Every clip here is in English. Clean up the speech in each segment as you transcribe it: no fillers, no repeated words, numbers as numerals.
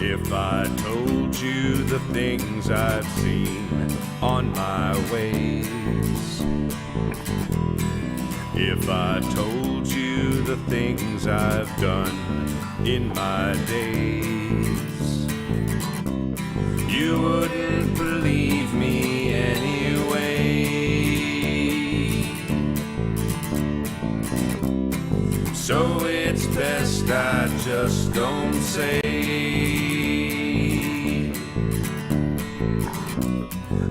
If I told you the things I've seen on my ways, if I told you the things I've done in my days, you wouldn't believe me anyway. So it's best I just don't say.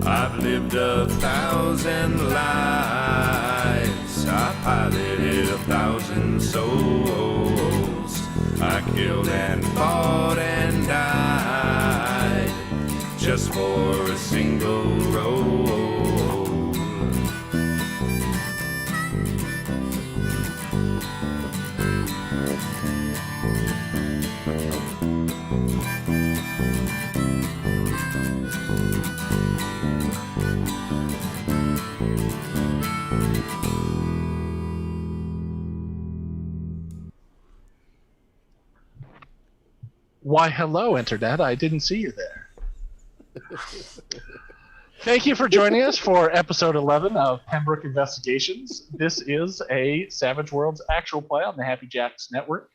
I've lived 1,000 lives, I piloted 1,000 souls, I killed and fought and died just for a single role. Why, hello, Internet. I didn't see you there. Thank you for joining us for episode 11 of Pembroke Investigations. This is a Savage Worlds actual play on the Happy Jacks Network.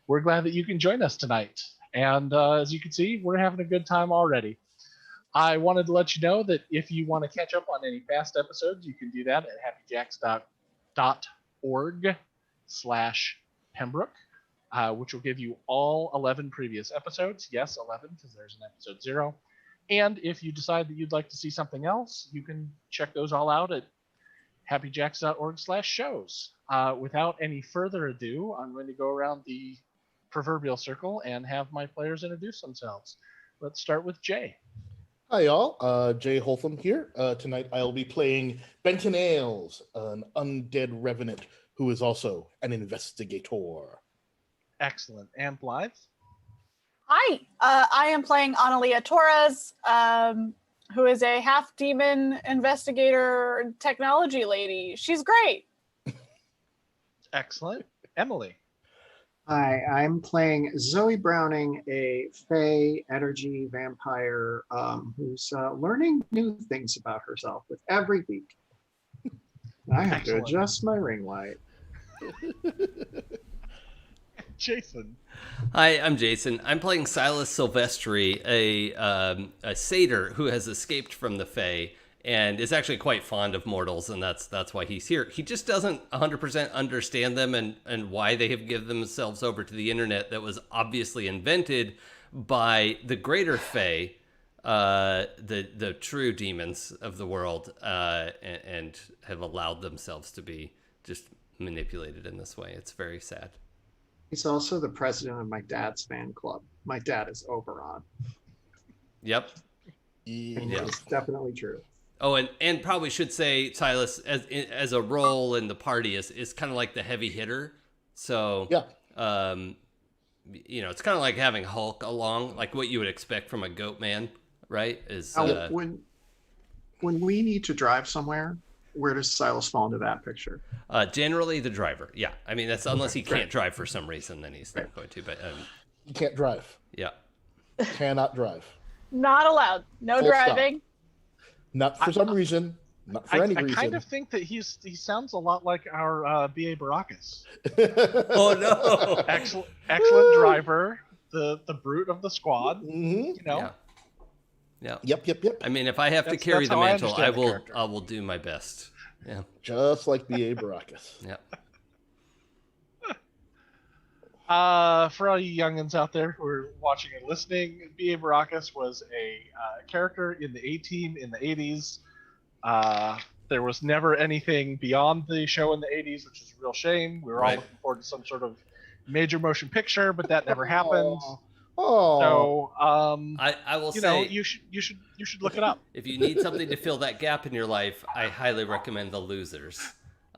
We're glad that you can join us tonight. And as you can see, we're having a good time already. I wanted to let you know that if you want to catch up on any past episodes, you can do that at happyjacks.org/Pembroke. Which will give you all 11 previous episodes. Yes, 11, because there's an episode 0. And if you decide that you'd like to see something else, you can check those all out at happyjacks.org/shows. Without any further ado, I'm going to go around the proverbial circle and have my players introduce themselves. Let's start with Jay. Hi, y'all. Jay Holtham here. Tonight I'll be playing Benton Ailes, an undead revenant who is also an investigator. Excellent. And Blythe? Hi, I am playing Analia Torres, who is a half-demon investigator technology lady. She's great. Excellent. Emily? Hi, I'm playing Zoe Browning, a Fey energy vampire who's learning new things about herself with every week. I have Excellent. to adjust my ring light. Jason? Hi, I'm Jason. I'm playing Silas Silvestri, a satyr who has escaped from the Fae and is actually quite fond of mortals, and that's why he's here. He just doesn't 100% understand them and why they have given themselves over to the internet that was obviously invented by the greater Fae, the true demons of the world, and have allowed themselves to be just manipulated in this way. It's very sad. He's also the president of my dad's fan club. My dad is Oberon. Yep. Yeah. It's definitely true. Oh, and probably should say Silas as a role in the party is kind of like the heavy hitter. So yeah, it's kind of like having Hulk along, like what you would expect from a goat man, right? Is when we need to drive somewhere, where does Silas fall into that picture? Generally the driver. Yeah. I mean, that's unless he can't drive for some reason, then he's not going to. But he can't drive. Yeah. Cannot drive. Not allowed. No Full driving. Stop. Not for some reason. Not for any reason. I kind of think that he sounds a lot like our B.A. Baracus. Oh no! Excellent driver, the brute of the squad. Mm-hmm. Yeah. Yep. I mean, if I have to carry the mantle, I will do my best. Yeah. Just like B.A. Baracus. Yeah. For all you youngins out there who are watching and listening, B.A. Baracus was a character in the A-Team in the 80s. There was never anything beyond the show in the 80s, which is a real shame. We were all looking forward to some sort of major motion picture, but that never happened. Oh. So I will say you should look it up. If you need something to fill that gap in your life, I highly recommend The Losers.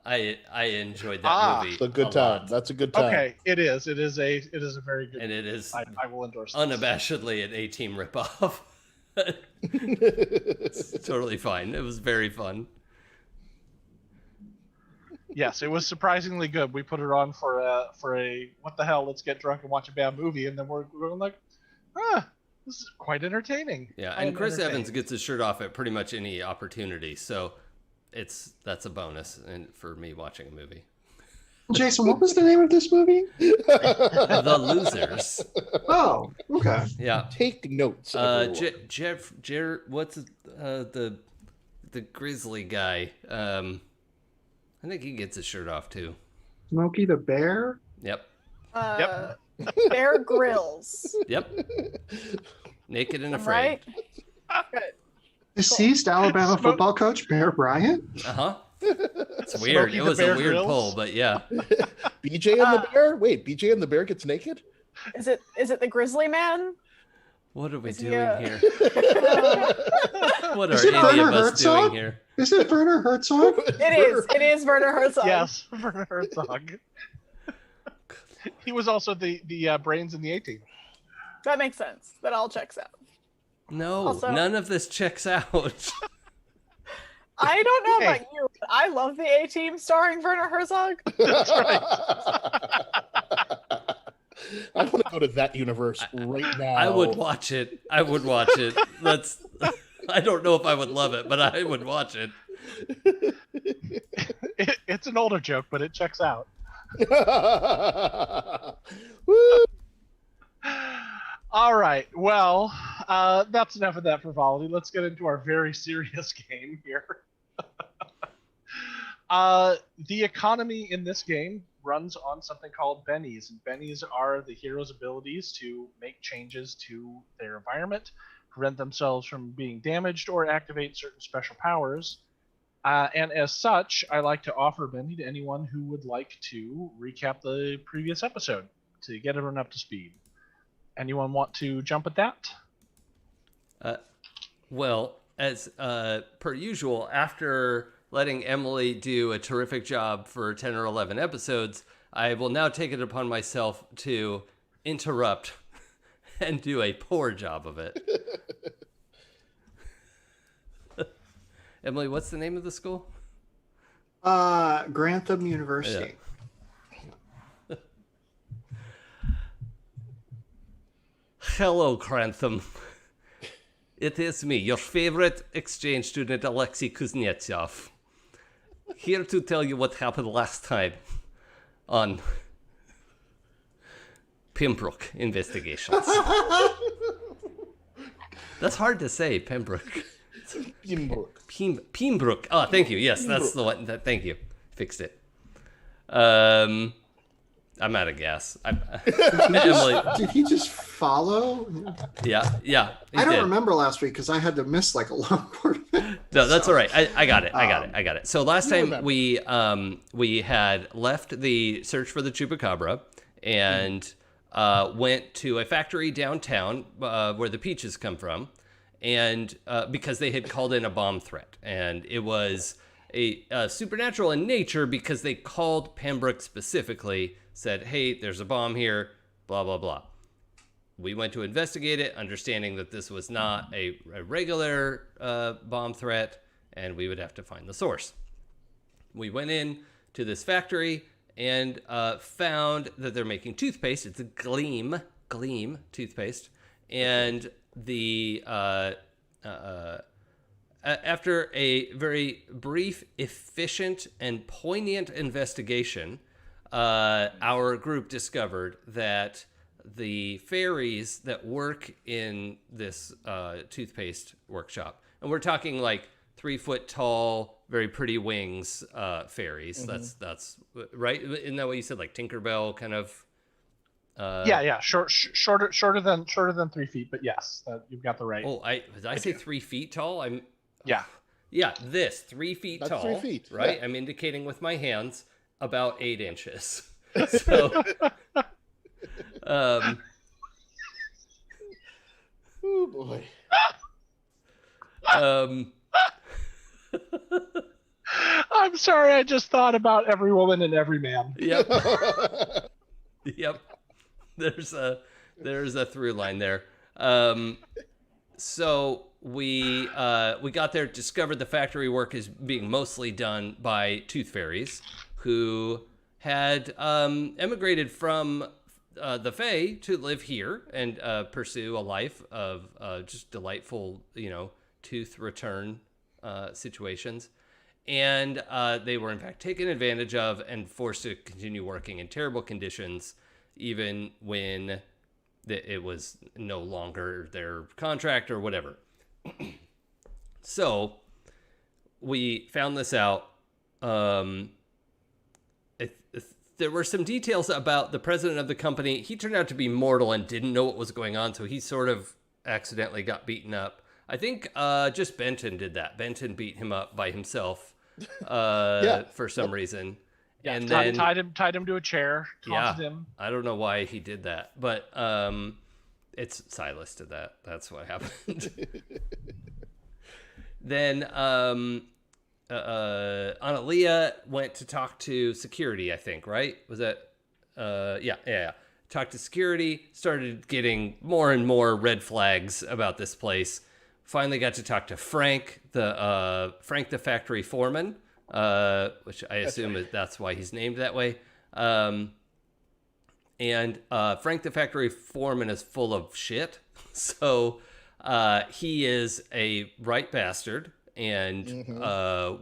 I enjoyed that movie. It's a good time. Lot. That's a good time. Okay, it is. It is a very good. And it is. I will endorse this. Unabashedly an A-Team ripoff. It's totally fine. It was very fun. Yes, it was surprisingly good. We put it on for a what the hell? Let's get drunk and watch a bad movie, and then we're going like, this is quite entertaining. Yeah, I and am Chris Evans entertained. gets his shirt off at pretty much any opportunity, so that's a bonus and for me watching a movie. Jason, what was the name of this movie? The Losers. Oh, okay. Yeah. Take notes. everyone. Jeff, what's the grizzly guy? I think he gets his shirt off too. Smokey the Bear? Yep. Bear Grylls. Yep. Naked and afraid. Right? Good. Deceased Alabama football coach Bear Bryant? Uh-huh. It's weird. Smokey It the was Bear a weird Grylls? pull, but yeah. BJ and the bear. Wait, BJ and the bear gets naked. Is it the Grizzly Man? What are we Is he doing a- here? What Is are it any of Werner us doing Herzog? here? Is it Werner Herzog? It is Werner Herzog. Yes, Werner Herzog. He was also the brains in the A-Team. That makes sense. That all checks out. No, Also- none of this checks out. I don't know Hey. about you, but I love the A-Team starring Werner Herzog. That's right. I want to go to that universe right now. I would watch it. That's. I don't know if I would love it, but I would watch it. It's an older joke, but it checks out. Woo! All right. Well, that's enough of that frivolity. Let's get into our very serious game here. The economy in this game runs on something called bennies, and bennies are the hero's abilities to make changes to their environment, prevent themselves from being damaged, or activate certain special powers. And as such, I like to offer Benny to anyone who would like to recap the previous episode to get everyone up to speed. Anyone want to jump at that? Well, as per usual, after letting Emily do a terrific job for 10 or 11 episodes, I will now take it upon myself to interrupt and do a poor job of it. Emily, what's the name of the school? Grantham University. Hello, Grantham. It is me, your favorite exchange student, Alexei Kuznetsov. Here to tell you what happened last time on Pembroke Investigations. That's hard to say, Pembroke. Pembroke. Oh, thank you. Yes, that's the one. Thank you. Fixed it. I'm out of gas. Emily. Did he just follow? Yeah. I don't did. remember last week because I had to miss like a long part of it. No, that's all right. I got it. I got it. So last time remember. we had left the search for the chupacabra and went to a factory downtown where the peaches come from, and because they had called in a bomb threat, and it was a supernatural in nature because they called Pembroke specifically, said, "Hey, there's a bomb here," blah blah blah. We went to investigate it, understanding that this was not a regular bomb threat, and we would have to find the source. We went in to this factory and found that they're making toothpaste. It's a Gleam toothpaste, and the after a very brief, efficient, and poignant investigation, our group discovered that the fairies that work in this toothpaste workshop, and we're talking like 3 foot tall, very pretty wings fairies. Mm-hmm. That's right. Isn't that what you said? Like Tinkerbell kind of. Yeah. Shorter than 3 feet, but yes, you've got the right. Oh, did I say 3 feet tall? Yeah. Yeah, this 3 feet That's tall. 3 feet, Right. yeah. I'm indicating with my hands about 8 inches. So. Oh boy. I'm sorry, I just thought about every woman and every man. Yep. Yep. There's a through line there. So we got there, discovered the factory work is being mostly done by tooth fairies, who had emigrated from the Fae to live here and pursue a life of just delightful, tooth return situations. And they were, in fact, taken advantage of and forced to continue working in terrible conditions, even when it was no longer their contract or whatever. So we found this out. There were some details about the president of the company. He turned out to be mortal and didn't know what was going on, so he sort of accidentally got beaten up. I think just Benton did that. Benton beat him up by himself for some reason. Yeah, and tied then him to a chair, taunted him. I don't know why he did that, but it's Silas did that. That's what happened. Then Analia went to talk to security, I think, right? Was that? Yeah. Talked to security, started getting more and more red flags about this place. Finally got to talk to Frank the factory foreman, which I assume that's why he's named that way. And Frank the factory foreman is full of shit. So he is a right bastard and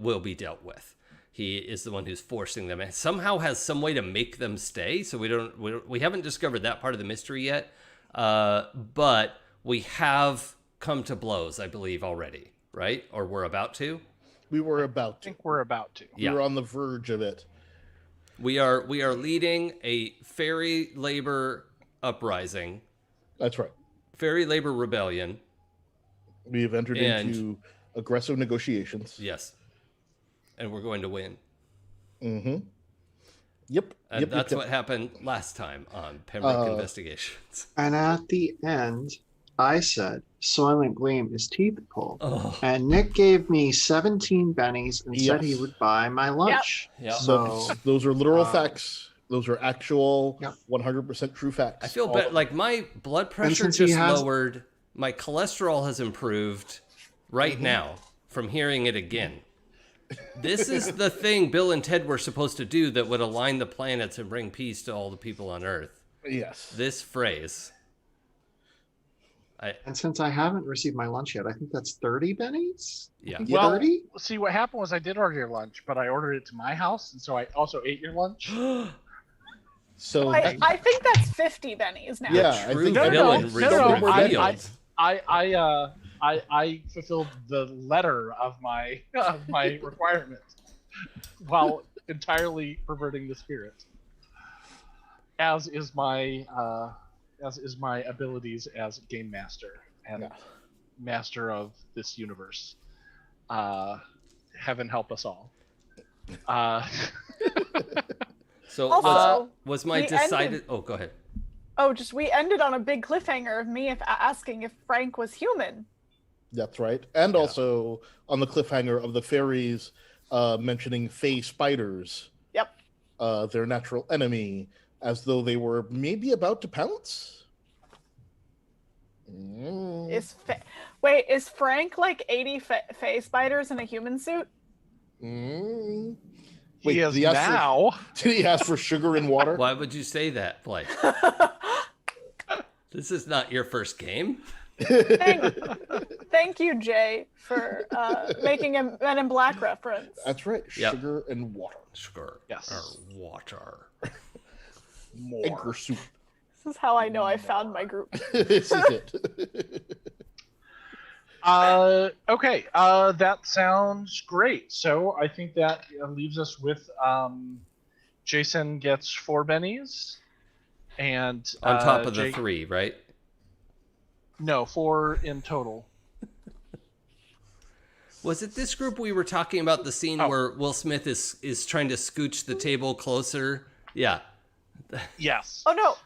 will be dealt with. He is the one who's forcing them and somehow has some way to make them stay. So we haven't discovered that part of the mystery yet. But we have come to blows, I believe, already, right? Or we're about to? We were about to. I think we're about to. We were on the verge of it. We are leading a fairy labor uprising. That's right. Fairy labor rebellion. We have entered into aggressive negotiations. Yes. And we're going to win. Mm-hmm. Yep. And that's what happened last time on Pembroke Investigations. And at the end, I said, Soylent Gleam is teeth pulled. Oh. And Nick gave me 17 bennies and said he would buy my lunch. Yep. So those are literal facts. Those are actual 100% true facts. I feel better. Like my blood pressure just lowered. My cholesterol has improved right now from hearing it again. This is the thing Bill and Ted were supposed to do that would align the planets and bring peace to all the people on Earth. Yes. This phrase. And since I haven't received my lunch yet, I think that's 30 bennies? Yeah. Well, 30? see, what happened was I did order your lunch, but I ordered it to my house, and so I also ate your lunch. So I think that's 50 bennies now. yeah, I think I fulfilled the letter of my requirement while entirely perverting the spirit, as is my abilities as game master and master of this universe. Heaven help us all. So Also, was my we decided? Oh, go ahead. We ended on a big cliffhanger of me asking if Frank was human. That's right. And also on the cliffhanger of the fairies mentioning fey spiders. Yep. Their natural enemy, as though they were maybe about to pounce. Is Frank like 80 Fae spiders in a human suit? Wait, He is now. Did he ask for sugar and water? Why would you say that, Blake? This is not your first game. Thank you, Jay, for making a Men in Black reference. That's right. Yep. Sugar and water. Sugar. Yes. Or water. Egg or soup. This is how I know I found my group. This is it. Okay, that sounds great. So I think that leaves us with Jason gets 4 bennies, and On top of the Jake, 3, right? No, 4 in total. Was it this group we were talking about the scene where Will Smith is trying to scooch the table closer? Yeah. Yes. Oh no,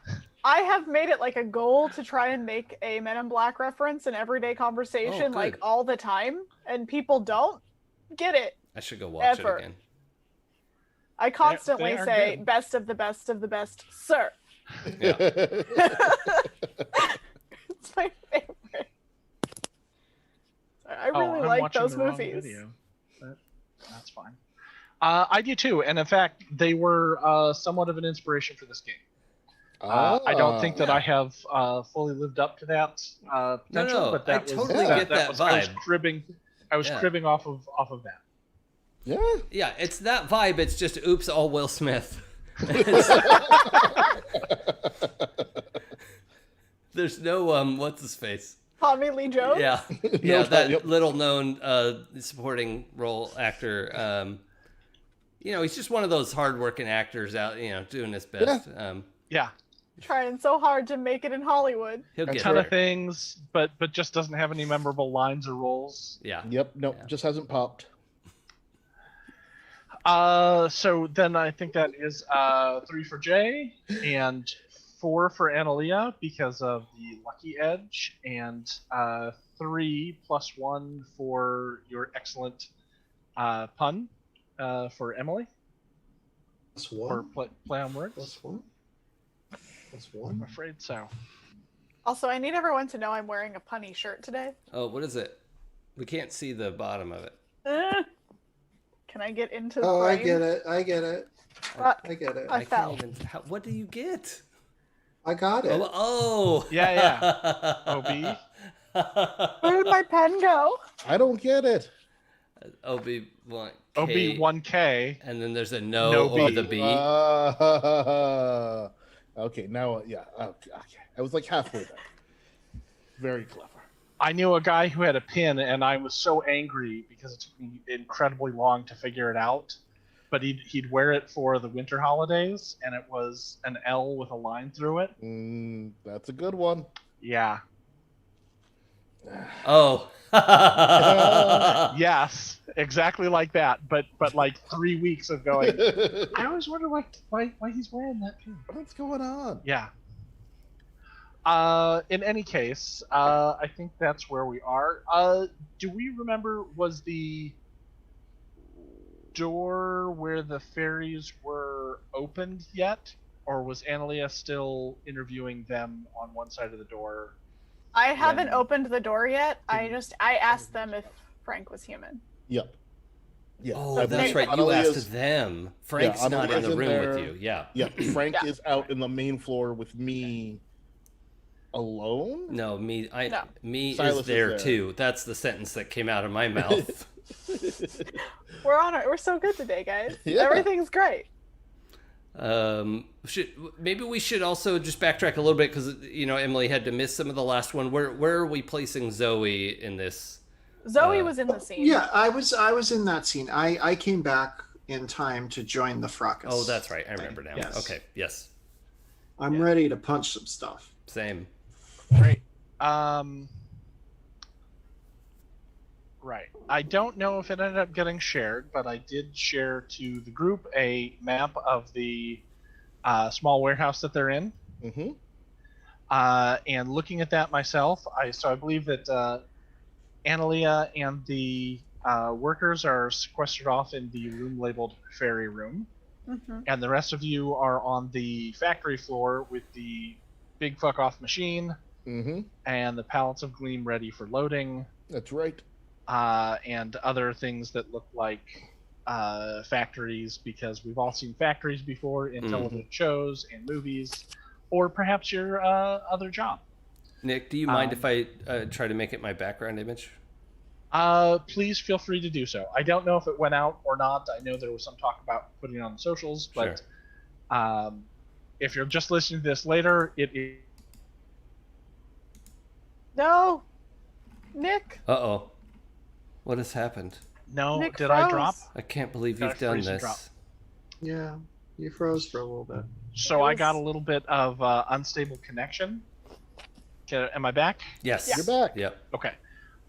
I have made it like a goal to try and make a Men in Black reference in everyday conversation, like all the time, and people don't get it. I should go watch Ever. it again. I constantly they are say good. best of the best of the best, sir. Yeah. It's my favorite. I really I'm like watching those the wrong movies. video. That's fine. I do too, and in fact, they were somewhat of an inspiration for this game. I don't think that Yeah. I have fully lived up to that potential, No, but I that was totally get that was, I was vibe. cribbing. I was Yeah. cribbing off of that. Yeah. Yeah, it's that vibe. It's just oops, all Will Smith. There's no what's his face? Tommy Lee Jones. Yeah, No, yeah, that yep. little known supporting role actor. He's just one of those hardworking actors out, doing his best. Yeah, Trying so hard to make it in Hollywood. He'll a get ton there. of things, but just doesn't have any memorable lines or roles. Yeah. Yep. No, Yeah. just hasn't popped. So then I think that is 3 for Jay and 4 for Analia because of the lucky edge, and 3 plus 1 for your excellent pun for Emily, Plus or one. play on words. Plus one. Plus I'm one. afraid so. Also, I need everyone to know I'm wearing a punny shirt today. Oh, what is it? We can't see the bottom of it. Can I get into the Oh, I frame? get it. I get it. Fuck. I get it. I fell. can't even. What do you get? I got it. Oh. Yeah. OB. Where did my pen go? I don't get it. OB1K. OB1K. And then there's a no, No over B. the B. Okay, now, yeah. Okay. I was like halfway there. Very clever. I knew a guy who had a pin, and I was so angry because it took me incredibly long to figure it out. But he'd wear it for the winter holidays, and it was an L with a line through it. That's a good one. Yeah. Oh. Yes, exactly like that. But like 3 weeks of going. I always wonder why he's wearing that pin. What's going on? Yeah. In any case, I think that's where we are. Do we remember, was the door where the fairies were opened yet? Or was Analia still interviewing them on one side of the door? I haven't When- opened the door yet. I asked them if Frank was human. Yep. Yeah. Oh, I that's believe right. You Annalia's- asked them. Frank's Yeah, not in Annalia's the in room there. with you. Yeah. Yeah, Frank Yeah. is out in the main floor with me alone? No, me Silas is is there there. too. That's the sentence that came out of my mouth. We're so good today, guys. Yeah. Everything's great. Maybe we should also just backtrack a little bit because Emily had to miss some of the last one. Where are we placing Zoe in this? Zoe was in the scene. Yeah, I was in that scene. I came back in time to join the fracas. Oh, that's right. I remember now. Yes. Okay. Yes. I'm ready to punch some stuff. Same. Great. Right. I don't know if it ended up getting shared, but I did share to the group a map of the small warehouse that they're in. Mm-hmm. And looking at that myself, I believe that Analia and the workers are sequestered off in the room labeled Fairy Room, Mm-hmm. and the rest of you are on the factory floor with the big fuck off machine Mm-hmm. and the pallets of gleam ready for loading, That's right. and other things that look like factories, because we've all seen factories before in television shows and movies, or perhaps your other job. Nick, do you mind if I try to make it my background image? Please feel free to do so. I don't know if it went out or not. I know there was some talk about putting it on the socials, but if you're just listening to this later, it is. No, Nick. Uh-oh. What has happened? No, Nick did I froze. drop? I can't believe Got you've a done freezing this. drop. Yeah, you froze for a little bit. So I got a little bit of unstable connection. Okay, am I back? Yes. You're back. Yep. Okay.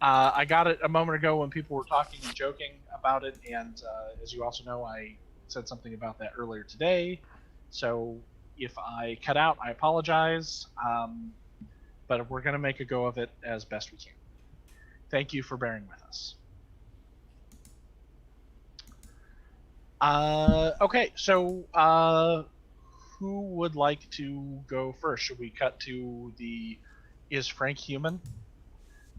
I got it a moment ago when people were talking and joking about it, and as you also know, I said something about that earlier today. So if I cut out, I apologize, but we're going to make a go of it as best we can. Thank you for bearing with us. Okay, so who would like to go first? Should we cut to the is Frank human?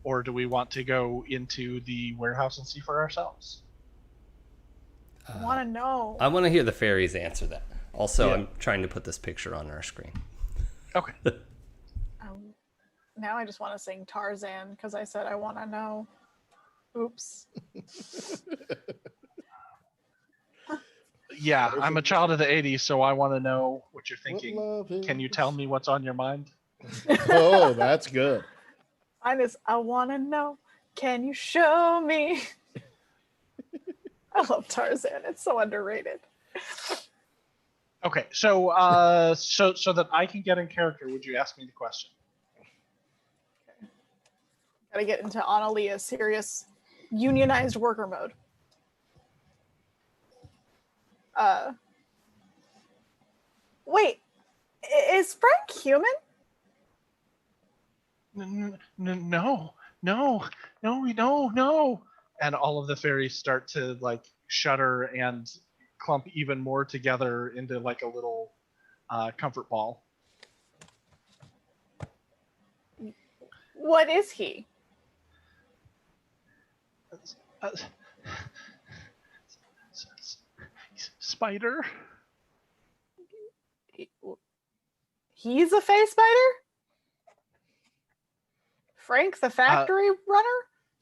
Or do we want to go into the warehouse and see for ourselves? I want to know. I want to hear the fairies answer that. Also, Yeah. I'm trying to put this picture on our screen. Okay. Now I just want to sing Tarzan because I said I want to know. Oops. Yeah, I'm a child of the 80s, so I want to know what you're What thinking. love is. Can you tell me what's on your mind? Oh, that's good. Mine is I want to know. Can you show me? I love Tarzan. It's so underrated. Okay, so so that I can get in character, would you ask me the question? Gotta get into Annalia's serious unionized worker mode. Wait, is Frank human? No, no. And all of the fairies start to like shudder and clump even more together into like a little comfort ball. What is he? Uh, spider? He's a face spider? Frank the factory runner?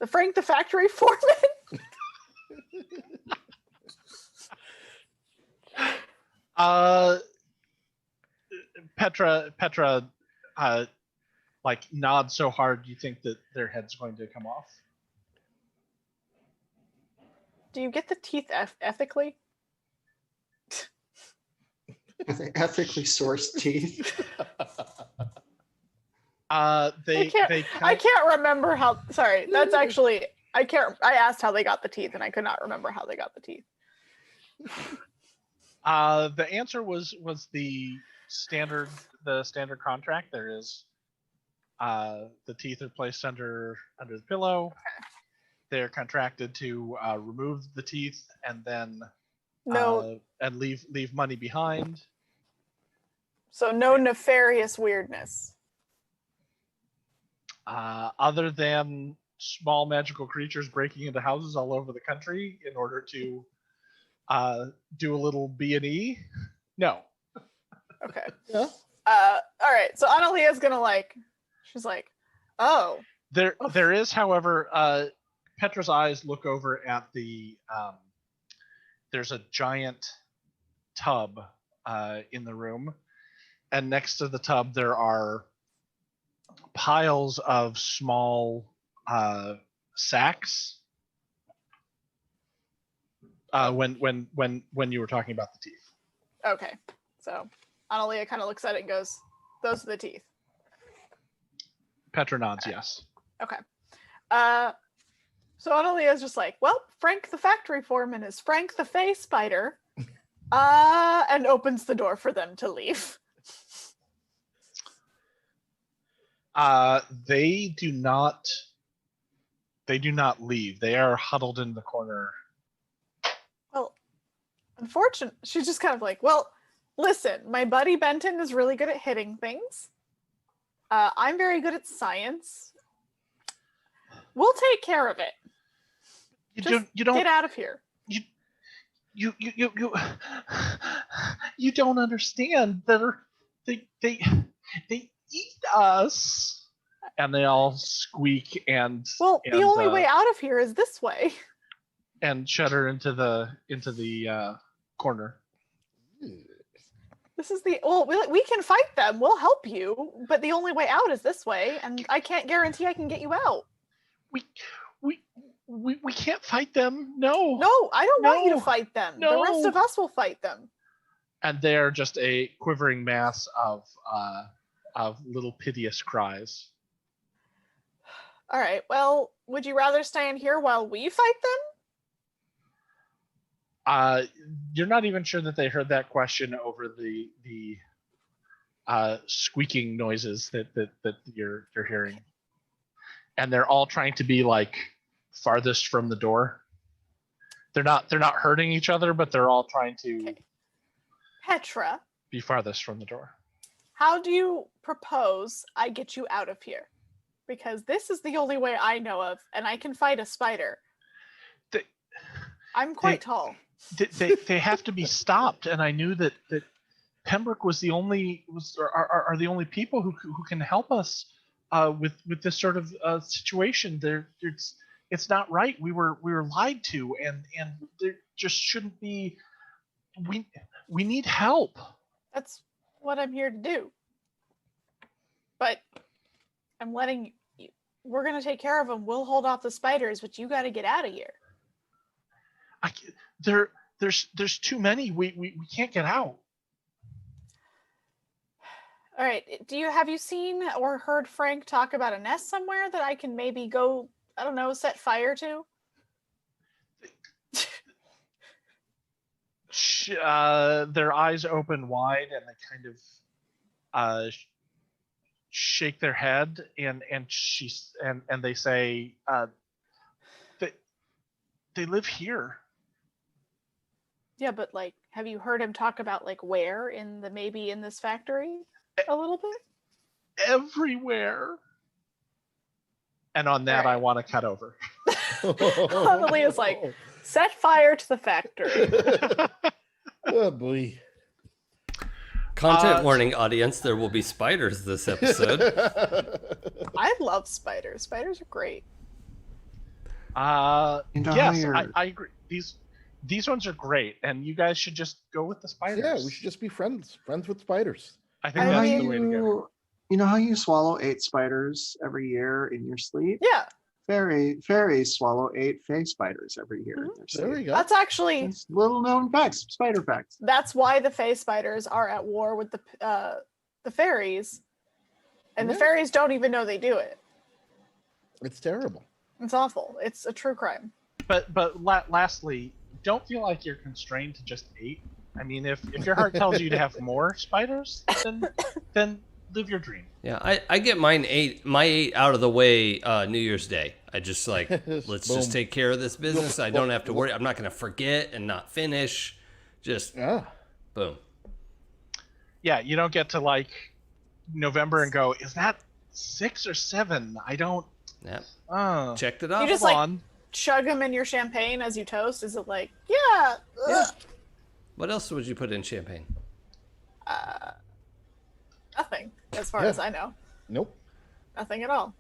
The Frank the factory foreman? Petra, like nods so hard you think that their head's going to come off. Do you get the teeth ethically? The ethically sourced teeth. They I can't remember how. Sorry, that's actually I can't. I asked how they got the teeth, and I could not remember how they got the teeth. The answer was the standard contract. There is the teeth are placed under the pillow. Okay. They're contracted to remove the teeth and then No, and leave money behind. so no nefarious weirdness. Other than small magical creatures breaking into houses all over the country in order to do a little B&E. No. Okay. Yeah. All right. So Annalia's gonna she's like, oh. There is, however, Petra's eyes look over at the. There's a giant tub in the room, and next to the tub there are piles of small sacks. When you were talking about the teeth. Okay. So Analia kind of looks at it and goes, those are the teeth. Petra nods, yes. Okay. So Annalia's just like, well, Frank the factory foreman is Frank the face spider. And opens the door for them to leave. They do not leave. They are huddled in the corner. Well, unfortunately, she's just kind of like, well, listen, my buddy Benton is really good at hitting things. I'm very good at science. We'll take care of it. You don't get out of here. You don't understand. They eat us, and they all squeak and. Well, the only way out of here is this way. And shudder into the corner. This is we can fight them. We'll help you, but the only way out is this way, and I can't guarantee I can get you out. We can't fight them. No. No, I don't want you to fight them. No. The rest of us will fight them. And they're just a quivering mass of little piteous cries. All right. Well, would you rather stay in here while we fight them? You're not even sure that they heard that question over the squeaking noises that you're hearing, and they're all trying to be like farthest from the door. They're not hurting each other, but they're all trying to. Okay. Petra, be farthest from the door. How do you propose I get you out of here? Because this is the only way I know of, and I can fight a spider. I'm quite tall. they have to be stopped, and I knew that Pembroke was the only are the only people who can help us with this sort of situation. It's not right. We were lied to, and there just shouldn't be. We need help. That's what I'm here to do. But I'm letting you. We're gonna take care of them. We'll hold off the spiders, but you got to get out of here. There's too many. We can't get out. All right. Have you seen or heard Frank talk about a nest somewhere that I can maybe go, I don't know, set fire to? Their eyes open wide, and they kind of shake their head, and they say, they live here. Yeah, but like, have you heard him talk about like where maybe in this factory a little bit? Everywhere. And on that, Right. I want to cut over. Amelie is like, set fire to the factory. Oh boy. Content warning, audience. There will be spiders this episode. I love spiders. Spiders are great. You know how Yes, you're- I agree. These ones are great, and you guys should just go with the spiders. Yeah, we should just be friends with spiders. I think You know how that's the way to go. you know how you swallow 8 spiders every year in your sleep? Yeah, Fairies swallow 8 fey spiders every year in their There we sleep. go. that's actually It's little known facts, spider facts. that's why the Fey spiders are at war with the fairies, and the Yeah. fairies don't even know they do it. It's terrible. It's awful. It's a true crime. But lastly, don't feel like you're constrained to just 8. I mean, if your heart tells you to have more spiders, then live your dream. Yeah, I get my 8 out of the way New Year's Day. I just like, let's just Boom. take care of this business. I don't have to worry. I'm not going to forget and not finish. Just Yeah. boom. Yeah, you don't get to like November and go, is that 6 or 7? I don't. Yep. Oh, Checked it You off. just hold like on. chug them in your champagne as you toast. Is it like, yeah, ugh, What else would you put in champagne? nothing as far Yeah. as I know. Nope. Nothing at all.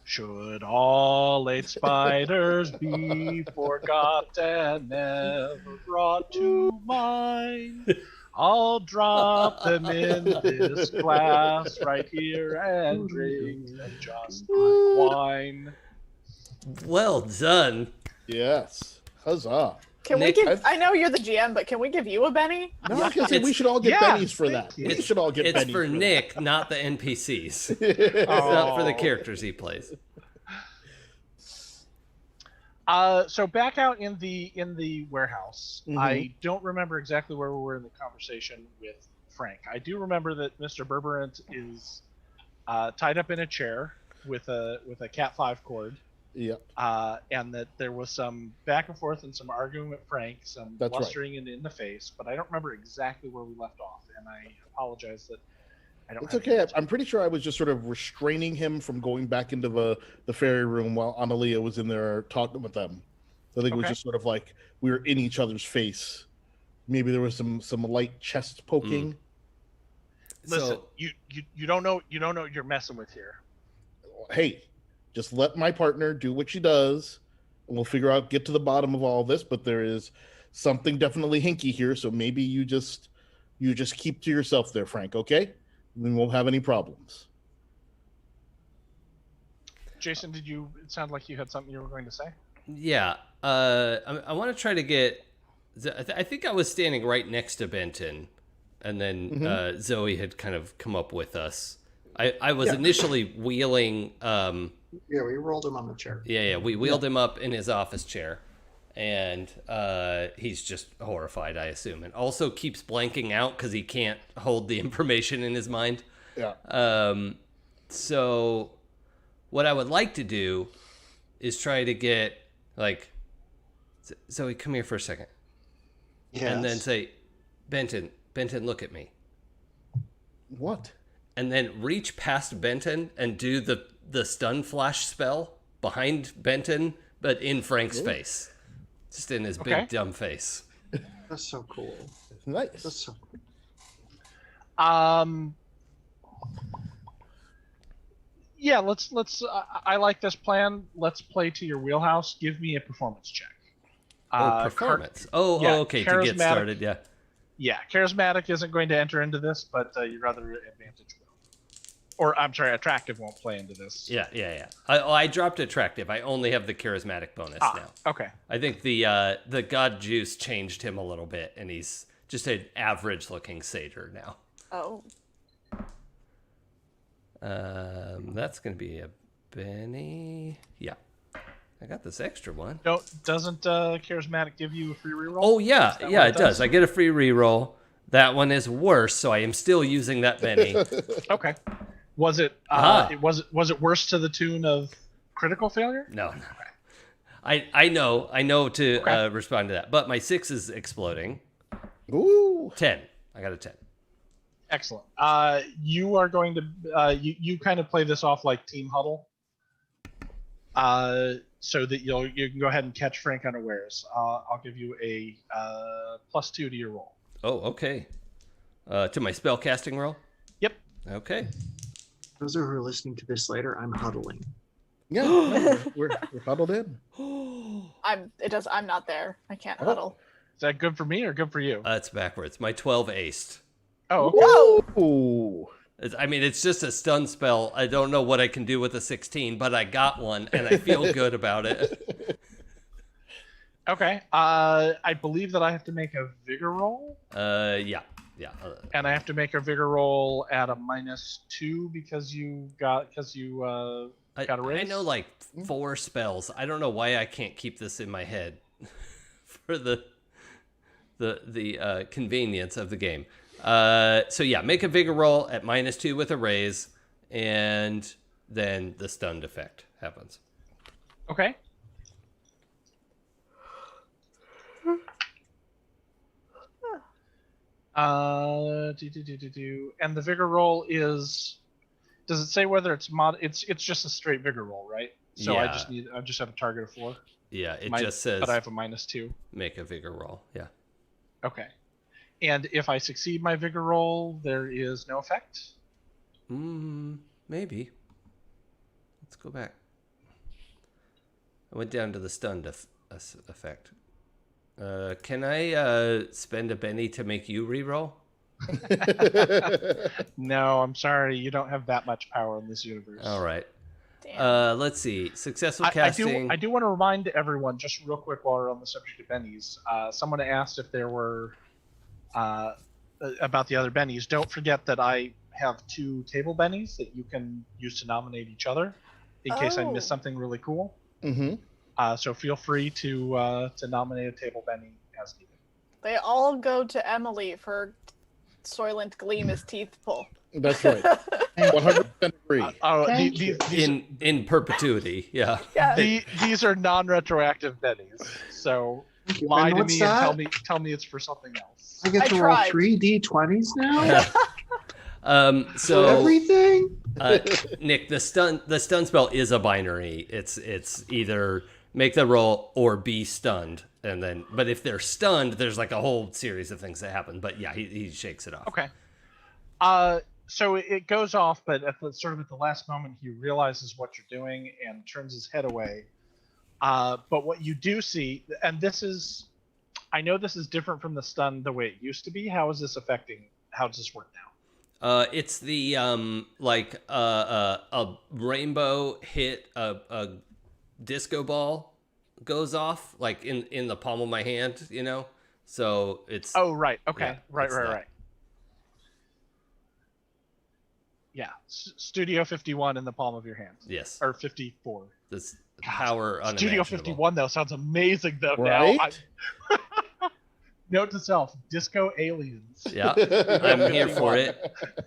Should all 8 spiders be forgot and never brought to mind? I'll drop them in this glass right here and drink them just like wine. Well done. Yes. Huzzah. Can Nick, we give? I've- I know you're the GM, but can we give you a Benny? No, I was gonna say we It's- should all get yeah, bennies for thank that. you. We should all get It's bennies for that. Nick, not the NPCs. Oh. It's not for the characters he plays. So back out in the warehouse, Mhm. I don't remember exactly where we were in the conversation with Frank. I do remember that Mr. Berberant is tied up in a chair with a Cat 5 cord, Yep. and that there was some back and forth and some arguing with Frank, some That's right. blustering in the face, but I don't remember exactly where we left off, and I apologize that I don't. It's have okay. the I'm pretty sure I was just sort of restraining him from going back into the fairy room while Analia was in there talking with them. So I think it was Okay. just sort of like we were in each other's face. Maybe there was some light chest poking. Listen, So you don't know what you're messing with here. Hey, just let my partner do what she does, and we'll get to the bottom of all this. But there is something definitely hinky here, so maybe you just keep to yourself there, Frank. Okay, then we won't have any problems. Jason, it sound like you had something you were going to say? yeah, I want to try to get. I think I was standing right next to Benton, and then Zoe had kind of come up with us. I was initially wheeling. Yeah, we rolled him on the chair. Yeah, we wheeled him up in his office chair, and he's just horrified, I assume, and also keeps blanking out because he can't hold the information in his mind. Yeah. So what I would like to do is try to get, like, Zoe, come here for a second. Yes. And then say, Benton, look at me. What? And then reach past Benton and do the stun flash spell behind Benton, but in Frank's face. just in his Okay. big dumb face. That's so cool. Nice. That's so cool. Yeah, let's. I like this plan. Let's play to your wheelhouse. Give me a performance check. Performance. yeah, Okay, to get charismatic. started, yeah. Yeah, charismatic isn't going to enter into this, but your other advantage will. Or I'm sorry, attractive won't play into this. Yeah. I dropped attractive. I only have the charismatic bonus now. Okay. I think the god juice changed him a little bit, and he's just an average-looking satyr now. Oh. That's gonna be a Benny. Yeah, I got this extra one. Doesn't charismatic give you a free reroll? Oh yeah, it does. I get a free reroll. That one is worse, so I am still using that Benny. Okay. Was it was it worse to the tune of critical failure? No. I know to respond to that, but my 6 is exploding. Ooh. 10. I got a 10. Excellent. You are going to you kind of play this off like team huddle, so that you can go ahead and catch Frank unawares. I'll give you a +2 to your roll. Oh, okay. To my spell casting roll. Yep. Okay. Those who are listening to this later, I'm huddling. Yeah, no, we're huddled in. I'm not there. I can't Oh. huddle. Is that good for me or good for you? It's backwards. My 12 aced. Oh, okay. Whoa! Ooh. It's just a stun spell. I don't know what I can do with a 16, but I got one, and I feel good about it. Okay. I believe that I have to make a vigor roll, Yeah. and I have to make a vigor roll at a -2 because you got a I raise. know like 4 spells. I don't know why I can't keep this in my head for the convenience of the game. So yeah, make a vigor roll at -2 with a raise, and then the stunned effect happens. Okay. And the vigor roll is. Does it say whether it's mod? It's just a straight vigor roll, right? So Yeah. I just have a target of 4. Yeah, it just says But I have a -2. make a vigor roll. Yeah. Okay. And if I succeed my vigor roll, there is no effect. Maybe. Let's go back. I went down to the stunned effect. Can I spend a Benny to make you reroll? No, I'm sorry. You don't have that much power in this universe. All right. Damn. Let's see. Successful I casting. do want to remind everyone, just real quick while we're on the subject of bennies, someone asked if there were, about the other bennies. Don't forget that I have 2 table bennies that you can use to nominate each other in case I Oh. miss something really cool. Mm-hmm. So feel free to nominate a table benny as needed. They all go to Emily for Soylent Gleam teeth pull. That's right. 100% agree. Thank These, in perpetuity. Yeah. Yeah. these are non-retroactive bennies. So Thank you. lie And to what's me that? and tell me it's for something else. I get I to roll tried. 3 d20s now? For So everything? Nick, the stun spell is a binary. It's either make the roll or be stunned, and then but if they're stunned, there's like a whole series of things that happen. But yeah, he shakes it off. Okay. So it goes off, but at the last moment, he realizes what you're doing and turns his head away. But what you do see, and I know this is different from the stun the way it used to be. How is this affecting? How does this work now? It's the a rainbow hit a disco ball goes off like in the palm of my hand, you know. So it's Oh, right. Okay. Yeah, right. it's that. Yeah. Studio 51 in the palm of your hand. yes, Or 54. this God, power Studio unimaginable. 51 though sounds amazing though. Right? Now, note to self: Disco Aliens. Yeah, I'm here for it.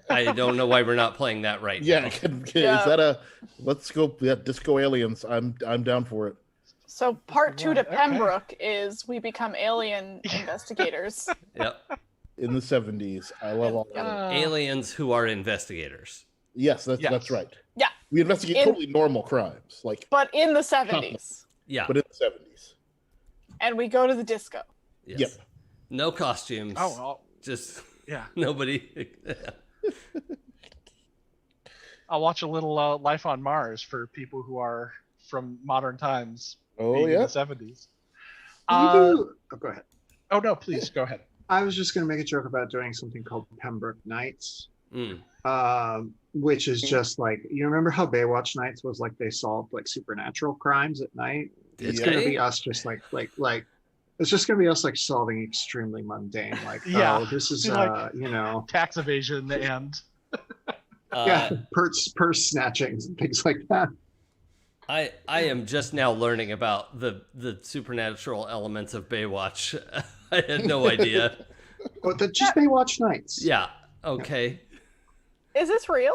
I don't know why we're not playing that right Yeah, now. Yeah. is that a let's go? Yeah, Disco Aliens. I'm down for it. So part 2 to Okay. Pembroke is we become alien investigators. Yep. In the 70s, I love all Yep. that. Aliens who are investigators. Yes, Yes. that's right. Yeah, We investigate In- totally normal crimes, like but in the 70s. Yeah. but in the 70s. and we go to the disco. Yes. Yep. No costumes. Oh, well, Just yeah. nobody. I'll watch a little Life on Mars for people who are from modern times. Oh, being in yeah. the 70s. Oh, go ahead. Oh no, please go ahead. I was just going to make a joke about doing something called Pembroke Nights, Mm. which is just like, you remember how Baywatch Nights was like they solved like supernatural crimes at night? It's Did going to they? be us just like it's just going to be us like solving extremely mundane, like, Yeah. oh, this is, Like- you know, Tax evasion and yeah, purse snatchings and things like that. I am just now learning about the supernatural elements of Baywatch. I had no idea. But just Baywatch Nights. Yeah. Okay. Is this real?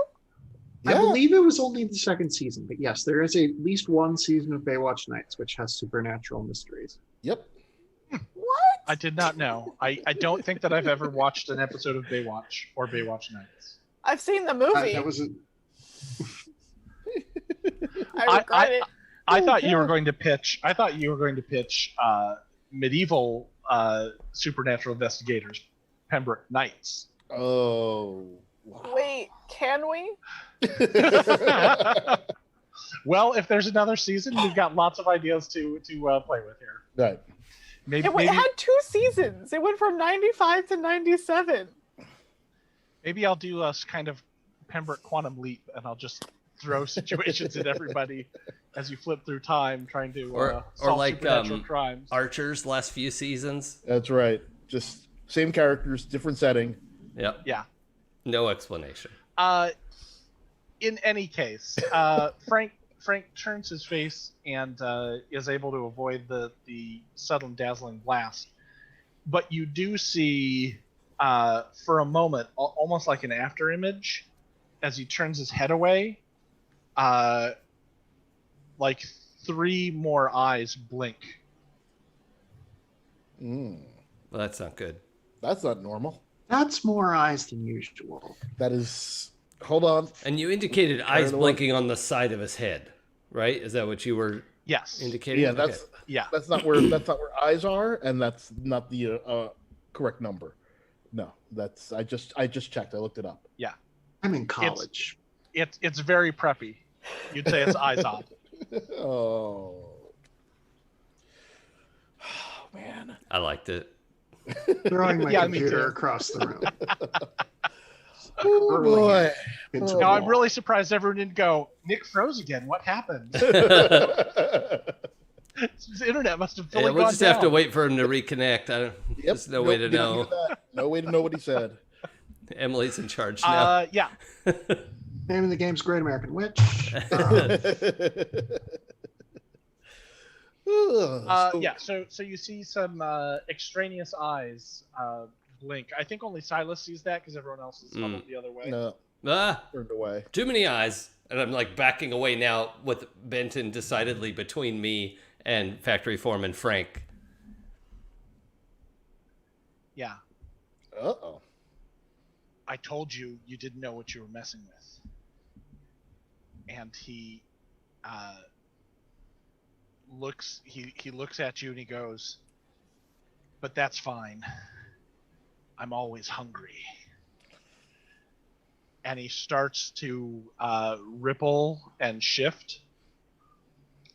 I believe it was only the second season, but yes, there is at least one season of Baywatch Nights which has supernatural mysteries. Yep. What? I did not know. I don't think that I've ever watched an episode of Baywatch or Baywatch Nights. I've seen the movie. That was I regret it. I thought you were going to pitch. I thought you were going to pitch medieval supernatural investigators, Pembroke Knights. Oh. Wow. Wait, can we? Well, if there's another season, we've got lots of ideas to play with here. Right. Maybe It had 2 seasons. It went from 95 to 97. maybe I'll do a kind of Pembroke Quantum Leap, and I'll just throw situations at everybody as you flip through time, trying to Or solve like supernatural crimes. Archer's last few seasons. That's right. Just same characters, different setting. Yep. Yeah. No explanation. In any case, Frank turns his face and is able to avoid the sudden dazzling blast. But you do see, for a moment, almost like an after image, as he turns his head away, like 3 more eyes blink. Mm. Well, that's not good. That's not normal. That's more eyes than usual. That is. Hold on. And you indicated eyes the one- blinking on the side of his head, right? Is that what you were Yes. indicating? Yeah, Okay. that's Yeah. that's not where eyes are, and that's not the correct number. No, that's I just checked. I looked it up. I'm in college. It's very preppy. You'd say it's eyes on. Oh. Man. I liked it. Throwing my Yeah, me computer too. across the room. Oh Hurling boy. it into Oh, No, the I'm wall. really surprised everyone didn't go, Nick froze again. What happened? His internet must have Yeah, fully we'll gone just have to down. wait for him to reconnect. There's no way to know. No way to know what he said. Emily's in charge now. Yeah. Name of the game's Great American Witch. So you see some extraneous eyes blink. I think only Silas sees that because everyone else is huddled the other way. No, Ah, turned away. too many eyes. And I'm like backing away now with Benton decidedly between me and factory foreman Frank. Yeah. Uh-oh. I told you didn't know what you were messing with. And he looks at you and he goes, but that's fine. I'm always hungry. And he starts to ripple and shift.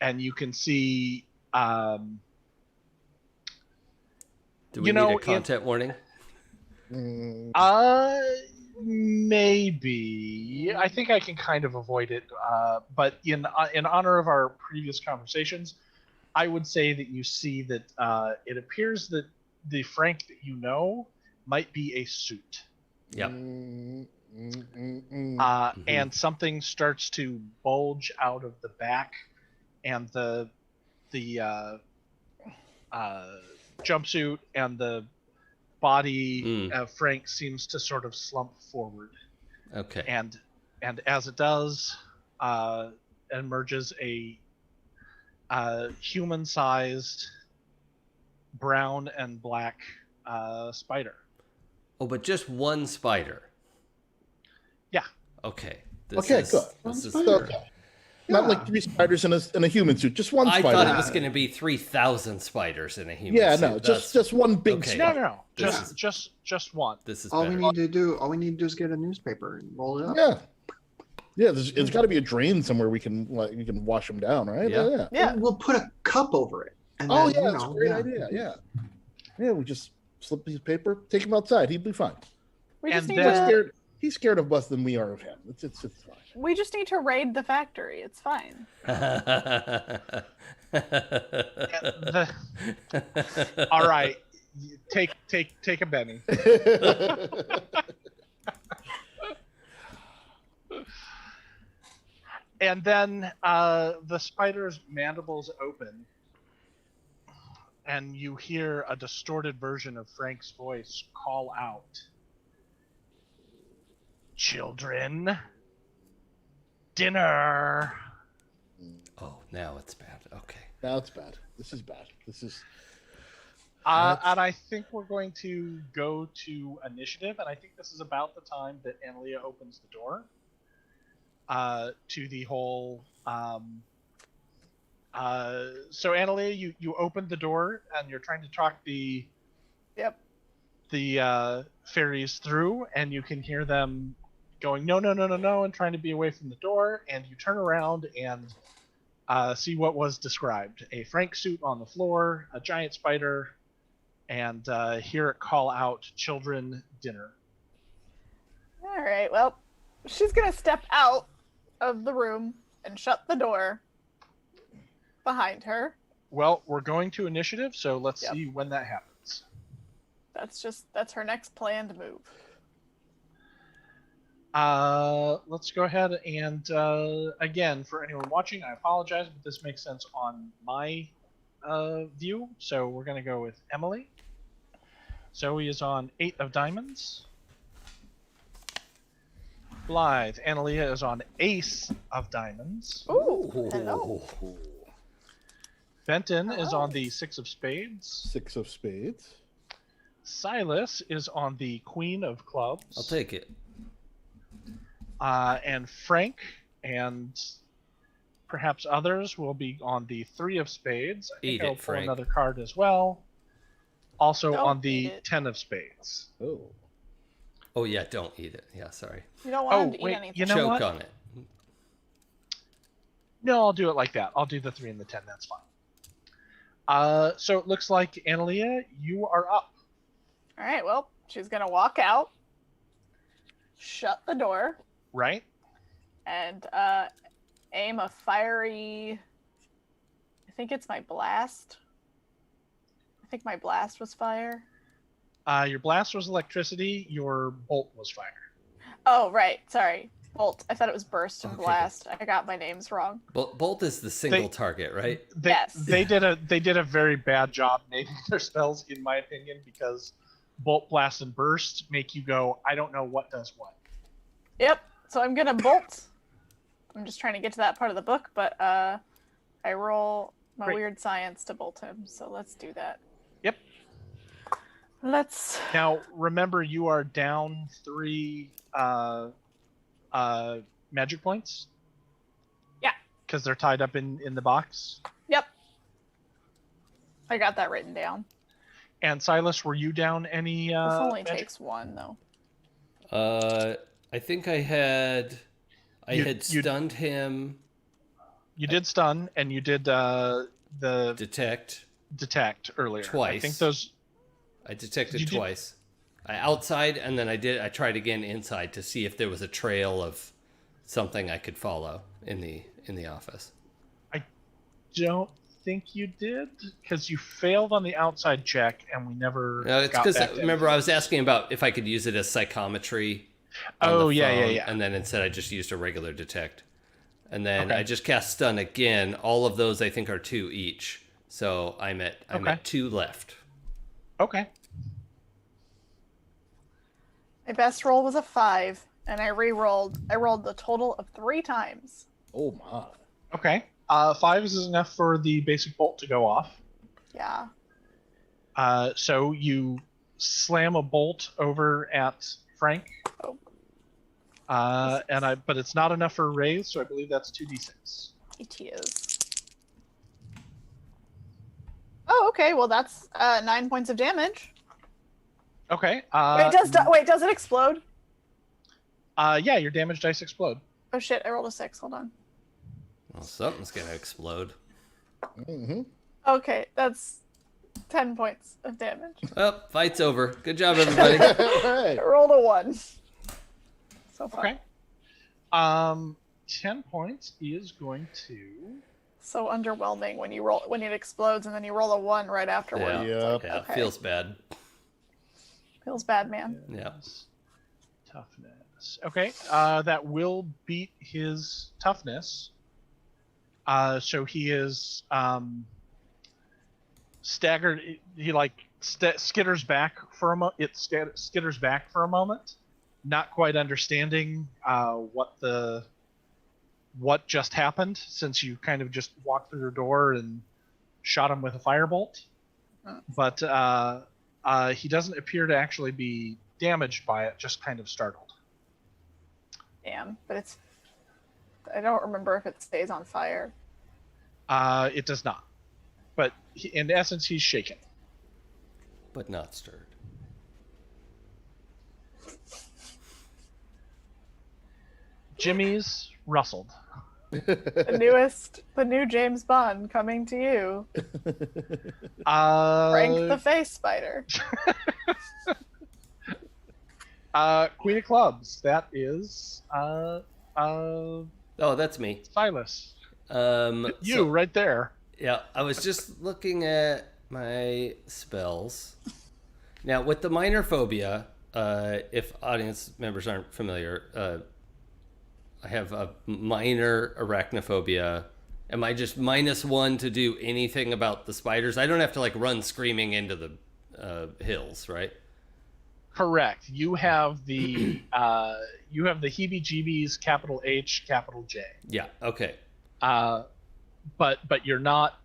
And you can see Do we You need know, a content warning? Mm, maybe. I think I can kind of avoid it. But in honor of our previous conversations, I would say that you see that it appears that the Frank that you know might be a suit. Yep. And something starts to bulge out of the back, and the jumpsuit and the body of Frank seems to sort of slump forward. Okay. And as it does, emerges a human-sized brown and black spider. Oh, but just one spider. Yeah. Okay. Okay, good. This is Spider. Okay. Not like 3 spiders in a human suit, just one I spider. thought it was going to be 3,000 spiders in a human Yeah, suit. no, just one big Okay. spider. No. This Just one. This is All better. we need to do is get a newspaper and roll it up. Yeah. It's got to be a drain somewhere we can wash them down, right? Yeah. Yeah. We'll put a cup over it. And Oh then, yeah, that's a great idea. Yeah. We just slip piece of paper, take him outside. He'd be fine. We just And need then- to. He's scared of us than we are of him. It's fine. We just need to raid the factory. It's fine. All right, take a Benny. And then the spider's mandibles open, and you hear a distorted version of Frank's voice call out, "Children, dinner." Oh, now it's bad. Okay. Now it's bad. This is bad. This is. And I think we're going to go to initiative, and I think this is about the time that Analia opens the door to the whole. So Analia, you opened the door, and you're trying to talk the fairies through, and you can hear them going no, and trying to be away from the door, and you turn around and see what was described: a Frank suit on the floor, a giant spider, and hear it call out, "Children, dinner." All right. Well, she's gonna step out of the room and shut the door behind her. Well, we're going to initiative, so let's Yep. see when that happens. That's her next planned move. Let's go ahead and again, for anyone watching, I apologize, but this makes sense on my view. So we're going to go with Emily. Zoe is on 8 of diamonds. Blythe, Analia is on ace of diamonds. Ooh, hello. Benton is Hello. on the 6 of spades. 6 of spades. Silas is on the queen of clubs. I'll take it. And Frank and perhaps others will be on the 3 of spades. I think Eat I'll it, pull Frank. another card as well. Also Don't on eat the it. 10 of spades. Oh. Oh, yeah, don't eat it. Yeah, sorry. You don't want Oh, him to wait, eat anything. you know Choke what? on it. No, I'll do it like that. I'll do the 3 and the 10. That's fine. So it looks like, Analia, you are up. All right. Well, she's gonna walk out, shut the door, Right? and aim a fiery. I think it's my blast. I think my blast was fire. Your blast was electricity. Your bolt was fire. Oh, right. Sorry. Bolt. I thought it was burst and Okay. blast. I got my names wrong. Bolt is the single They- target, right? Yes. They did a very bad job naming their spells, in my opinion, because bolt, blast, and burst make you go, I don't know what does what. Yep. So I'm gonna bolt. I'm just trying to get to that part of the book, but I roll my Great. weird science to bolt him. So let's do that. Yep. Let's. Now remember, you are down 3 magic points. Yeah. Because they're tied up in the box. Yep. I got that written down. And Silas, were you down any? This only magic? takes one though. I think I had You- stunned him, You did stun, and you did the detect. detect earlier. I Twice. think those. I detected You did- twice. I outside, and then I tried again inside to see if there was a trail of something I could follow in the office. Don't think you did, because you failed on the outside check, and we never. No, it's got because back to remember I was asking about if I could use it as psychometry. on Oh, the yeah, phone, yeah. And then instead I just used a regular detect. And then Okay. I just cast stun again. All of those I think are 2 each. So I'm Okay. at 2 left. Okay. My best roll was a 5, and I re-rolled. I rolled the total of 3 times. Oh my. Okay. 5 is enough for the basic bolt to go off. Yeah. So you slam a bolt over at Frank. Oh. But it's not enough for a raise, so I believe that's 2d6. It is. Oh, okay. Well, that's 9 points of damage. Okay. Does it explode? Yeah, your damage dice explode. Oh shit! I rolled a 6. Hold on. Well, something's gonna explode. Mm-hmm. Okay, that's 10 points of damage. Oh, fight's over. Good job, everybody. I rolled a 1. So far. Okay. 10 points is going to. So underwhelming when it explodes and then you roll a 1 right afterward. Yeah, Yep. yeah, Okay. feels bad. Feels bad, man. Yeah. Toughness. Okay. That will beat his toughness. So he is staggered. He skitters back for a moment. It skitters back for a moment, not quite understanding what just happened, since you kind of just walked through the door and shot him with a firebolt. But he doesn't appear to actually be damaged by it, just kind of startled. Damn, but I don't remember if it stays on fire. It does not. But in essence, he's shaken. But not stirred. Jimmy's rustled. The new James Bond coming to you. Frank the Face Spider. Queen of Clubs. That is Oh, that's me. Silas. So, Right there. yeah, I was just looking at my spells. Now, with the minor phobia, if audience members aren't familiar, I have a minor arachnophobia. Am I just -1 to do anything about the spiders? I don't have to run screaming into the hills, right? Correct. You have the heebie-jeebies, capital H, capital J. Yeah. Okay. But you're not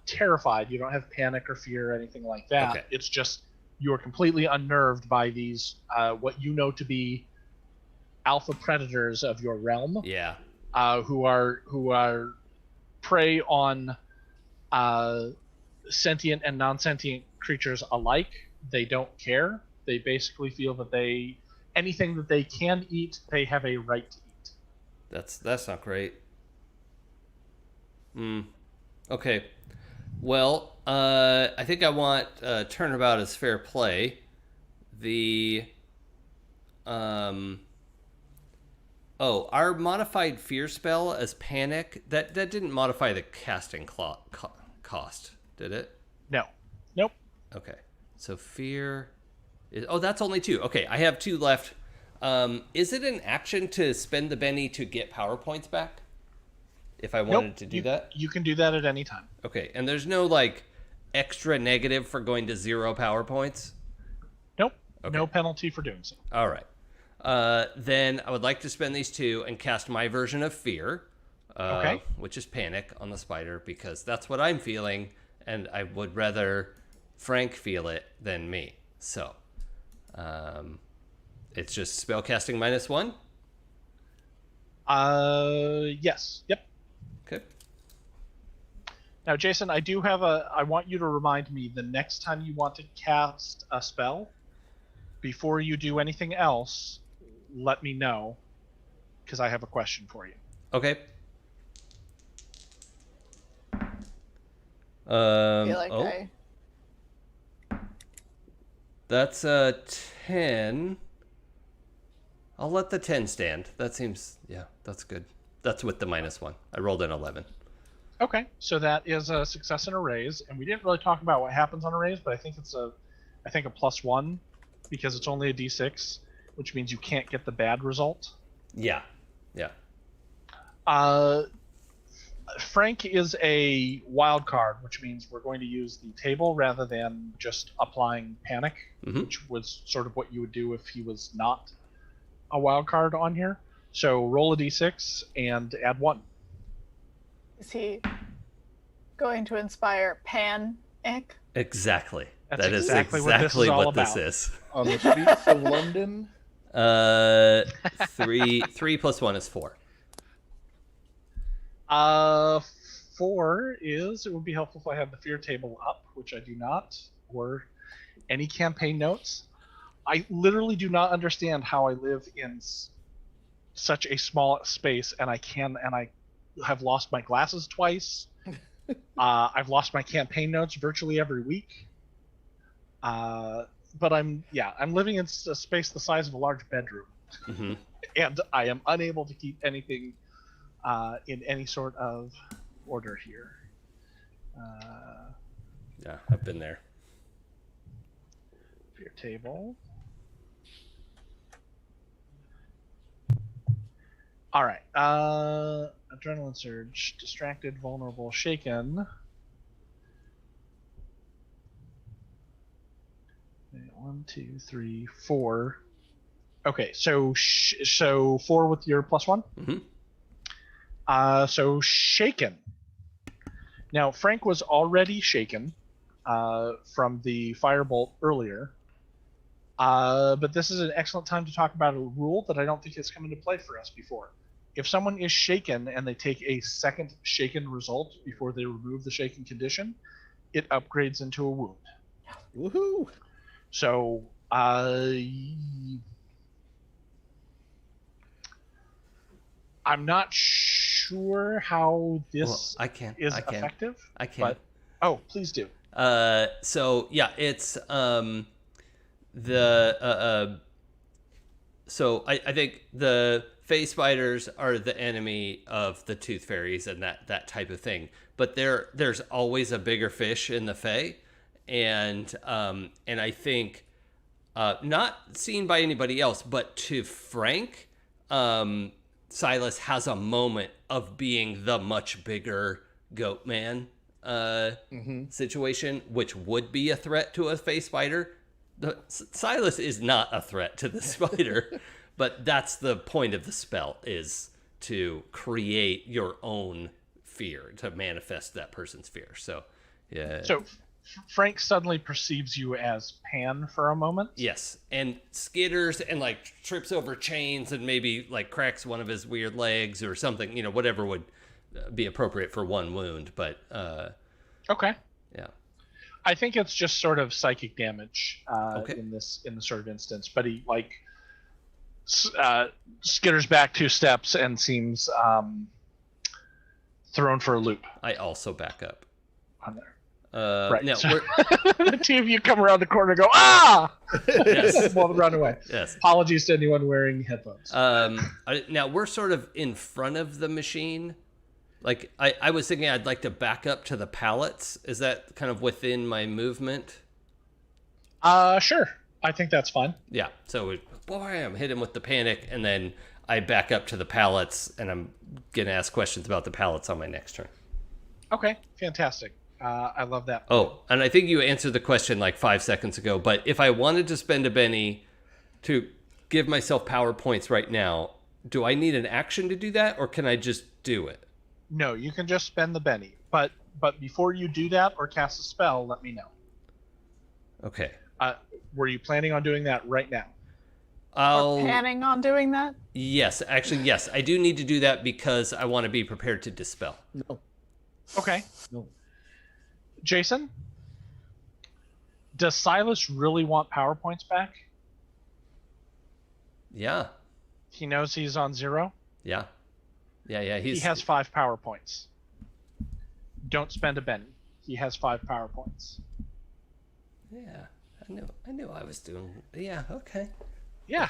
terrified. You don't have panic or fear or anything like that. Okay. It's just you're completely unnerved by these what you know to be alpha predators of your realm. Yeah. Who are prey on sentient and non-sentient creatures alike. They don't care. They basically feel that anything that they can eat, they have a right to eat. That's not great. Okay. Well, I think I want turnabout as fair play. Our modified fear spell as panic, that didn't modify the casting cost, did it? No. Nope. Okay. So fear that's only 2. Okay, I have 2 left. Is it an action to spend the Benny to get power points back? If I wanted to do that? You can do that at any time. Okay, and there's no extra negative for going to 0 power points? Nope. Okay. No penalty for doing so. All right. Then I would like to spend these 2 and cast my version of fear, Okay. which is panic on the spider, because that's what I'm feeling, and I would rather Frank feel it than me. So, it's just spell casting -1. Yes. Yep. Okay. Now, Jason, I want you to remind me the next time you want to cast a spell, before you do anything else, let me know, because I have a question for you. Okay. I feel like That's a 10. I'll let the 10 stand. That seems, that's good. That's with the -1. I rolled an 11. Okay, so that is a success and a raise, and we didn't really talk about what happens on a raise, but I think it's a +1, because it's only a d6, which means you can't get the bad result. Yeah. Frank is a wild card, which means we're going to use the table rather than just applying panic, which was sort of what you would do if he was not a wild card on here. So roll a d6 and add 1. Is he going to inspire panic? Exactly. That's That is exactly what this is all what this about. is. On the streets of London. 3 + 1 is 4. Uh, 4 is it would be helpful if I had the fear table up, which I do not, or any campaign notes. I literally do not understand how I live in such a small space, and I have lost my glasses twice. I've lost my campaign notes virtually every week. But I'm living in a space the size of a large bedroom, Mm-hmm. and I am unable to keep anything in any sort of order here. Yeah, I've been there. Fear table. All right. Adrenaline surge, distracted, vulnerable, shaken. 1, 2, 3, 4. Okay, so 4 with your +1. Mm-hmm. So shaken. Now Frank was already shaken from the firebolt earlier, but this is an excellent time to talk about a rule that I don't think has come into play for us before. If someone is shaken and they take a second shaken result before they remove the shaken condition, it upgrades into a wound. Woohoo! So I'm not sure how this Well, I can. effective. I can. But please do. So yeah, it's the so I think the Fey spiders are the enemy of the tooth fairies and that type of thing. But there's always a bigger fish in the Fey, and I think not seen by anybody else, but to Frank, Silas has a moment of being the much bigger goat man situation, which would be a threat to a Fey spider. Silas is not a threat to the spider, but that's the point of the spell, is to create your own fear, to manifest that person's fear. So, yeah. So Frank suddenly perceives you as Pan for a moment. Yes, and skitters and like trips over chains and maybe like cracks one of his weird legs or something, whatever would be appropriate for one wound. But Okay. yeah. I think it's just sort of psychic damage Okay. in this sort of instance, but he skitters back 2 steps and seems thrown for a loop I also back up. on there. Right. Now, So the 2 of you come around the corner and go, ah! Yes. Well, run away. Yes. Apologies to anyone wearing headphones. Now we're sort of in front of the machine. Like, I was thinking I'd like to back up to the pallets. Is that kind of within my movement? Sure. I think that's fine. Yeah. So, bam, hit him with the panic, and then I back up to the pallets, and I'm going to ask questions about the pallets on my next turn. Okay. Fantastic. I love that. Oh, and I think you answered the question like 5 seconds ago, but if I wanted to spend a Benny to give myself power points right now, do I need an action to do that, or can I just do it? No, you can just spend the Benny. But before you do that or cast a spell, let me know. Okay. Were you planning on doing that right now? Or planning on doing that? Yes, actually, yes. I do need to do that because I want to be prepared to dispel. No. Okay. No. Jason? Does Silas really want PowerPoints back? Yeah. He knows he's on 0? Yeah. Yeah. He has 5 PowerPoints. Don't spend a Benny. He has 5 PowerPoints. Yeah. I knew I was doing. Yeah. Okay. Yeah.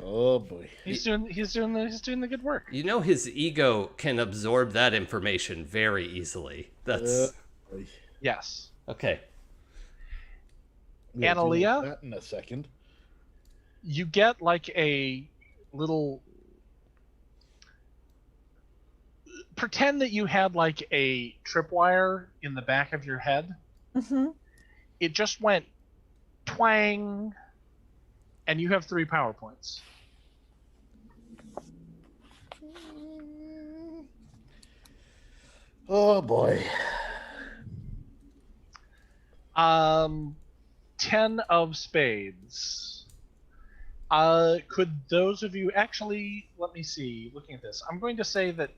Oh boy. He's doing the good work. His ego can absorb that information very easily. That's Yes. okay. We'll deal with Analia? that in a second. You get like a little. Pretend that you had like a tripwire in the back of your head. Mm-hmm. It just went twang, and you have 3 PowerPoints. Oh boy. 10 of spades. Could those of you actually, let me see, looking at this, I'm going to say that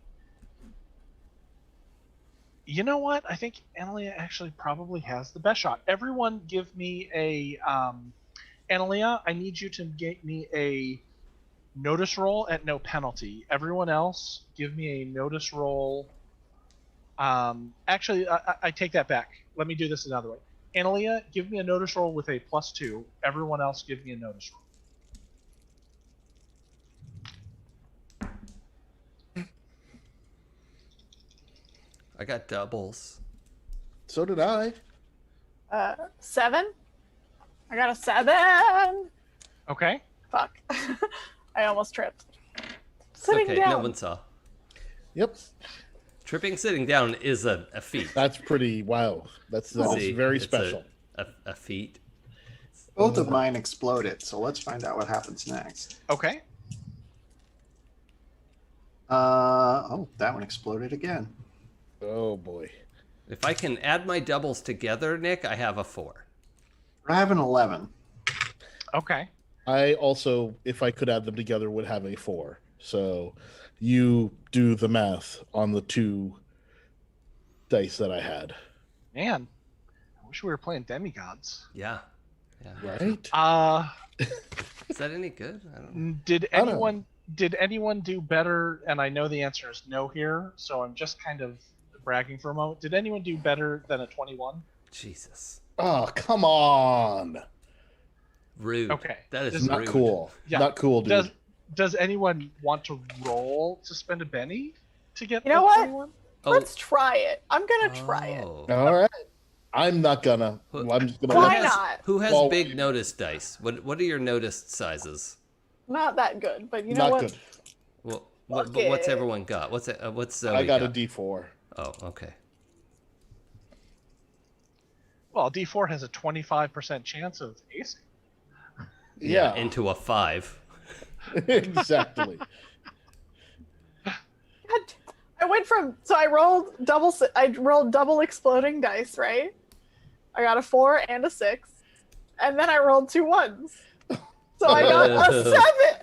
You know what? I think Analia actually probably has the best shot. Everyone, give me a Analia. I need you to get me a notice roll at no penalty. Everyone else, give me a notice roll. Actually, I take that back. Let me do this another way. Analia, give me a notice roll with a +2. Everyone else, give me a notice roll. I got doubles. So did I. 7. I got a 7. Okay. Fuck. I almost tripped. It's Sitting okay, down. no one saw. Yep. Tripping sitting down is a feat. That's pretty wow. That is See, very it's special. A feat. Both of mine exploded, so let's find out what happens next. Okay. Oh, that one exploded again. Oh boy. If I can add my doubles together, Nick, I have a 4. I have an 11. Okay. I also, if I could add them together, would have a 4. So you do the math on the 2 dice that I had. Man, I wish we were playing demigods. Yeah. Right? Is that any good? I don't know. Did I don't know. anyone do better? And I know the answer is no here, so I'm just kind of bragging for a moment. Did anyone do better than a 21? Jesus. Oh, come on. Rude. Okay. That is Not rude. cool. Yeah. Not cool, dude. Does anyone want to roll to spend a Benny to get You know the what? 21? Oh. Let's try it. I'm gonna try it. Oh. All right. I'm not gonna. I'm just gonna. Why has, not? Who has Well- big notice dice? What are your notice sizes? Not that good, but you know Not what? good. Well, Fuck but what's it. everyone got? What's Zoe I got a D4. Oh, okay. Well, D4 has a 25% chance of acing. Yeah. Into a 5. Exactly. God, I went from I rolled double exploding dice, right? I got a 4 and a 6, and then I rolled 2 1s. So I got a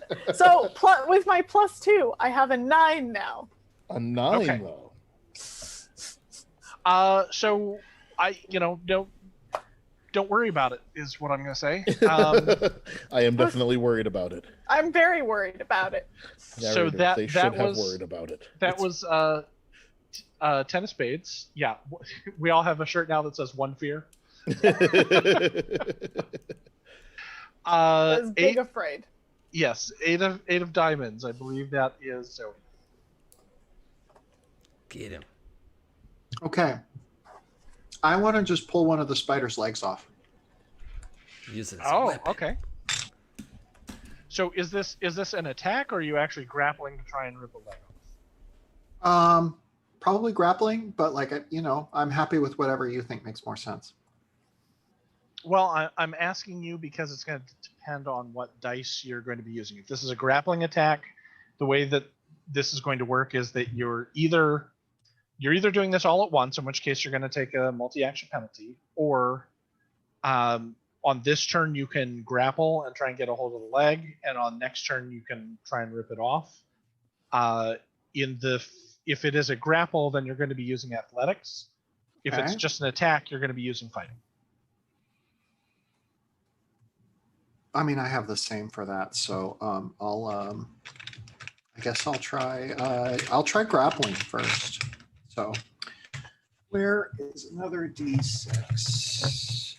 7. So with my +2, I have a 9 now. A 9 Okay. though. So don't worry about it is what I'm going to say. I am definitely worried about it. I'm very worried about it. So Narrators, they should have was worried about it. that was 10 of spades. Yeah, we all have a shirt now that says one fear. I was big 8. afraid. Yes, 8 of diamonds. I believe that is Zoe. Get him. Okay. I want to just pull one of the spider's legs off. Use it as a Oh, weapon. okay. So is this an attack, or are you actually grappling to try and rip a leg off? Probably grappling, but I'm happy with whatever you think makes more sense. Well, I'm asking you because it's going to depend on what dice you're going to be using. If this is a grappling attack, the way that this is going to work is that you're either doing this all at once, in which case you're going to take a multi-action penalty, or on this turn you can grapple and try and get a hold of the leg, and on next turn you can try and rip it off. If it is a grapple, then you're going to be using athletics. If it's Okay. just an attack, you're going to be using fighting. I mean, I have the same for that, so I guess I'll try grappling first. So, where is another D6?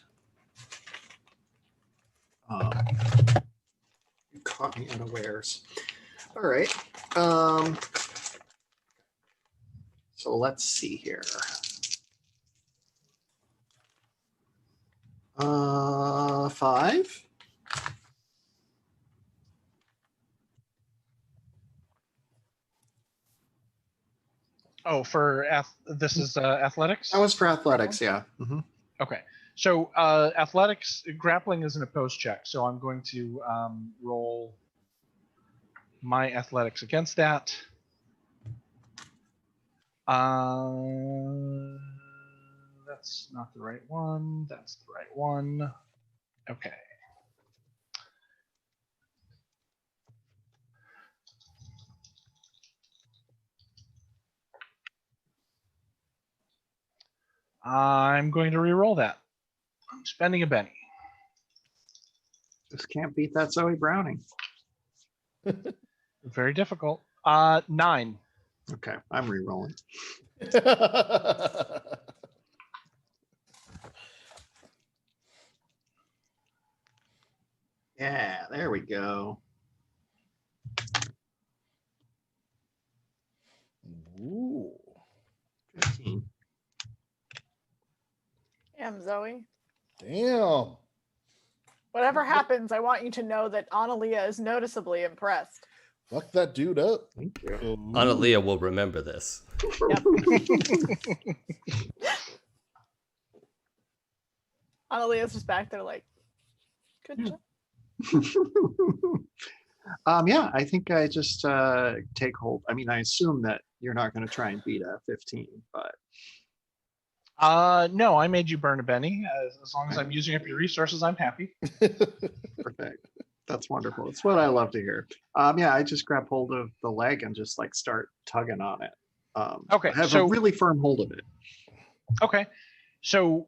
You caught me unawares. All right. So let's see here. 5. Oh, this is athletics? That was for athletics, yeah. Mhm. Okay. So athletics, grappling is an opposed check. So I'm going to roll my athletics against that. That's not the right one. That's the right one. Okay. I'm going to re-roll that. I'm spending a Benny. Just can't beat that Zoe Browning. Very difficult. 9. Okay, I'm re-rolling. Yeah, there we go. Ooh. 15. Damn, Zoe. Damn. Whatever happens, I want you to know that Analia is noticeably impressed. Fuck that dude up. Thank you. Ooh. Analia will remember this. Yep. Analia's just back there like, good job. Yeah, I think I just take hold. I mean, I assume that you're not going to try and beat a 15, but No, I made you burn a Benny. As long as I'm using up your resources, I'm happy. perfect. That's wonderful. That's what I love to hear. Yeah, I just grab hold of the leg and just like start tugging on it. Okay, I have so- a really firm hold of it. Okay. So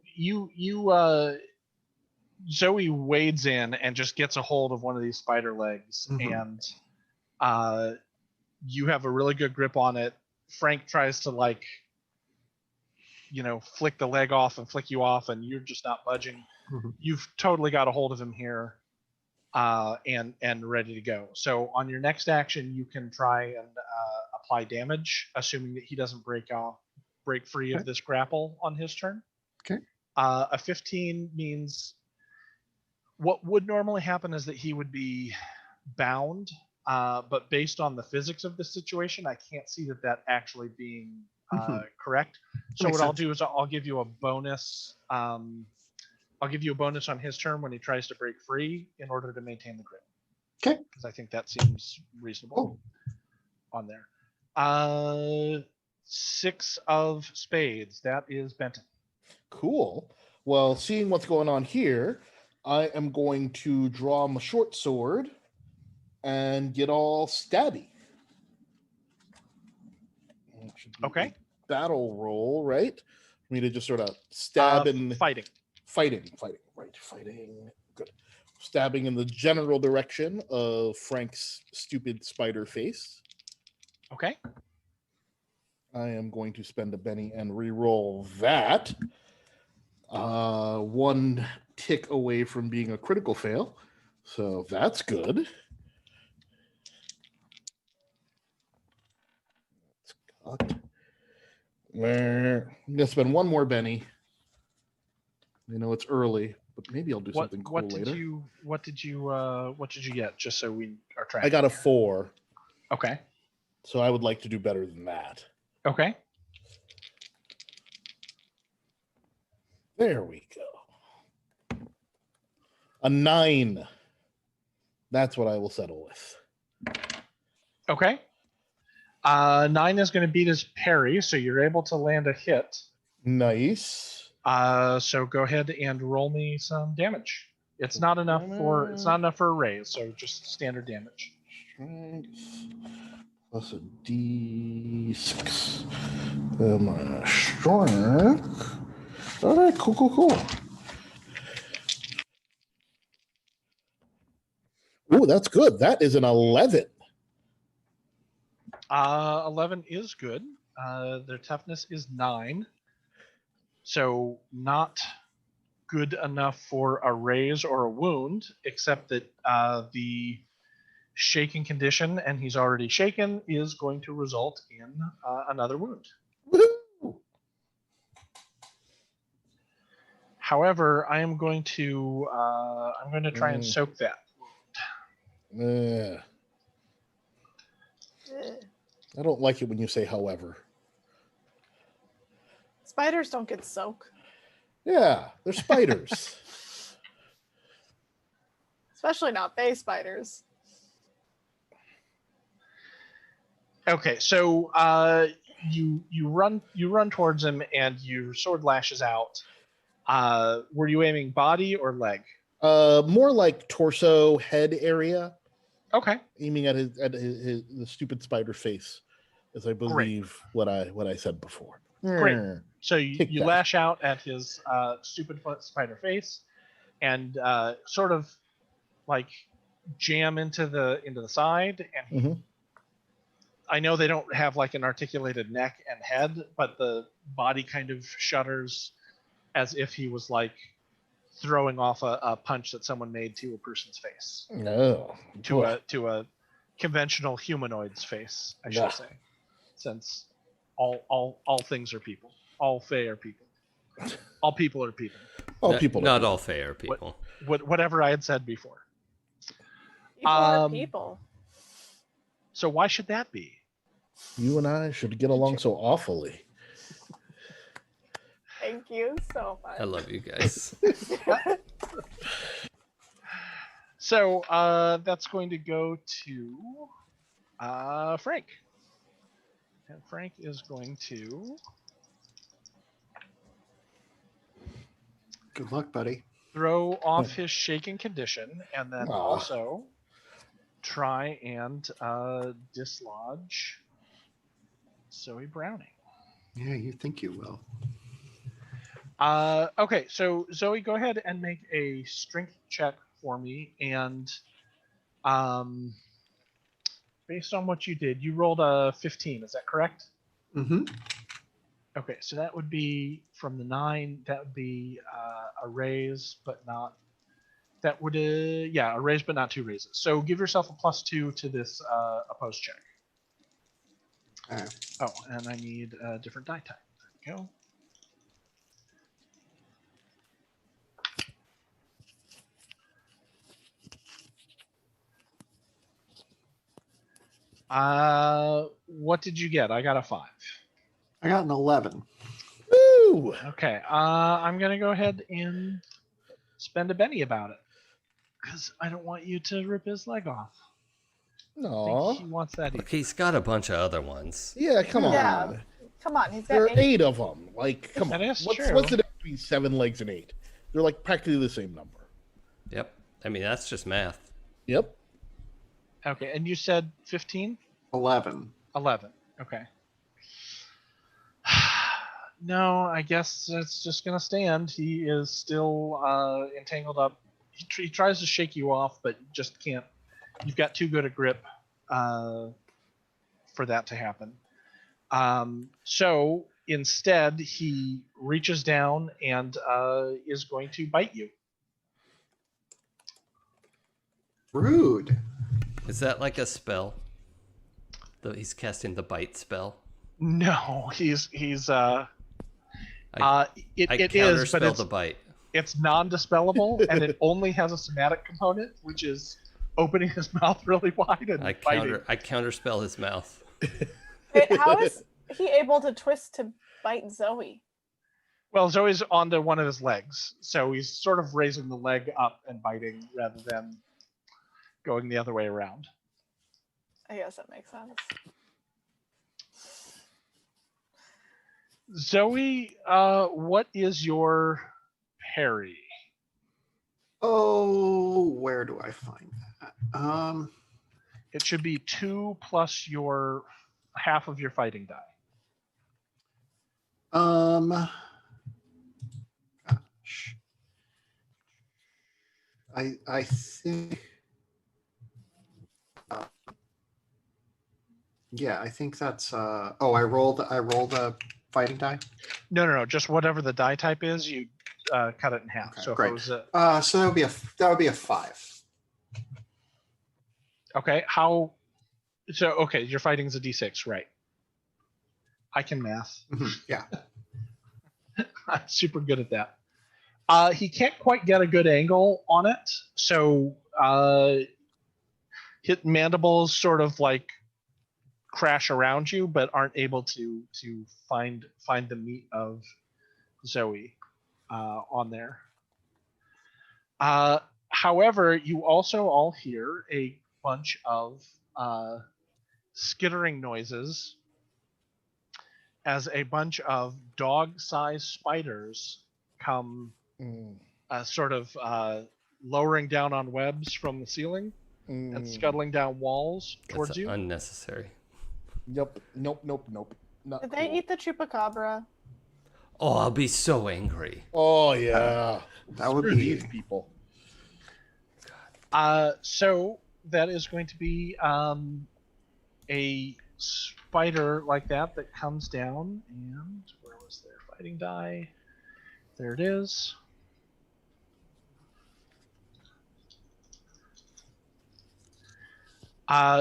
Zoe wades in and just gets a hold of one of these spider legs, Mhm. and you have a really good grip on it. Frank tries to flick the leg off and flick you off, and you're just not budging. Mhm. You've totally got a hold of him here, and ready to go. So on your next action, you can try and apply damage, assuming that he doesn't break free of Okay. this grapple on his turn. Okay. A 15 means what would normally happen is that he would be bound, but based on the physics of the situation, I can't see that actually being correct. So Makes what I'll sense. do is I'll give you a bonus. I'll give you a bonus on his turn when he tries to break free in order to maintain the grip. Okay. Because I think that seems reasonable on there. 6 of spades. That is Benton. Cool. Well, seeing what's going on here, I am going to draw my short sword and get all stabby. It should be Okay. a battle roll, right? For me to just sort of stab and Fighting. fighting. Good. Stabbing in the general direction of Frank's stupid spider face. Okay. I am going to spend a Benny and re-roll that. One tick away from being a critical fail. So that's good. It's cocked. I'm gonna spend one more Benny. I know it's early, but maybe I'll do something cool later. What did you get? Just so we are tracking. I got a 4, Okay. so I would like to do better than that. Okay. There we go. A 9. That's what I will settle with. Okay. 9 is going to beat his parry, so you're able to land a hit. Nice. So go ahead and roll me some damage. It's not enough for a raise, so just standard damage. Strength plus a D6. My strength. All right, cool. Oh, that's good. That is an 11. 11 is good. Their toughness is 9. So not good enough for a raise or a wound, except that the shaking condition, and he's already shaken, is going to result in another wound. Woohoo! However, I am going to try and soak that. I don't like it when you say however. Spiders don't get soak, Yeah, they're spiders. especially not bay spiders. Okay, so you run towards him and your sword lashes out. Were you aiming body or leg? More like torso, head area. Okay. Aiming at his the stupid spider face, as I believe what I said before. Great. "Hmm." So you, Take you that. lash out at his stupid spider face, and sort of like jam into the side. And he, Mhm. I know they don't have like an articulated neck and head, but the body kind of shudders as if he was like throwing off a punch that someone made to a person's face, No. to a conventional humanoid's face, I should Ugh. say, since all things are people, all Fae are people, all people are people. All Not- people. are Not people. all fair people. Whatever I had said before. People are Um, people. So why should that be? You and I should get along so awfully. Thank you so much. I love you guys. So that's going to go to Frank. And Frank is going to Good luck, buddy. throw off his shaking condition and then Aw. also try and dislodge Zoe Browning. Yeah, you think you will. Okay, so Zoe, go ahead and make a strength check for me. And based on what you did, you rolled a 15. Is that correct? Mm-hmm. Okay, so that would be from the 9. That would be a raise, but not. That would, yeah, a raise, but not 2 raises. So give yourself a +2 to this opposed check. All right. Oh, and I need a different die type. There we go. What did you get? I got a 5. I got an 11. Woo! Okay, I'm gonna go ahead and spend a Benny about it because I don't want you to rip his leg off. I No. think he wants that. Look, he's got a bunch of other ones. Yeah, come on. Yeah. Come on, he's There got are 8. 8 of them. Like, come That on. is What's true. the difference between 7 legs and 8? They're like practically the same number. Yep. I mean, that's just math. Yep. Okay, and you said 15? 11. 11. Okay. No, I guess it's just gonna stand. He is still entangled up. He tries to shake you off, but just can't. You've got too good a grip for that to happen. So instead, he reaches down and is going to bite you. Rude. Is that like a spell? He's casting the bite spell. No, he's I it is, but counterspell the bite. it's non-dispellable, and it only has a somatic component, which is opening his mouth really wide and I biting. counterspell his mouth. Wait, how is he able to twist to bite Zoe? Well, Zoe's onto one of his legs, so he's sort of raising the leg up and biting rather than going the other way around. I guess that makes sense. Zoe, what is your parry? Oh, where do I find that? It should be 2 plus your half of your fighting die. Gosh. I think. Yeah, I think that's. Oh, I rolled a fighting die. No, just whatever the die type is, you cut it in half. Okay, So if great. it was So that would be a 5. okay, how? So okay, your fighting's a d6, right? I can math. Yeah. I'm super good at that. He can't quite get a good angle on it, so his mandibles sort of like crash around you, but aren't able to find the meat of Zoe on there. However, you also all hear a bunch of skittering noises as a bunch of dog-sized spiders come sort of lowering down on webs from the ceiling and scuttling down walls towards That's you. unnecessary. Yep. Nope. Not Did they cool. eat the chupacabra? Oh, I'll be so angry. Oh yeah, That would Screw be- these people. So that is going to be a spider like that comes down, and where was their fighting die? There it is.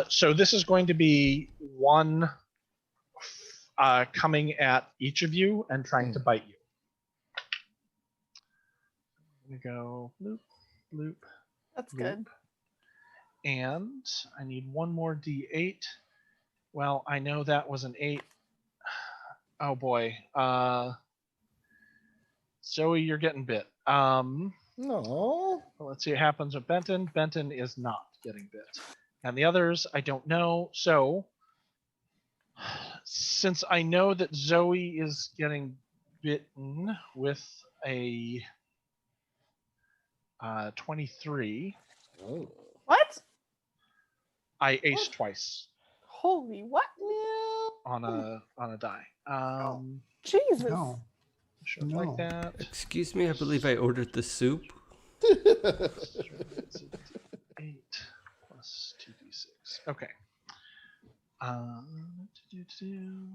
So this is going to be one coming at each of you and trying to bite you. I'm gonna go bloop, bloop, That's bloop. good. And I need one more D8. Well, I know that was an 8. Oh boy. Zoe, you're getting bit. No. Let's see what happens with Benton. Benton is not getting bit. And the others, I don't know. So, since I know that Zoe is getting bitten with a 23, Oh. What? I aced twice Holy what? on a die. Jesus. No. Show it like No. that. Excuse me, I believe I ordered the soup. 8 plus 2d6. Okay. Do-do-do.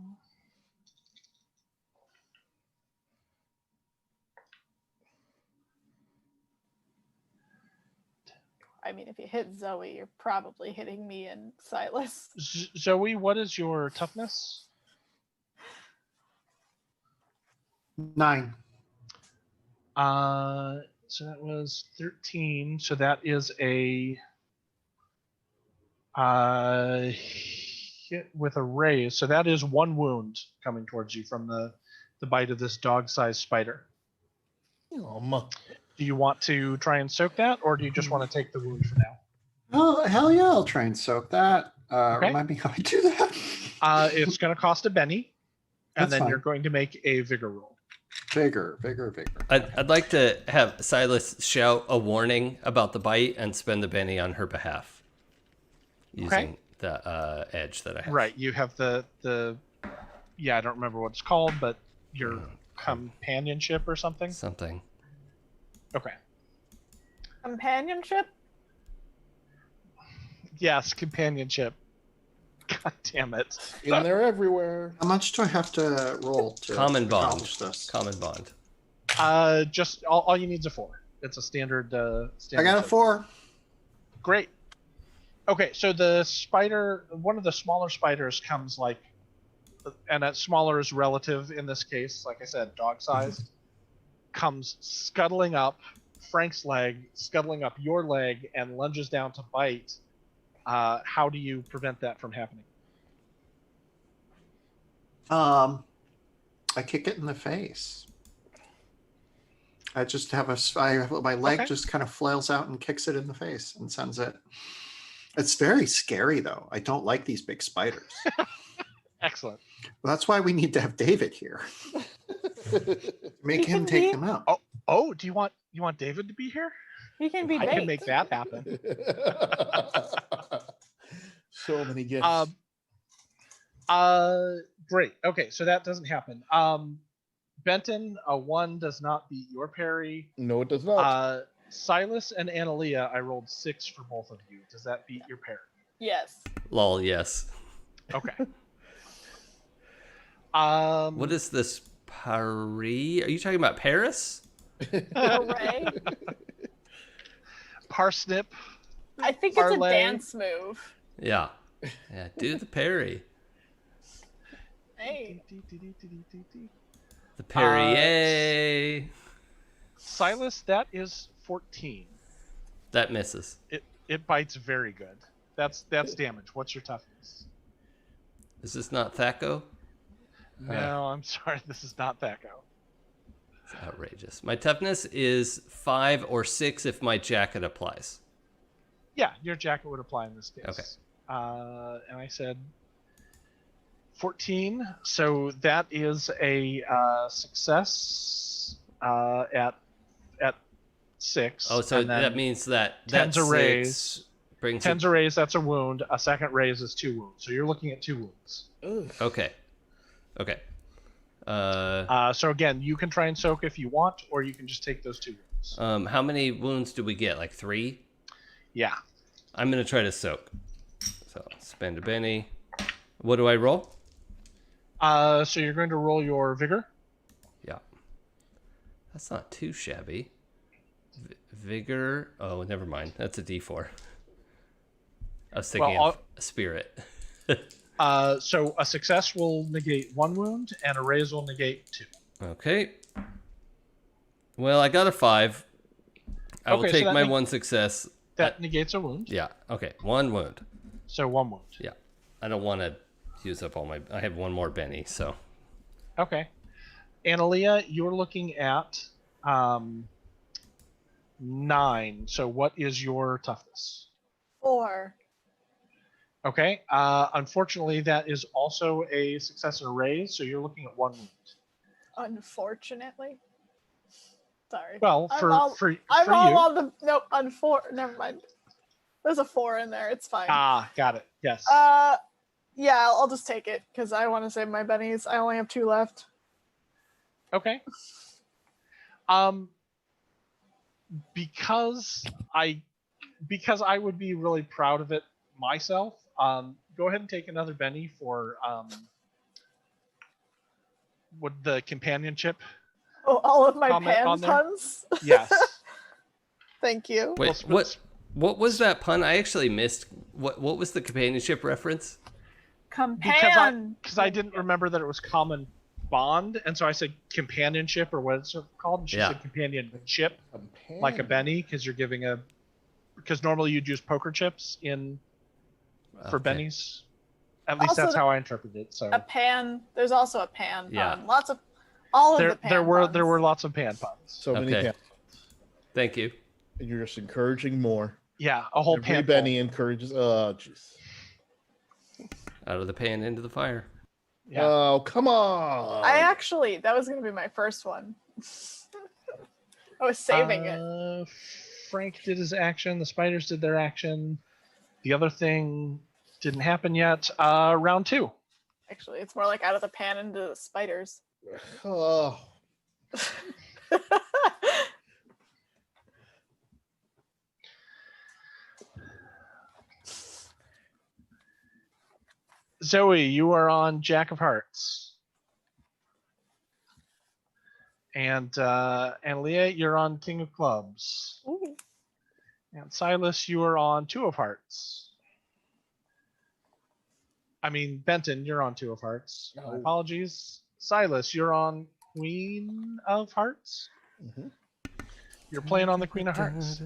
I mean, if you hit Zoe, you're probably hitting me and Silas. Zoe, what is your toughness? 9. So that was 13. So that is a hit with a raise. So that is 1 wound coming towards you from the bite of this dog-sized spider. Do you want to try and soak that, or do you just want to take the wound for now? Oh, hell yeah, I'll try and soak that. Okay. Remind me how I do that. It's going to cost a Benny, and That's then fine. you're going to make a vigor roll. Vigor. I'd like to have Silas shout a warning about the bite and spend the Benny on her behalf. Using the edge that I have. Right, you have the I don't remember what it's called, but your companionship or something. Something. Okay. Companionship? Yes, companionship. God damn it. In there everywhere. How much do I have to roll to Common bond. accomplish this? Common bond. Just all you need is a 4. It's a standard. I got a 4. Great. Okay, so the spider, one of the smaller spiders comes like, and that smaller is relative in this case, like I said, dog-sized, comes scuttling up Frank's leg, scuttling up your leg, and lunges down to bite. How do you prevent that from happening? I kick it in the face. I just have my leg Okay. just kind of flails out and kicks it in the face and sends it. It's very scary though. I don't like these big spiders. Excellent. That's why we need to have David here. Make He him can take be- them out. Oh, do you want David to be here? He can be I baked. can make that happen. So many gifts. Great. Okay, so that doesn't happen. Benton, a 1 does not beat your parry. No, it does not. Silas and Analia, I rolled 6 for both of you. Does that beat your parry? Yes. Lol, yes. Okay. What is this Paris? Are you talking about Paris? Hooray. Parsnip? I think it's a Parlay. dance move. Yeah. Yeah, do the parry. Hey. The Perrier. Silas, that is 14. That misses. It bites very good. That's damage. What's your toughness? Is this not Thaco? No, I'm sorry. This is not Thaco. It's outrageous. My toughness is 5 or 6 if my jacket applies. Yeah, your jacket would apply in this case. Okay. And I said 14. So that is a success at 6. Oh, so and then that means that 10's a 6 raise. brings 10's it. a raise, that's a wound. A second raise is 2 wounds. So you're looking at 2 wounds. Ugh. Okay. Okay. So again, you can try and soak if you want, or you can just take those 2 wounds. How many wounds do we get? Like 3? Yeah. I'm gonna try to soak. So spend a Benny. What do I roll? So you're going to roll your vigor. Yeah. That's not too shabby. Vigor. Oh, never mind. That's a D4. I was thinking of a spirit. So a success will negate 1 wound, and a raise will negate 2. Okay. Well, I got a 5. I will Okay, so take that my 1 success. That negates a wound. Yeah. Okay. 1 wound. So 1 wound. Yeah. I don't want to use up all my. I have 1 more Benny, so. Okay. Analia, you're looking at 9. So what is your toughness? 4. Okay. Unfortunately, that is also a success and a raise, so you're looking at 1 wound. Unfortunately. Sorry. Well, I'm for all you. on the nope. Never mind. There's a 4 in there. It's fine. Got it. Yes. Yeah, I'll just take it because I want to save my bennies. I only have 2 left. Okay. Because I would be really proud of it myself. Go ahead and take another Benny for with the companionship. Oh, all of my Comment on pan there? puns. Yes. Thank you. Wait, what was that pun? I actually missed. What was the companionship reference? Because I didn't remember that it was common bond, and so I said companionship, or what it's called. And she said companionship, like a Benny, because you're giving a. Because normally you'd use poker chips for bennies. At least Also, that's how I interpreted it. So a pan. There's also a pan Yeah. pun. Lots of all of the pan there puns. were lots of pan puns. So many Okay. pan. Thank you. And you're just encouraging more. Yeah, a whole Every pan. Benny encourages. Oh, jeez. Out of the pan into the fire. Yeah. Oh, come on. that was going to be my first one. I was saving it. Frank did his action. The spiders did their action. The other thing didn't happen yet. Round 2. Actually, it's more like out of the pan into the spiders. Oh. Zoe, you are on Jack of Hearts. And Leah, you're on King of Clubs. Ooh. And Silas, you are on 2 of Hearts. I mean, Benton, you're on 2 of Hearts. My apologies. Silas, you're on Queen of Hearts. Mhm. You're playing on the Queen of Hearts.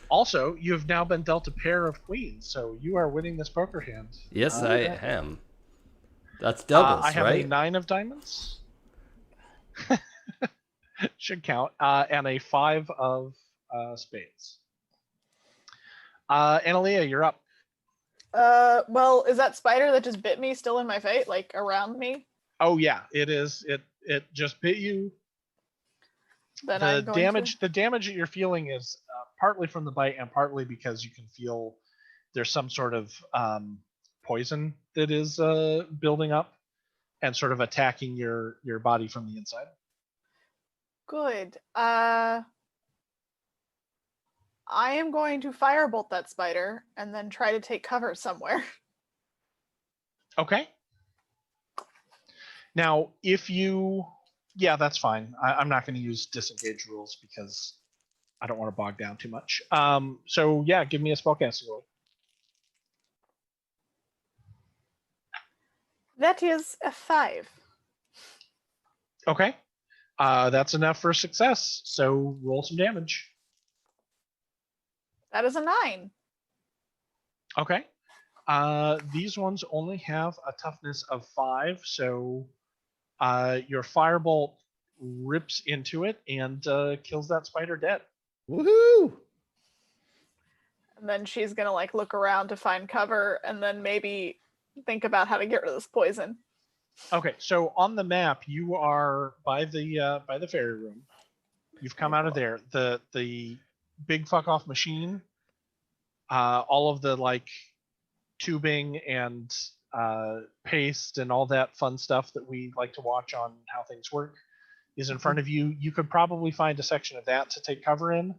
Also, you have now been dealt a pair of queens, so you are winning this poker hand. Yes, I am. That's doubles, I have right? a 9 of diamonds. Should count. And a 5 of spades. Analia, you're up. Well, is that spider that just bit me still in my face, like around me? Oh yeah, it is. It just bit you. Then The I'm going damage that you're feeling is partly from the bite and partly because you can feel there's some sort of poison that is building up and sort of attacking your body from the inside. Good. I am going to firebolt that spider and then try to take cover somewhere. Okay. Now, yeah, that's fine. I'm not going to use disengage rules because I don't want to bog down too much. So yeah, give me a spellcasting roll. That is a 5. Okay. That's enough for success. So roll some damage. That is a 9. Okay. These ones only have a toughness of 5, so your firebolt rips into it and kills that spider dead. Woohoo! And then she's gonna like look around to find cover and then maybe think about how to get rid of this poison. Okay, so on the map, you are by the ferry room. You've come out of there. The big fuck off machine, all of the like tubing and paste and all that fun stuff that we like to watch on how things work is in front of you. You could probably find a section of that to take cover in.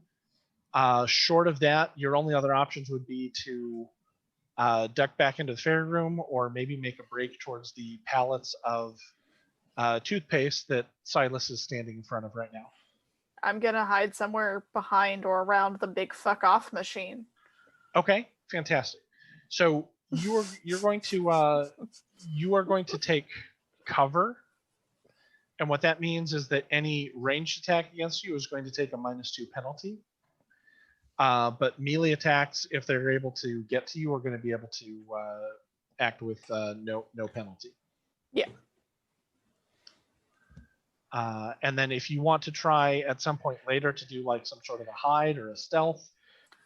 Short of that, your only other options would be to duck back into the fairy room, or maybe make a break towards the pallets of toothpaste that Silas is standing in front of right now. I'm gonna hide somewhere behind or around the big fuck off machine. Okay, fantastic. So you are going to take cover, and what that means is that any ranged attack against you is going to take a -2 penalty. But melee attacks, if they're able to get to you, are going to be able to act with no penalty. Yeah. And then if you want to try at some point later to do like some sort of a hide or a stealth,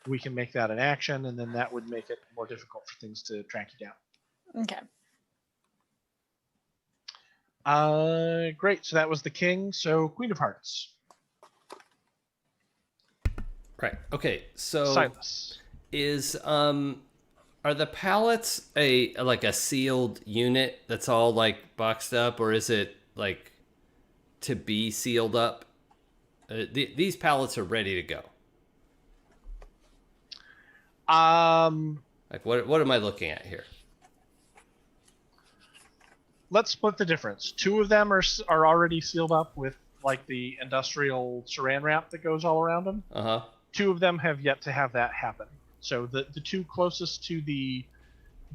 we can make that an action, and then that would make it more difficult for things to track you down. Okay. Great. So that was the king. So Queen of Hearts. Right. Okay. So Silas. is are the pallets like a sealed unit that's all like boxed up, or is it like to be sealed up? These pallets are ready to go. Like what am I looking at here? Let's split the difference. 2 of them are already sealed up with like the industrial saran wrap that goes all around them. 2 of them have yet to have that happen. So the 2 closest to the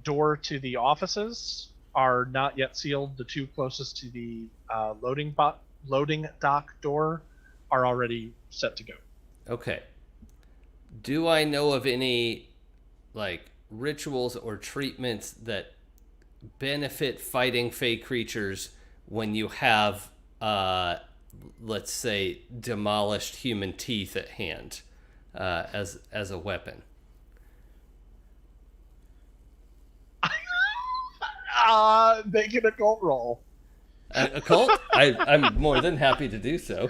door to the offices are not yet sealed. The 2 closest to the loading dock door are already set to go. Okay. Do I know of any like rituals or treatments that benefit fighting fey creatures when you have let's say demolished human teeth at hand as a weapon? Make an occult roll. A cult? I'm more than happy to do so.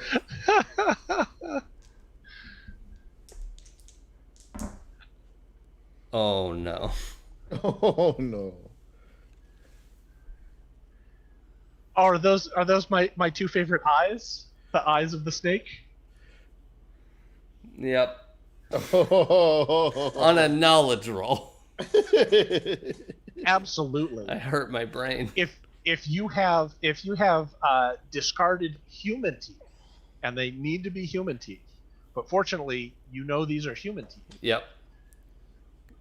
Oh no. Oh no. Are those my 2 favorite eyes? The eyes of the snake? Yep. On a knowledge roll. Absolutely. I hurt my brain. If you have discarded human teeth, and they need to be human teeth, but fortunately you know these are human teeth. Yep.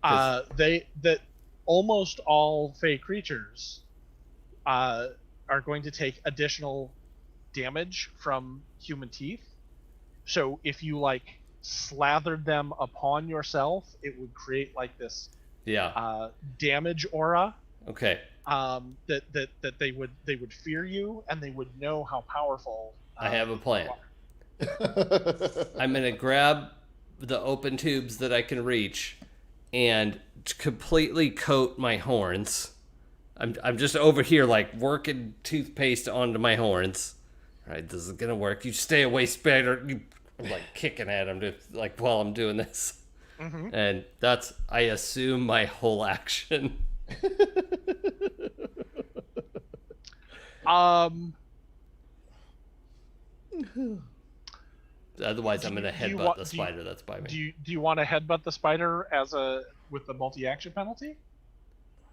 That almost all fey creatures are going to take additional damage from human teeth. So if you like slathered them upon yourself, it would create like this damage aura. Okay. That they would fear you, and they would know how powerful. I have a plan. I'm gonna grab the open tubes that I can reach and completely coat my horns. I'm just over here like working toothpaste onto my horns. All right, this is gonna work. You stay away, spider. I'm like kicking at him like while I'm doing this. Mm-hmm. And that's, I assume, my whole action. Otherwise, I'm gonna headbutt the spider that's by me. Do you want to headbutt the spider with the multi-action penalty?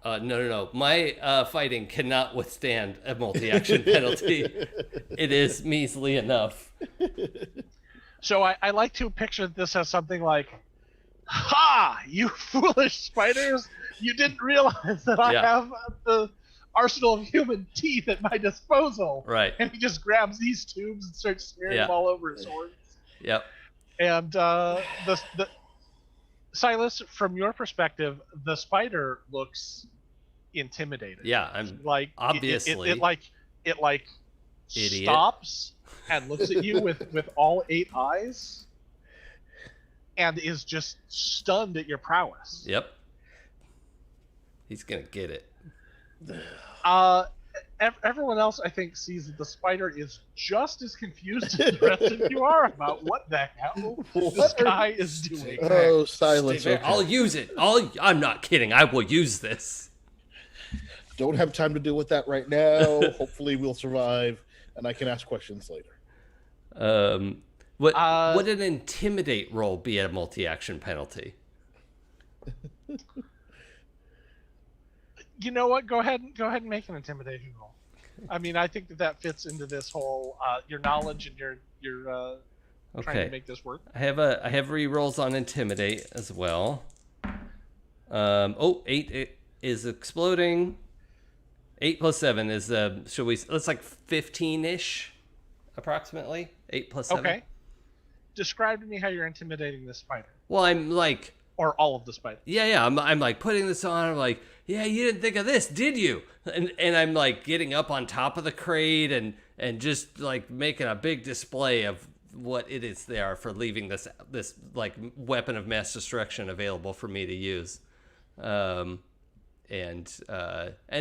No. My fighting cannot withstand a multi-action penalty. It is measly enough. So I like to picture this as something like, "Ha! You foolish spiders! You didn't realize that I have the arsenal of human teeth at my disposal." Right. And he just grabs these tubes and starts smearing them all over his horns. Yep. And the Silas, from your perspective, the spider looks intimidated. Yeah, I'm like obviously it stops and looks at you with all 8 eyes, and is just stunned at your prowess. Yep. He's gonna get it. Everyone else, I think, sees that the spider is just as confused as the rest of you are about what the hell this guy is doing. Oh, silence. Okay. I'll use it. I'm not kidding. I will use this. Don't have time to deal with that right now. Hopefully, we'll survive, and I can ask questions later. Would an intimidate roll be a multi-action penalty? You know what? Go ahead and make an intimidation roll. I mean, I think that fits into this whole your knowledge and your trying to make this work. I have re-rolls on intimidate as well. 8 is exploding. 8 plus 7 is let's like 15-ish approximately. 8 plus 7. Okay. Describe to me how you're intimidating this spider. Well, I'm like, or all of the spiders. Yeah. I'm like putting this on. I'm like, yeah, you didn't think of this, did you? And I'm like getting up on top of the crate and just like making a big display of what it is they are for leaving this like weapon of mass destruction available for me to use. And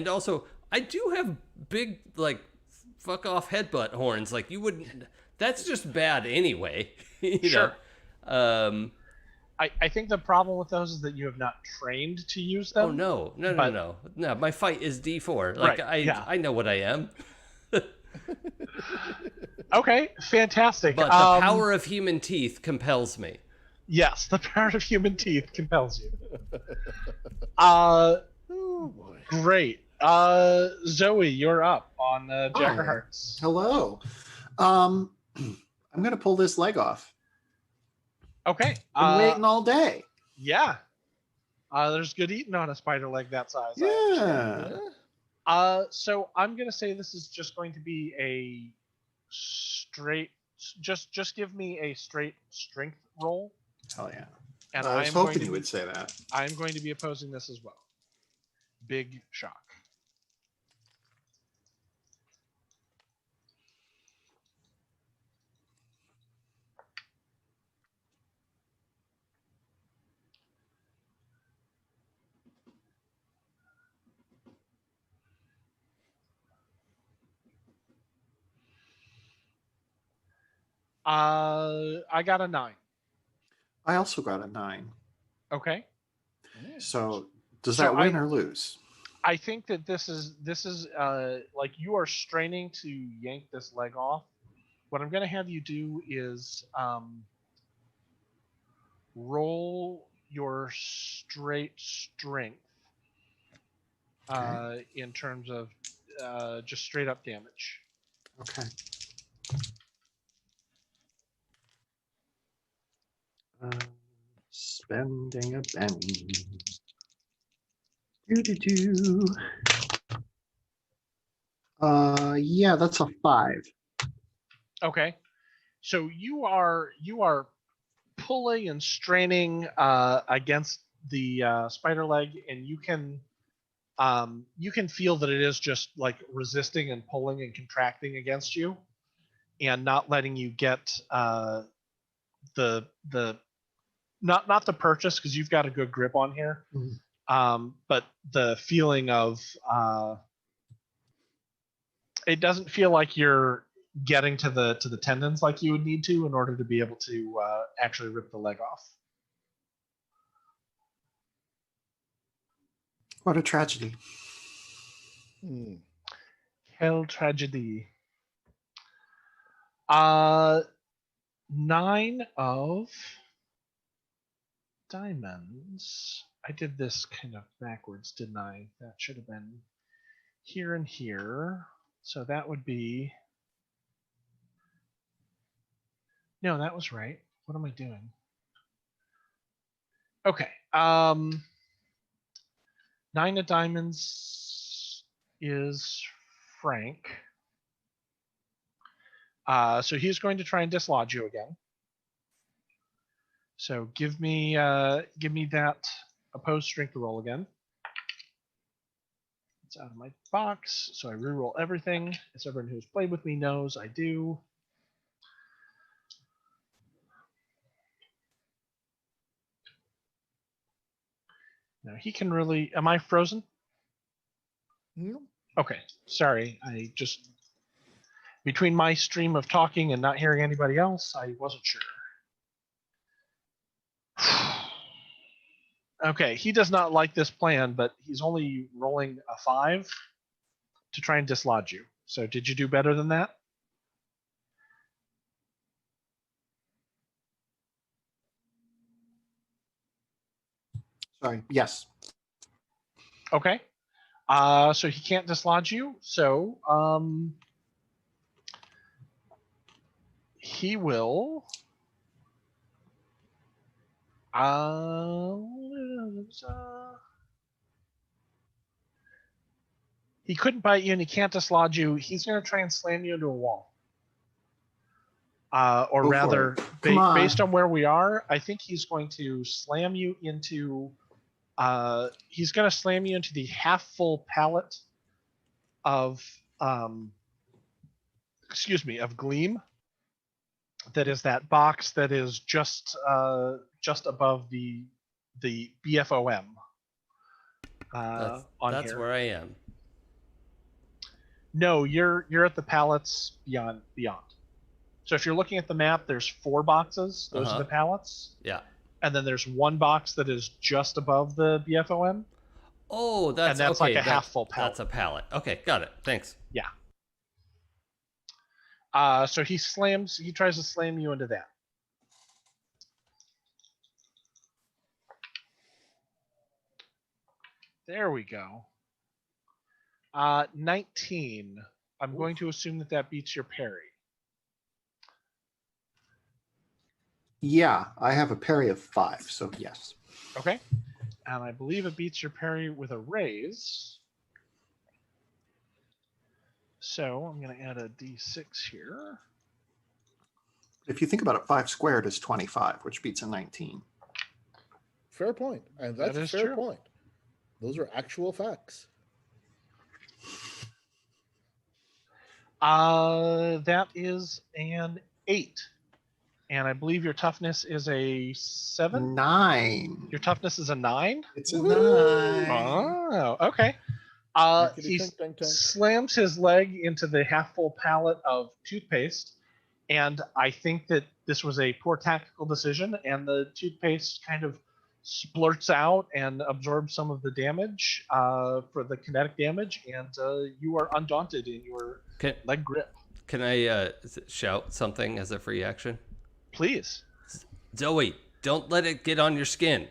also I do have big like fuck off headbutt horns. Like you wouldn't. That's just bad anyway. you Sure. know? I think the problem with those is that you have not trained to use them. Oh no. My fight is D4. Like right, I know what I am. Okay, fantastic. But the power of human teeth compels me. Yes, the power of human teeth compels you. Great. Zoe, you're up on Jacker Hearts. Hello. I'm gonna pull this leg off. Okay. I'm waiting all day. Yeah. There's good eating on a spider leg that size. Yeah. So I'm gonna say this is just going to be a straight. Just give me a straight strength roll. Hell yeah. And I was hoping you would say that. I'm going to be opposing this as well. Big shock. I got a 9. I also got a 9. Okay. So does that win or lose? I think that this is like you are straining to yank this leg off. What I'm going to have you do is roll your straight strength in terms of just straight up damage. Okay. Spending a penny. Do. Yeah, that's a 5. Okay. So you are pulling and straining against the spider leg, and you can feel that it is just like resisting and pulling and contracting against you, and not letting you get the not the purchase, because you've got a good grip on here. Mm-hmm. But the feeling of it doesn't feel like you're getting to the tendons like you would need to in order to be able to actually rip the leg off. What a tragedy. Hell tragedy. 9 of diamonds. I did this kind of backwards, didn't I? That should have been here and here. So that would be... No, that was right. What am I doing? Okay. 9 of diamonds is Frank. So he's going to try and dislodge you again. So give me that opposed strength roll again. It's out of my box, so I reroll everything. As everyone who's played with me knows, I do. Now he can really. Am I frozen? No. Okay, sorry. I just between my stream of talking and not hearing anybody else, I wasn't sure. Okay, he does not like this plan, but he's only rolling a 5 to try and dislodge you. So did you do better than that? Sorry. Yes. Okay. So he can't dislodge you. So he will. He couldn't bite you and he can't dislodge you. He's going to try and slam you into a wall. Or Go for rather, it. Come on. based on where we are, I think he's going to slam you into. He's going to slam you into the half-full pallet of, of Gleam. That is that box that is just above the BFOM. That's where I am. No, you're at the pallets beyond. So if you're looking at the map, there's 4 boxes. Those are the pallets. Yeah. And then there's one box that is just above the BFOM. Oh, that's okay, like a half-full pallet. That's a pallet. Okay, got it. Thanks. Yeah. So he tries to slam you into that. There we go. 19. I'm going to assume that beats your parry. Yeah, I have a parry of 5, so yes. Okay. And I believe it beats your parry with a raise. So I'm going to add a d6 here. If you think about it, 5 squared is 25, which beats a 19. Fair point. And that's That a is fair true. point. Those are actual facts. That is an 8. And I believe your toughness is a 7? 9. Your toughness is a 9? It's a Woohoo! 9. Oh, okay. He Tink. slams his leg into the half-full pallet of toothpaste, and I think that this was a poor tactical decision, and the toothpaste kind of splurts out and absorbs some of the damage for the kinetic damage, and you are undaunted in your leg grip. Can I shout something as a free action? Please. Zoe, don't let it get on your skin.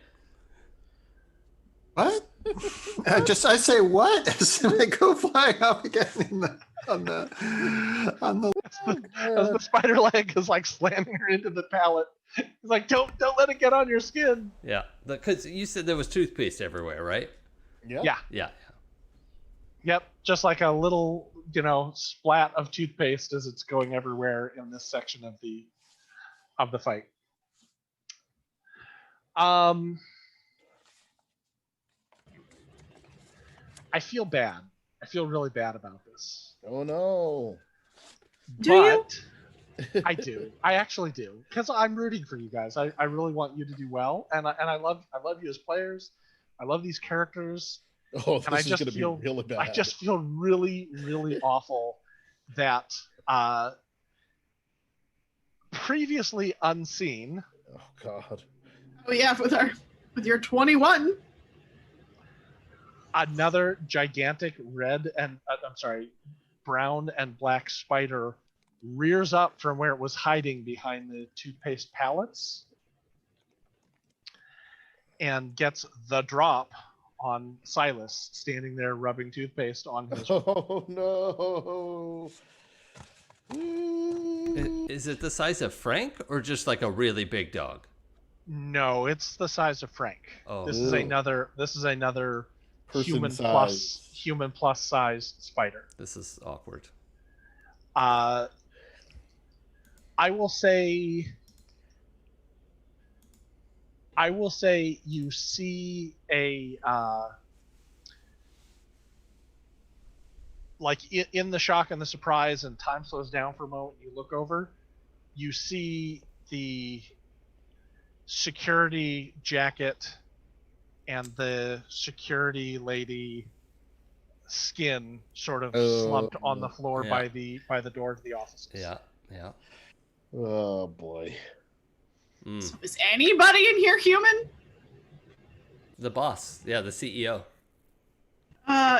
What? I say what? As I go flying up again on the As the spider leg is like slamming her into the pallet. It's like, don't let it get on your skin. Yeah, because you said there was toothpaste everywhere, right? Yeah. Yeah. Yep, just like a little, splat of toothpaste as it's going everywhere in this section of the fight. I feel bad. I feel really bad about this. Oh no. Do you? I do. I actually do, because I'm rooting for you guys. I really want you to do well, and I love you as players. I love these characters. Oh, And this is going to be really bad. I just feel really, really awful that previously unseen. Oh God. Oh yeah, with your 21. Another gigantic brown and black spider rears up from where it was hiding behind the toothpaste pallets and gets the drop on Silas, standing there rubbing toothpaste on his. Oh no. Is it the size of Frank or just like a really big dog? No, it's the size of Frank. Oh. This is another Person human plus sized spider. This is awkward. I will say you see a in the shock and the surprise, and time slows down for a moment. You look over, you see the security jacket and the security lady skin sort of slumped on the floor by the door to the offices. Yeah. Oh boy. Mm. So is anybody in here human? The boss. Yeah, the CEO.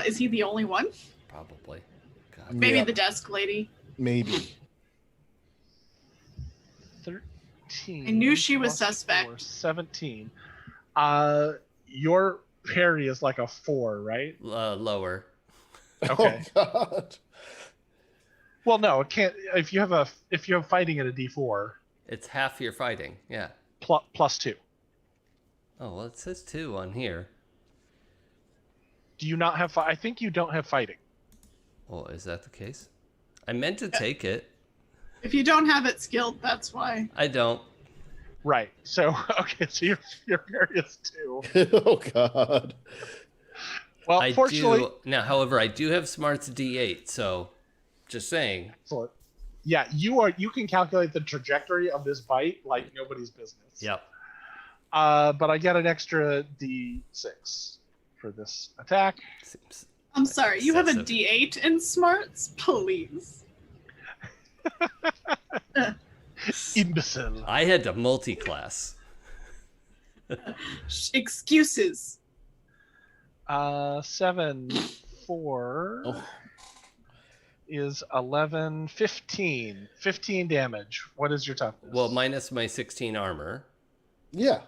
Is he the only one? Probably. God. Maybe Yeah. the desk lady. Maybe. 13. I knew she was plus suspect. 4, 17. Your parry is like a 4, right? Lower. Okay. Oh God. Well, no, it can't. If you have fighting at a D4, It's half your fighting. Yeah. plus 2. Oh, well, it says 2 on here. Do you not have? I think you don't have fighting. Well, is that the case? I meant to take it. If you don't have it skilled, that's why. I don't. Right. So okay. So your parry is 2. Oh God. Well, I fortunately, do. Now, however, I do have smarts D8, so just saying. excellent. Yeah, you can calculate the trajectory of this bite like nobody's business. Yep. But I get an extra D6 for this attack. Seems I'm sorry, you have a excessive. D8 in smarts? Please. Imbecile. I had to multi-class. Excuses. 7, 4 Oh. is 11, 15. 15 damage. What is your toughness? Well, minus my 16 armor. Yeah.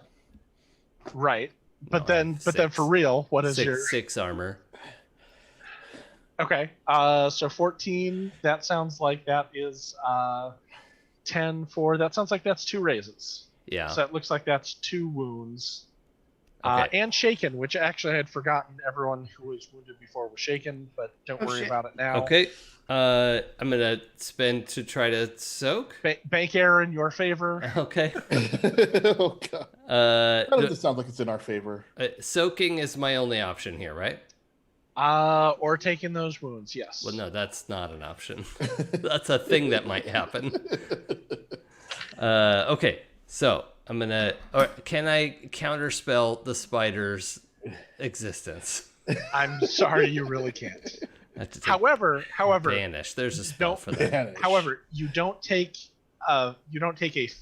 right. But No, I then have but then 6. for real, what is Six, your 6 armor. Okay. So 14, that sounds like that is 10 4. That sounds like that's 2 raises. Yeah. So it looks like that's 2 wounds. Okay. And shaken, which actually I had forgotten everyone who was wounded before was shaken, but don't Oh, worry shit. about it now. Okay. I'm gonna spend to try to soak. Bank error in your favor. Okay. Oh God. Why does d- it sound like it's in our favor? soaking is my only option here, right? Or taking those wounds, yes. Well, no, that's not an option. That's a thing that might happen. Okay, so I'm gonna. Or can I counterspell the spider's existence? I'm sorry, you really can't. I have to take However, banish. There's a spell don't- for that. Vanish. however, you don't take a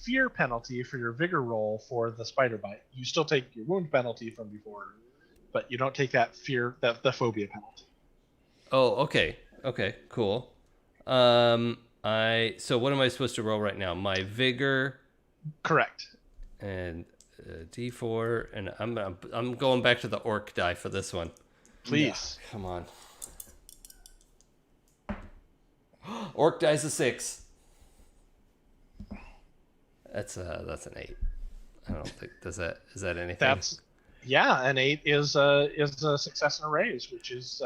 fear penalty for your vigor roll for the spider bite. You still take your wound penalty from before, but you don't take that fear, the phobia penalty. Oh, okay. Okay, cool. So what am I supposed to roll right now? My vigor Correct. and D4, and I'm going back to the orc die for this one. Please. Come on. Orc die's a 6. That's an 8. I don't think is that anything? That's an 8 is a success and a raise, which is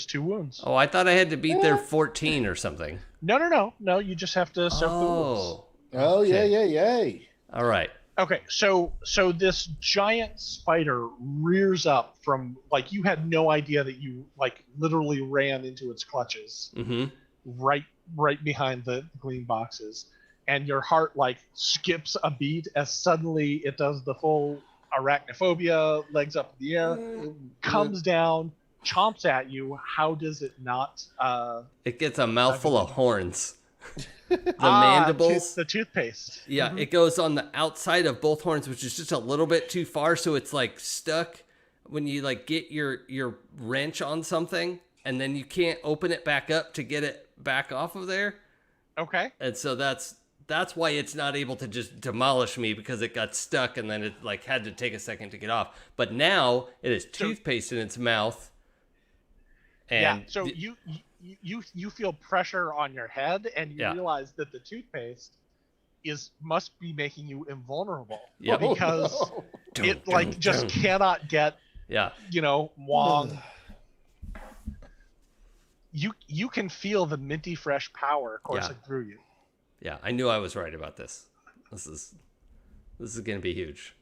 2 wounds. Oh, I thought I had to beat their 14 or something. No. You just have to soak the wounds. Oh yeah, Okay. yay. All right. Okay, so this giant spider rears up from, like, you had no idea that you, like, literally ran into its clutches Mm-hmm. right behind the green boxes, and your heart, like, skips a beat as suddenly it does the full arachnophobia, legs up in the air, comes down, chomps at you. How does it not? It gets a mouthful of horns. The mandibles. The toothpaste. Yeah, it goes on the outside of both horns, which is just a little bit too far, so it's like stuck when you like get your wrench on something, and then you can't open it back up to get it back off of there. Okay. And so that's why it's not able to just demolish me, because it got stuck and then it like had to take a second to get off. But now it has toothpaste in its mouth. And Yeah. So you feel pressure on your head, and you Yeah. realize that the toothpaste must be making you invulnerable. Yeah. Because Oh, no. it like just cannot get yeah. Wong. You can feel the minty fresh power coursing through you. Yeah, I knew I was right about this. This is going to be huge.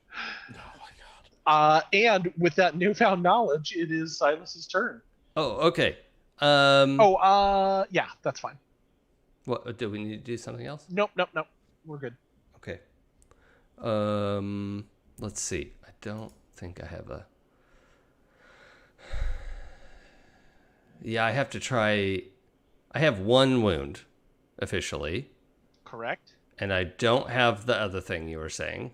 And with that newfound knowledge, it is Silas's turn. Oh, okay. Yeah, that's fine. What do we need to do something else? Nope. We're good. Okay. Let's see. I don't think I have a. Yeah, I have to try. I have 1 wound officially, Correct. and I don't have the other thing you were saying.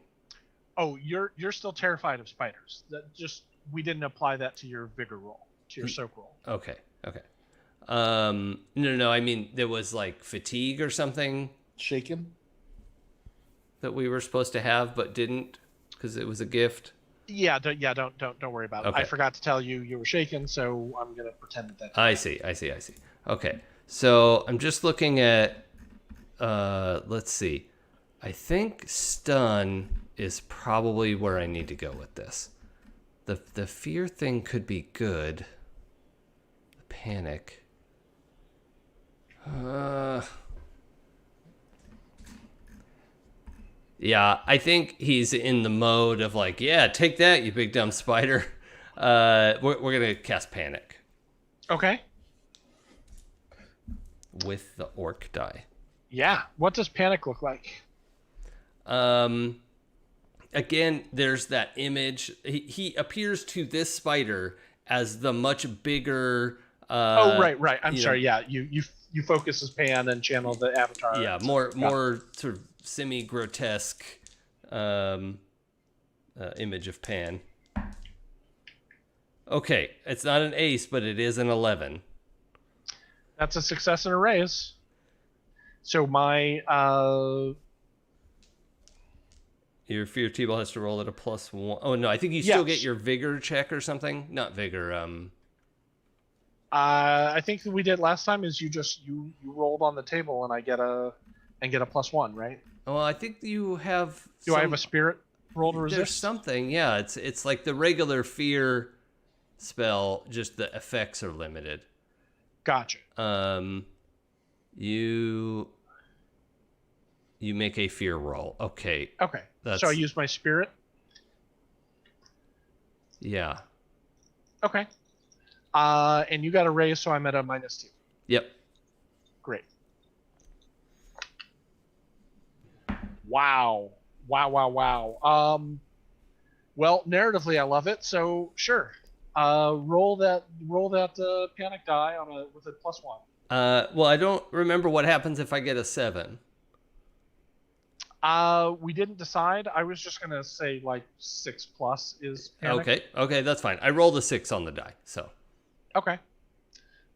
Oh, you're still terrified of spiders. That just we didn't apply that to your vigor roll, to your soak roll. Okay. No. I mean, there was like fatigue or something Shaken. that we were supposed to have, but didn't because it was a gift. Yeah, don't worry about it. Okay. I forgot to tell you you were shaken, so I'm gonna pretend that. I see. Okay. So I'm just looking at. Let's see. I think stun is probably where I need to go with this. The fear thing could be good. The panic. Yeah, I think he's in the mode of like, yeah, take that, you big dumb spider. We're gonna cast panic Okay. with the orc die. Yeah. What does panic look like? Again, there's that image. He appears to this spider as the much bigger. Right. I'm you sorry. know, Yeah, you focus as Pan and channel the avatar. Yeah, more sort of semi-grotesque image of Pan. Okay, it's not an ace, but it is an 11. That's a success and a raise. So my Your fear T-ball has to roll at a +1. Oh no, I think you still get your vigor check or something. Not vigor. I think that we did last time is you rolled on the table and I get a +1, right? Well, I think you have. Do I have a spirit roll to There's resist? something. Yeah, it's like the regular fear spell. Just the effects are limited. Gotcha. You make a fear roll. Okay. Okay. That's- So I use my spirit. Yeah. Okay. And you got a raise, so I'm at a -2. Yep. Great. Wow. Well, narratively, I love it. So sure. Roll that panic die with a +1. Well, I don't remember what happens if I get a 7. We didn't decide. I was just gonna say like 6+ is panic. Okay, that's fine. I rolled a 6 on the die, so. Okay.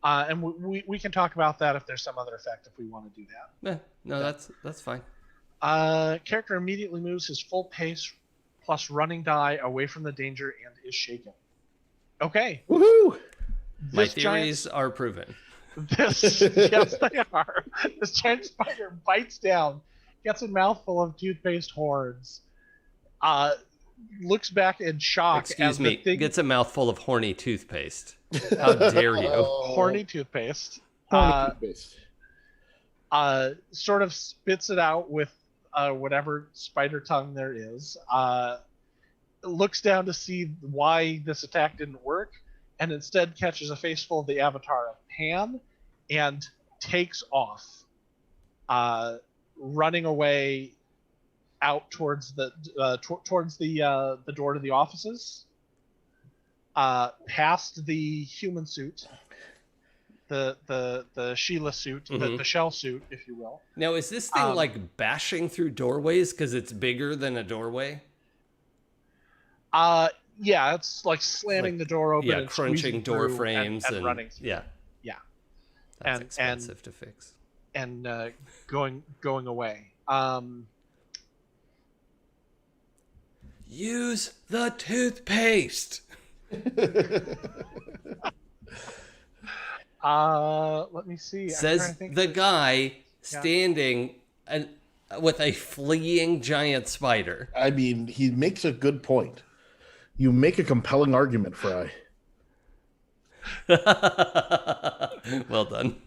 And we can talk about that if there's some other effect if we want to do that. No, that's fine. Character immediately moves his full pace plus running die away from the danger and is shaken. Okay. Woohoo! My theories are proven. Yes, they are. This giant spider bites down, gets a mouthful of toothpaste horns, looks back in shock. Excuse me, gets a mouthful of horny toothpaste. How dare you? Horny toothpaste. Horny toothpaste. Sort of spits it out with whatever spider tongue there is. Looks down to see why this attack didn't work, and instead catches a face full of the avatar of Pan, and takes off, running away out towards the door to the offices, past the human suit, the Sheila suit, the shell suit, if you will. Now, is this thing like bashing through doorways because it's bigger than a doorway? Yeah, it's like slamming the door open, Yeah, and crunching door through frames and running through. Yeah. That's And- expensive to fix. and going away. Use the toothpaste. Let me see. I'm trying to Says think. the guy standing with a fleeing giant spider. I mean, he makes a good point. You make a compelling argument, Fry. Well done.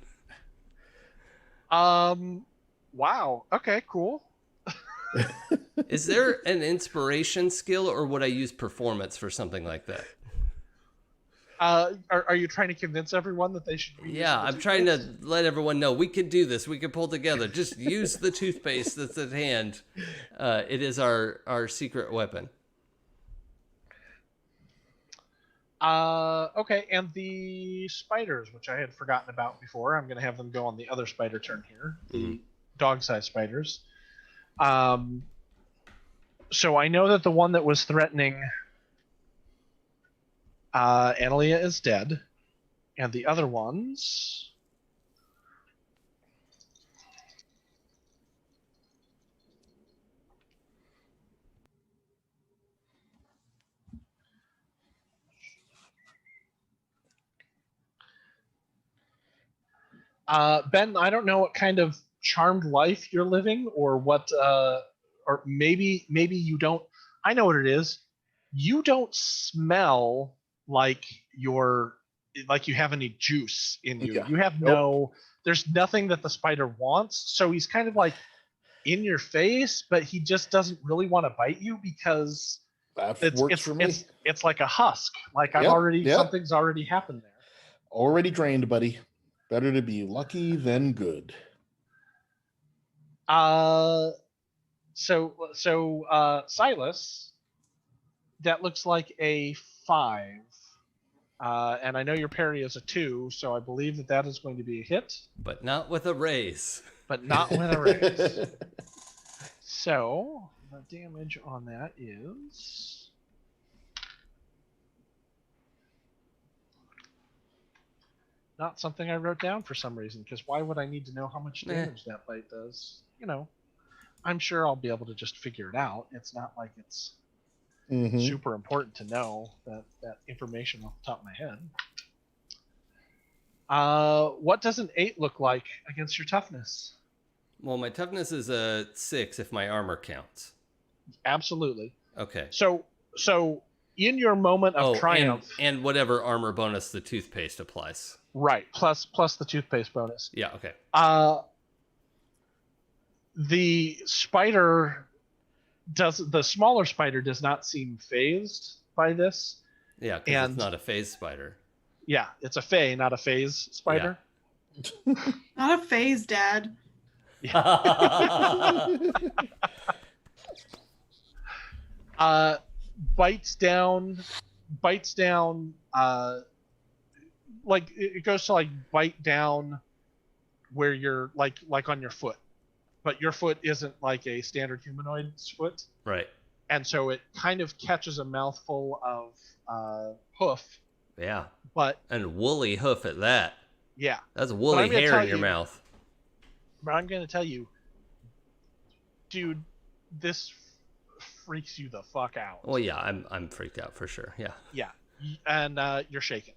Wow. Okay. Cool. Is there an inspiration skill, or would I use performance for something like that? Are you trying to convince everyone that they should? Be Yeah, using the I'm trying to toothpaste? let everyone know we could do this. We could pull together. Just use the toothpaste that's at hand. It is our secret weapon. Okay, and the spiders, which I had forgotten about before, I'm going to have them go on the other spider turn here. The dog-sized spiders. So I know that the one that was threatening Analia is dead, and the other ones. Ben, I don't know what kind of charmed life you're living, or what, or maybe you don't. I know what it is. You don't smell like you have any juice in you. Yeah. You have Nope. There's nothing that the spider wants. So he's kind of like in your face, but he just doesn't really want to bite you because That works for me. it's like a husk. Like Yep. something's already happened there. Already drained, buddy. Better to be lucky than good. Silas, that looks like a 5. And I know your parry is a 2, so I believe that is going to be a hit, But not with a raise. but not with a raise. So the damage on that is not something I wrote down for some reason, because why would I need to know how much damage that bite does? I'm sure I'll be able to just figure it out. It's not like it's super important to know that information off the top of my head. What does an 8 look like against your toughness? Well, my toughness is a 6 if my armor counts. Absolutely. Okay. So in your moment of triumph, and whatever armor bonus the toothpaste applies. right? Plus the toothpaste bonus. Yeah. Okay. The smaller spider does not seem phased by this. Yeah, because it's not a phase spider. Yeah, it's a fey, not a phase spider. Not a phase, Dad. Bites down, like it goes to like bite down where you're like on your foot, but your foot isn't like a standard humanoid's foot, Right. and so it kind of catches a mouthful of hoof. Yeah. But and woolly hoof at that. Yeah, That's woolly hair in your mouth. But I'm gonna tell you, dude, this freaks you the fuck out. Well, yeah, I'm freaked out for sure. Yeah. Yeah, and you're shaking.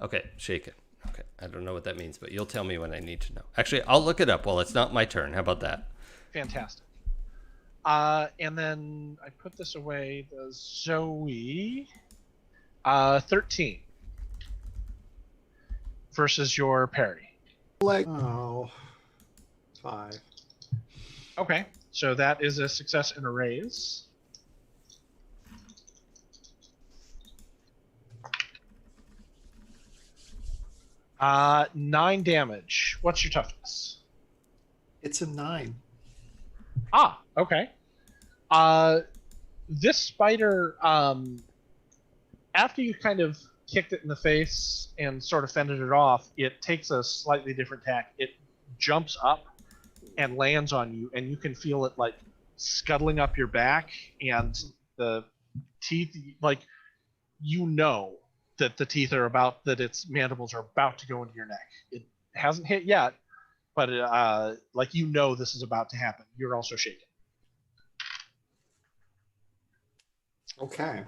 Okay, shaken. Okay, I don't know what that means, but you'll tell me when I need to know. Actually, I'll look it up while it's not my turn. How about that? Fantastic. And then I put this away. The Zoe, 13 versus your parry. Like 5. Okay, so that is a success and a raise. Uh, 9 damage. What's your toughness? It's a 9. Ah, okay. This spider, after you kind of kicked it in the face and sort of fended it off, it takes a slightly different tack. It jumps up and lands on you, and you can feel it like scuttling up your back, and the teeth, like, you know that the teeth are about, that its mandibles are about to go into your neck. It hasn't hit yet, but like, you know this is about to happen. You're also shaken. Okay.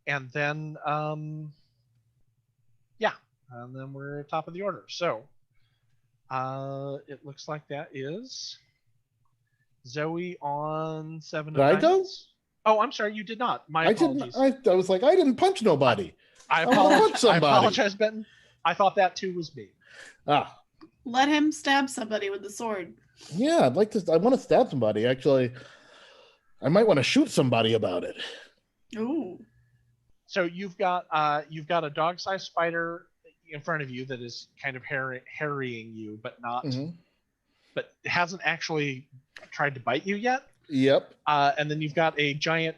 And then yeah, and then we're top of the order. So it looks like that is Zoe on 7 of Did I go? diamonds. Oh, I'm sorry, you did not. My apologies. I was like, I didn't punch nobody. I wanna apologize. punch somebody. I apologize, Benton. I thought that too was me. Ah, Let him stab somebody with the sword. yeah, I'd like to. I want to stab somebody. Actually, I might want to shoot somebody about it. Ooh. So you've got a dog-sized spider in front of you that is kind of harrying you, but not, but hasn't actually tried to bite you yet. Yep. And then you've got a giant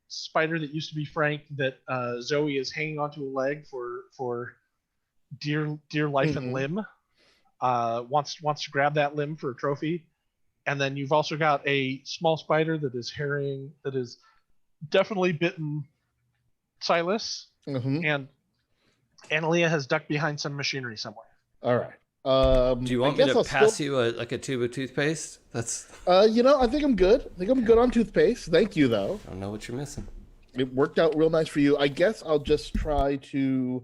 spider that used to be Frank that Zoe is hanging onto a leg for dear life and limb. Wants to grab that limb for a trophy, And then you've also got a small spider that is definitely bitten Silas, Mhm. and Analia has ducked behind some machinery somewhere. All right. Do you want I me guess to I'll pass still, you a tube of toothpaste? That's I think I'm good. I think I'm good on toothpaste. Thank you, though. I don't know what you're missing. It worked out real nice for you. I guess I'll just try to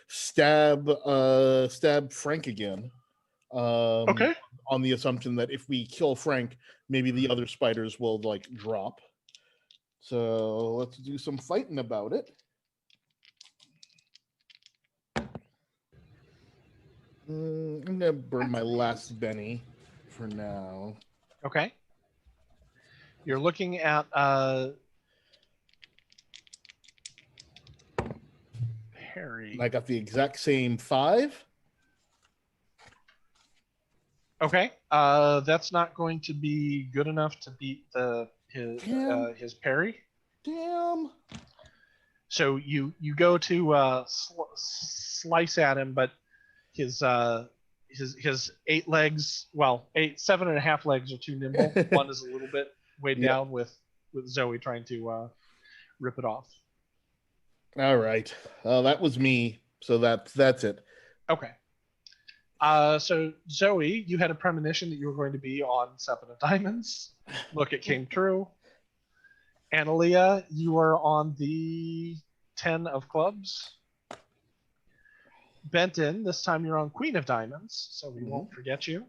stab Frank again. Okay. On the assumption that if we kill Frank, maybe the other spiders will like drop. So let's do some fighting about it. I'm gonna burn my last Benny for now. Okay. You're looking at Harry. And I got the exact same 5. Okay. That's not going to be good enough to beat his parry. Damn. So you go to slice at him, but his 8 legs, well, 7.5 legs are too nimble. One is a little bit weighed Yeah. down with Zoe trying to rip it off. All right. That was me. So that's it. Okay. So Zoe, you had a premonition that you were going to be on 7 of diamonds. Look, it came true. Analia, you are on the 10 of clubs. Benton, this time you're on Queen of diamonds, so we won't forget you.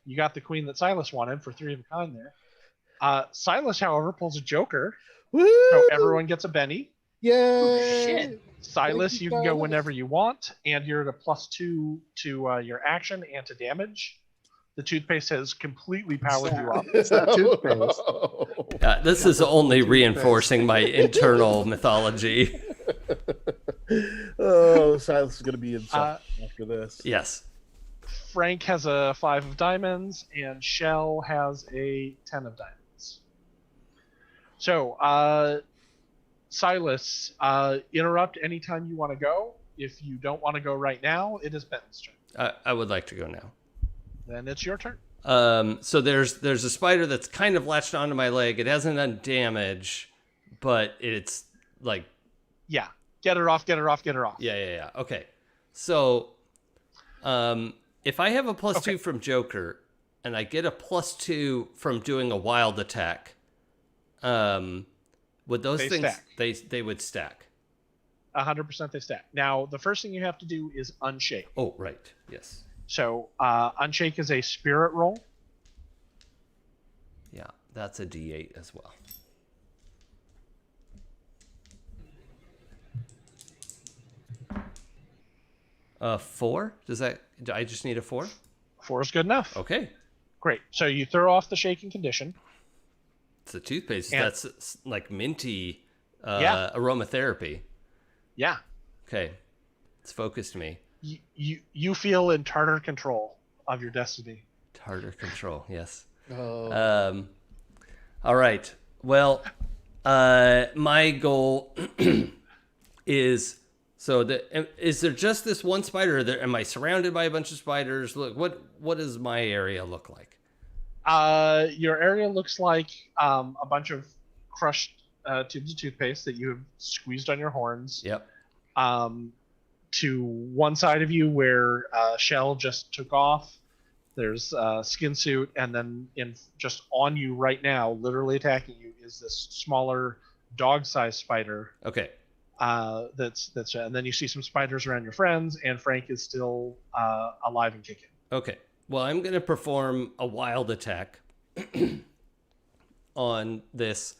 You got the queen that Silas wanted for 3 of a kind there. Silas, however, pulls a joker, Woo! so everyone gets a Benny. Yay! shit. Silas, Thank you, you can go Silas. whenever you want, and you're at a +2 to your action and to damage. The toothpaste has completely powered you up. It's not toothpaste. This is only reinforcing my internal mythology. Oh, Silas is gonna be inside after this. Yes. Frank has a 5 of diamonds, and Shell has a 10 of diamonds. So, Silas, interrupt anytime you want to go. If you don't want to go right now, it is Benton's turn. I would like to go now. Then it's your turn. So there's a spider that's kind of latched onto my leg. It hasn't done damage, but it's like Yeah. Get her off, get her off, get her off. yeah. Okay. So if I have a +2 Okay. from Joker and I get a +2 from doing a wild attack, would those They things stack. they would stack? 100% they stack. Now, the first thing you have to do is unshake. Oh, right. Yes. So, unshake is a spirit roll. Yeah, that's a D8 as well. Four? Does that? Do I just need a 4? 4 is good enough. Okay. Great. So you throw off the shaking condition. It's a toothpaste. And- That's like minty Yeah. aromatherapy. Yeah. Okay. It's focused me. You feel in tartar control of your destiny. Tartar control. Yes. Oh. All right. Well, my goal is is there just this one spider? Am I surrounded by a bunch of spiders? Look, what does my area look like? Your area looks like a bunch of crushed tubes of toothpaste that you have squeezed on your horns. Yep. To one side of you where Shell just took off, there's a skin suit, and then just on you right now, literally attacking you, is this smaller dog-sized spider. Okay. That's and then you see some spiders around your friends, and Frank is still alive and kicking. Okay. Well, I'm going to perform a wild attack on this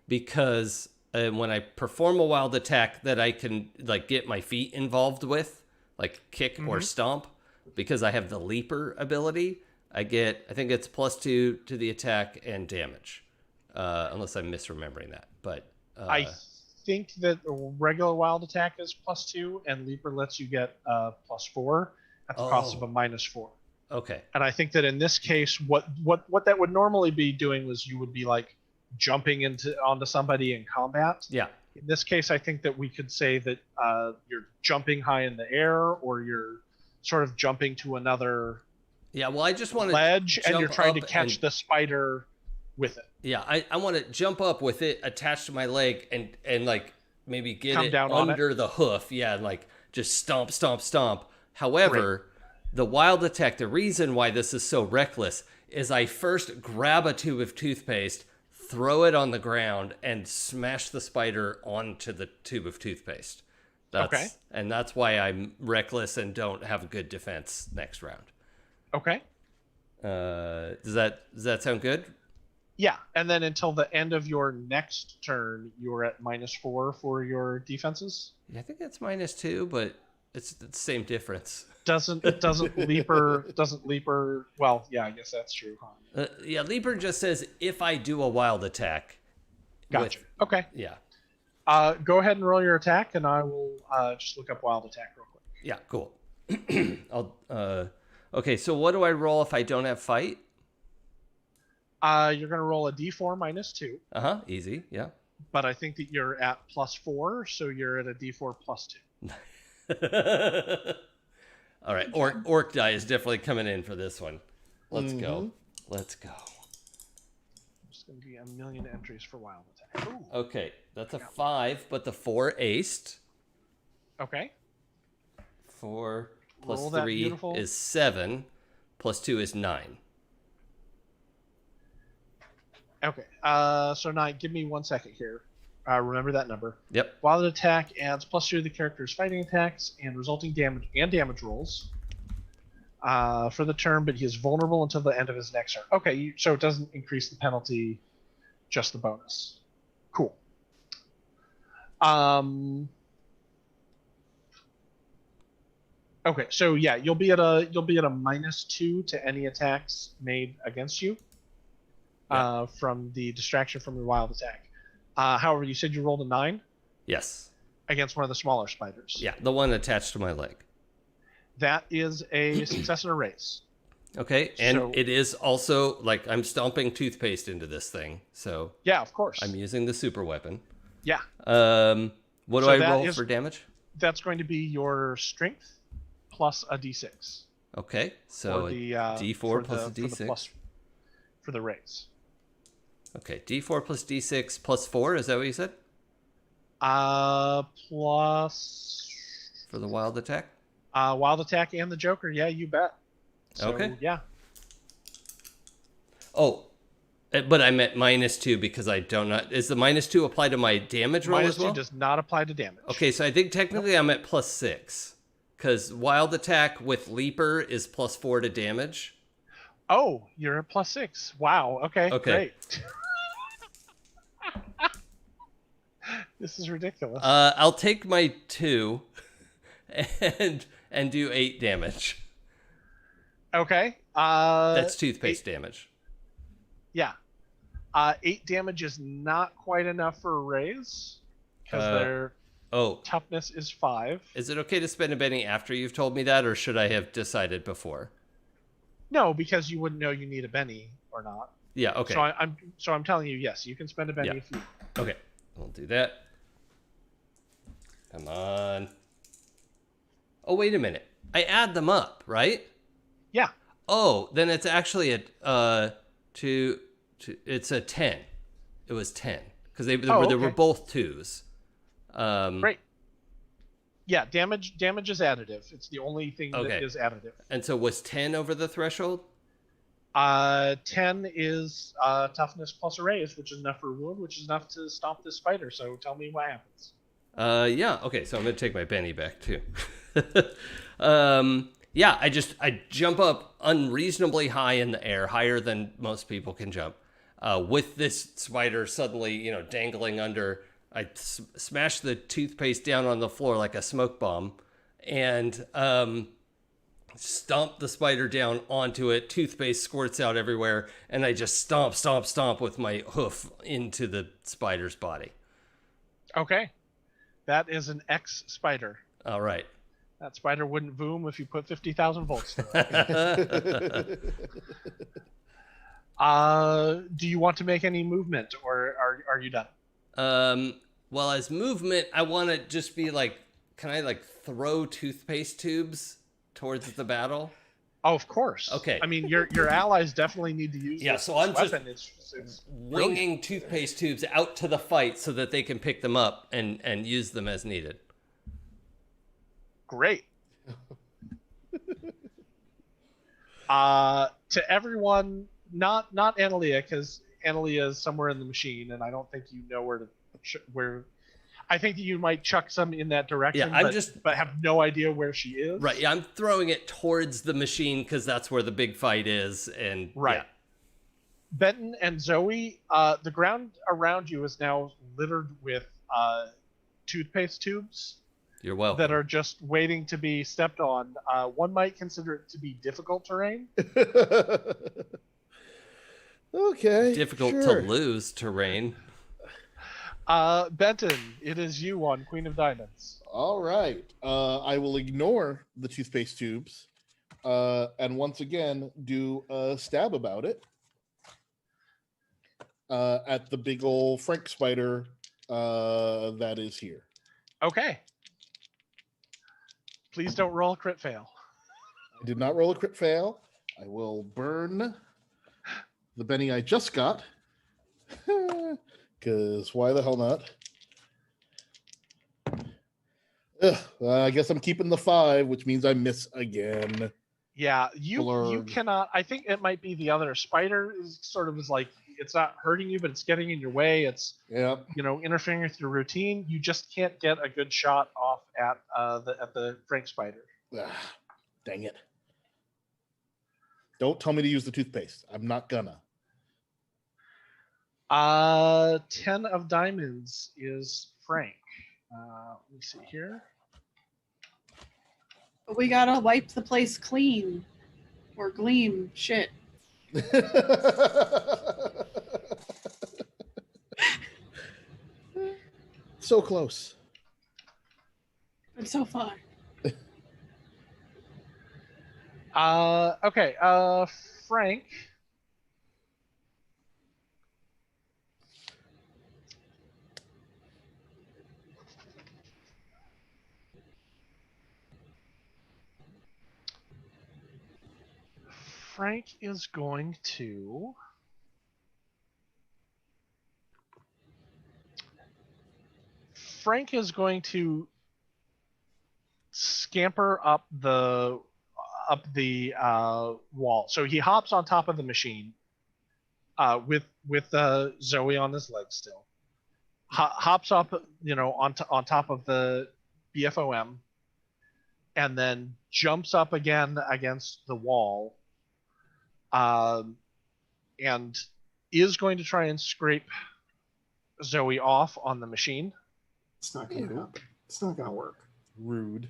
because when I perform a wild attack that I can like get my feet involved with, like kick or stomp, because I have the leaper ability, I think it's +2 to the attack and damage, unless I'm misremembering that. But I think that a regular wild attack is +2, and leaper lets you get +4 at the cost of a -4. Okay. And I think that in this case, what that would normally be doing was you would be like jumping onto somebody in combat. Yeah. In this case, I think that we could say that you're jumping high in the air, or you're sort of jumping to another Yeah, well, I just want to ledge, and you're trying to catch and, the spider with it. Yeah, I want to jump up with it attached to my leg and like maybe get Come it down on under the hoof. Yeah, and like just stomp, stomp, stomp. However, the wild attack, the reason why this is so reckless is I first grab a tube of toothpaste, throw it on the ground, and smash the spider onto the tube of toothpaste. Okay. And that's why I'm reckless and don't have a good defense next round. Okay. Does that sound good? Yeah, and then until the end of your next turn, you're at -4 for your defenses. Yeah, I think that's -2, but it's the same difference. Doesn't Leaper? Well, yeah, I guess that's true. Huh? Yeah, Leaper just says if I do a wild attack. Gotcha. Okay. Yeah. Go ahead and roll your attack, and I will just look up wild attack real quick. Yeah, cool. Okay, so what do I roll if I don't have fight? You're going to roll a d4 -2. Easy, yeah. But I think that you're at +4, so you're at a d4 +2. All right, orc die is definitely coming in for this one. Let's go. Let's go. There's going to be a million entries for wild attack. Ooh. Okay, that's a 5, but the 4 aced. Okay. 4 Roll plus that 3 beautiful- is 7, plus 2 is 9. Okay. So now give me 1 second here. Remember that number. Yep. Wild attack adds +2 to the character's fighting attacks and resulting damage rolls for the turn, but he is vulnerable until the end of his next turn. Okay, so it doesn't increase the penalty, just the bonus. Cool. Okay, so yeah, you'll be at a -2 to any attacks made against you from the distraction from your wild attack. However, you said you rolled a 9 Yes. against one of the smaller spiders. Yeah, the one attached to my leg. That is a success and a raise. Okay, and So- it is also, like, I'm stomping toothpaste into this thing, so Yeah, of course. I'm using the super weapon. Yeah, What do So I that roll is- for damage? that's going to be your strength plus a d6. Okay, so for the, a D4 plus a for the D6. for the raise. Okay, D4 plus D6 plus 4, is that what you said? Plus For the wild attack? wild attack and the Joker. Yeah, you bet. So, Okay. Yeah. Oh, but I meant -2 because I don't know. Is the -2 apply to my damage roll as well? -2 does not apply to damage. Okay, so I think technically I'm at +6. Because wild attack with Leaper is +4 to damage. Oh, you're at +6. Wow. Okay. Okay. Great. This is ridiculous. I'll take my 2 and do 8 damage. Okay. That's toothpaste damage. Yeah. 8 damage is not quite enough for a raise because their Oh, toughness is 5. is it okay to spend a penny after you've told me that, or should I have decided before? No, because you wouldn't know you need a Benny or not. Yeah, okay. So I'm telling you, yes, you can spend a Benny Yeah. if you. Okay, we'll do that. Come on. Oh, wait a minute. I add them up, right? Yeah. Oh, then it's actually it's a 10. It was 10 because they were okay. both 2s. Great. Yeah, damage is additive. It's the only thing Okay. that is additive. And so was 10 over the threshold? 10 is toughness plus a raise, which is enough for a wound, which is enough to stomp this spider. So tell me what happens. Yeah. Okay, so I'm gonna take my Benny back too. Yeah, I jump up unreasonably high in the air, higher than most people can jump. With this spider suddenly, dangling under, I smash the toothpaste down on the floor like a smoke bomb, and stomp the spider down onto it. Toothpaste squirts out everywhere, and I just stomp with my hoof into the spider's body. Okay. That is an X spider. All right. That spider wouldn't boom if you put 50,000 volts to it. Do you want to make any movement, or are you done? Well, as movement, I want to just be like, can I like throw toothpaste tubes towards the battle? Oh, of course. Okay. I mean, your allies definitely need to use Yeah, this, so this I'm just weapon. It's winging toothpaste tubes out to the fight so that they can pick them up and use them as needed. great. To everyone, not Analia, because Analia is somewhere in the machine, and I don't think you know where to where. I think that you might chuck some in that direction, Yeah, but have no idea where she is. Right, yeah, I'm throwing it towards the machine because that's where the big fight is, and Right. yeah. Benton and Zoe, the ground around you is now littered with toothpaste tubes You're welcome. that are just waiting to be stepped on. One might consider it to be difficult terrain. Okay. Difficult to sure. lose terrain. Benton, it is you on Queen of Diamonds. All right. I will ignore the toothpaste tubes, and once again do a stab about it at the big old Frank spider that is here. Okay. Please don't roll a crit fail. I did not roll a crit fail. I will burn the Benny I just got, because why the hell not? I guess I'm keeping the 5, which means I miss again. Yeah, you Blurg. cannot. I think it might be the other spider is sort of is like it's not hurting you, but it's getting in your way. It's Yep. interfering with your routine. You just can't get a good shot off at the Frank spider. Dang it. Don't tell me to use the toothpaste. I'm not gonna. 10 of diamonds is Frank. Let me see here. But we gotta wipe the place clean. Or gleam. Shit. So close. But so far. Okay. Frank. Frank is going to scamper up the wall. So he hops on top of the machine with Zoe on his legs still. Hops up, on top of the BFOM, and then jumps up again against the wall, and is going to try and scrape Zoe off on the machine. It's not going to happen. It's not going to work. Rude.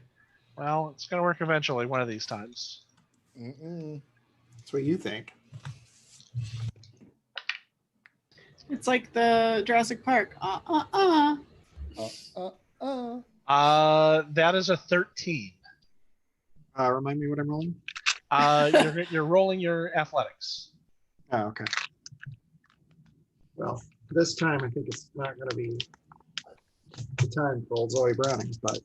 Well, it's going to work eventually, one of these times. That's what you think. It's like the Jurassic Park. That is a 13. Remind me what I'm rolling. You're rolling your athletics. Oh, okay. Well, this time I think it's not going to be the time for old Zoe Browning, but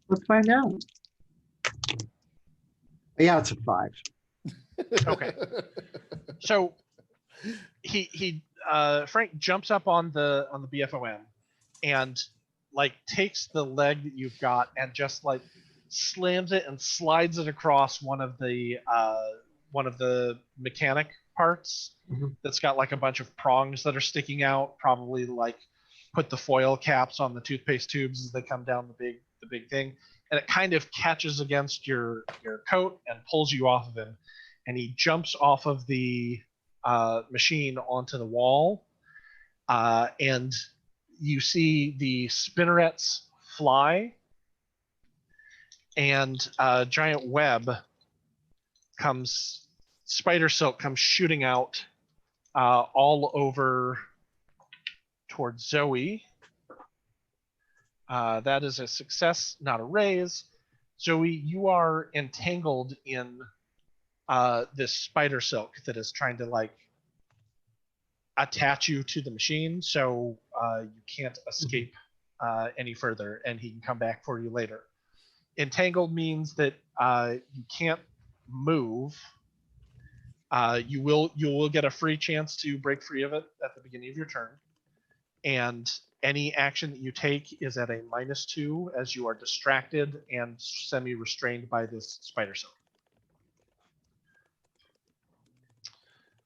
let's find out. Yeah, it's a 5. Okay. So Frank jumps up on the BFOM and like takes the leg that you've got and just like slams it and slides it across one of the mechanic parts that's got like a bunch of prongs that are sticking out, probably like put the foil caps on the toothpaste tubes as they come down the big thing, and it kind of catches against your coat and pulls you off of him, and he jumps off of the machine onto the wall, and you see the spinnerets fly, and a giant web spider silk comes shooting out all over towards Zoe. That is a success, not a raise. Zoe, you are entangled in this spider silk that is trying to like attach you to the machine, so you can't escape any further, and he can come back for you later. Entangled means that you can't move, you will get a free chance to break free of it at the beginning of your turn, and any action that you take is at a -2 as you are distracted and semi-restrained by this spider silk.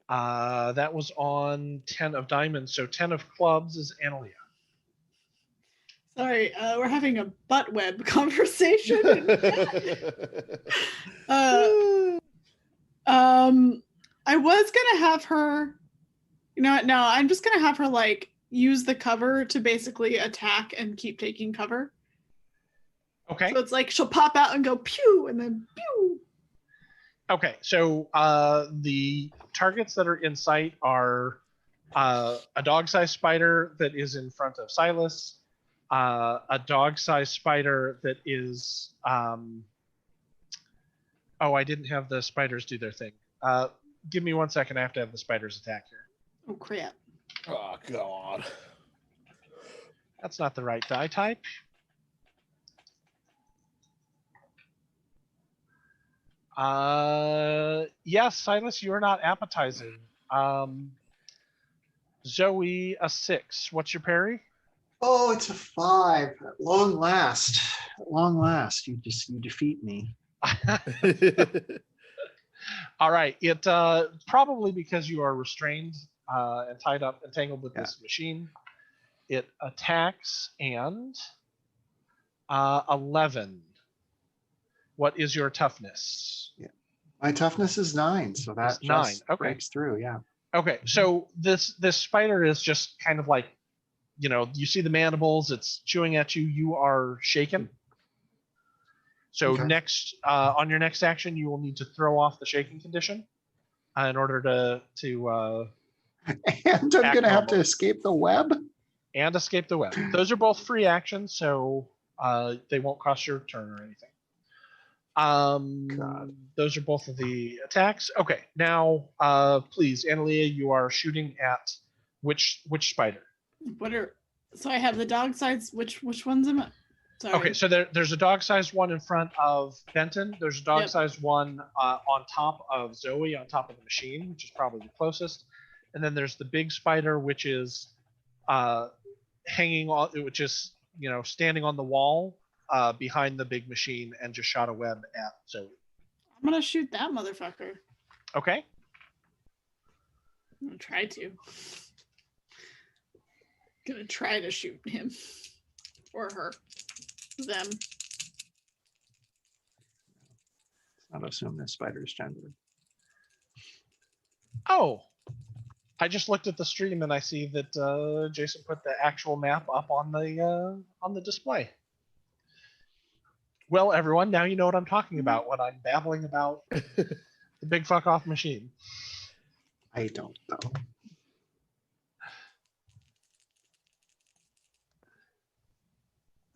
That was on 10 of diamonds, so 10 of clubs is Analia. Sorry, we're having a butt web conversation. I was gonna have her. You know what? No, I'm just gonna have her like use the cover to basically attack and keep taking cover. Okay. So it's like she'll pop out and go pew, and then pew. Okay, so the targets that are in sight are a dog-sized spider that is in front of Silas, a dog-sized spider that is. Oh, I didn't have the spiders do their thing. Give me 1 second. I have to have the spiders attack here. Oh crap! Oh God. That's not the right die type. Yes, Silas, you are not appetizing. Zoe, a 6. What's your parry? Oh, it's a 5. At long last. At long last, you defeat me. All right. It probably because you are restrained and tied up, entangled with this machine. It attacks and 11. What is your toughness? Yeah, my toughness is 9, so that It's 9. just Okay. breaks through. Yeah. Okay, so this spider is just kind of like, you see the mandibles. It's chewing at you. You are shaken. So Okay. next, on your next action, you will need to throw off the shaking condition in order to And I'm Act gonna have to normal. escape the web. and escape the web. Those are both free actions, so they won't cost your turn or anything. God. Those are both of the attacks. Okay, now please, Analia, you are shooting at which spider? What are? So I have the dog sides. Which ones am I? Sorry. Okay, so there's a dog-sized one in front of Benton. There's a dog-sized one on top of Zoe, on top of the machine, which is probably the closest. And then there's the big spider, which is hanging on, which is standing on the wall behind the big machine and just shot a web at Zoe. I'm gonna shoot that motherfucker. Okay. I'm gonna try to. Gonna try to shoot him or her, them. Not assume this spider's gender. Oh, I just looked at the stream and I see that Jason put the actual map up on the display. Well, everyone, now you know what I'm talking about when I'm babbling about the big fuck off machine. I don't know.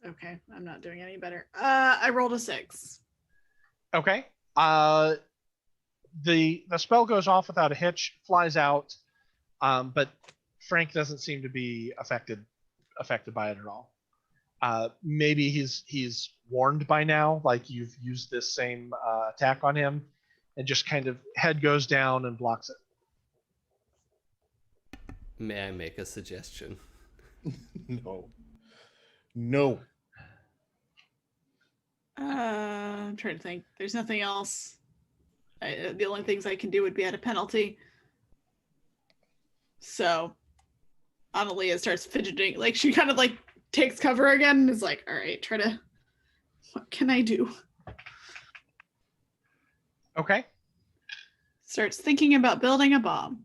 Okay, I'm not doing any better. I rolled a 6. Okay. The spell goes off without a hitch, flies out, but Frank doesn't seem to be affected by it at all. Maybe he's warned by now, like you've used this same attack on him, and just kind of head goes down and blocks it. May I make a suggestion? No. I'm trying to think. There's nothing else. The only things I can do would be at a penalty. So Analia starts fidgeting. Like she kind of like takes cover again and is like, all right, try to, what can I do? Okay. Starts thinking about building a bomb.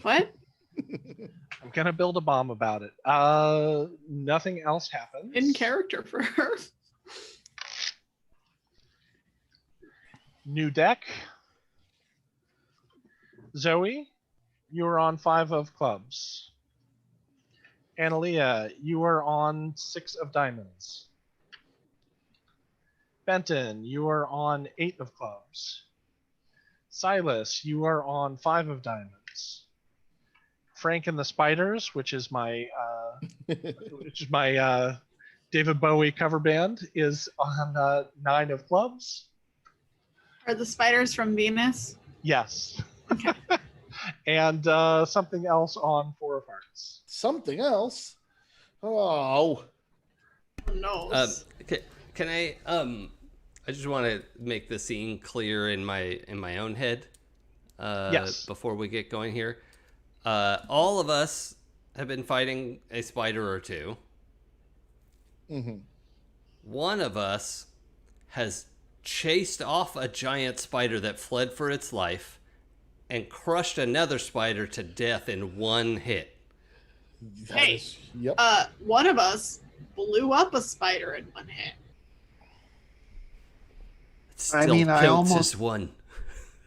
What? I'm gonna build a bomb about it. Nothing else happens. In character for her. New deck. Zoe, you are on 5 of clubs. Analia, you are on 6 of diamonds. Benton, you are on 8 of clubs. Silas, you are on 5 of diamonds. Frank and the Spiders, which is my David Bowie cover band, is on 9 of clubs. Are the spiders from Venus? Yes. Okay. And something else on Four of Hearts. Something else. Oh. Who knows? Can I just want to make the scene clear in my own head. Yes. Before we get going here, all of us have been fighting a spider or two. Mm-hmm. One of us has chased off a giant spider that fled for its life and crushed another spider to death in one hit. Hey, Yep. one of us blew up a spider in one hit. It still I mean, counts as one.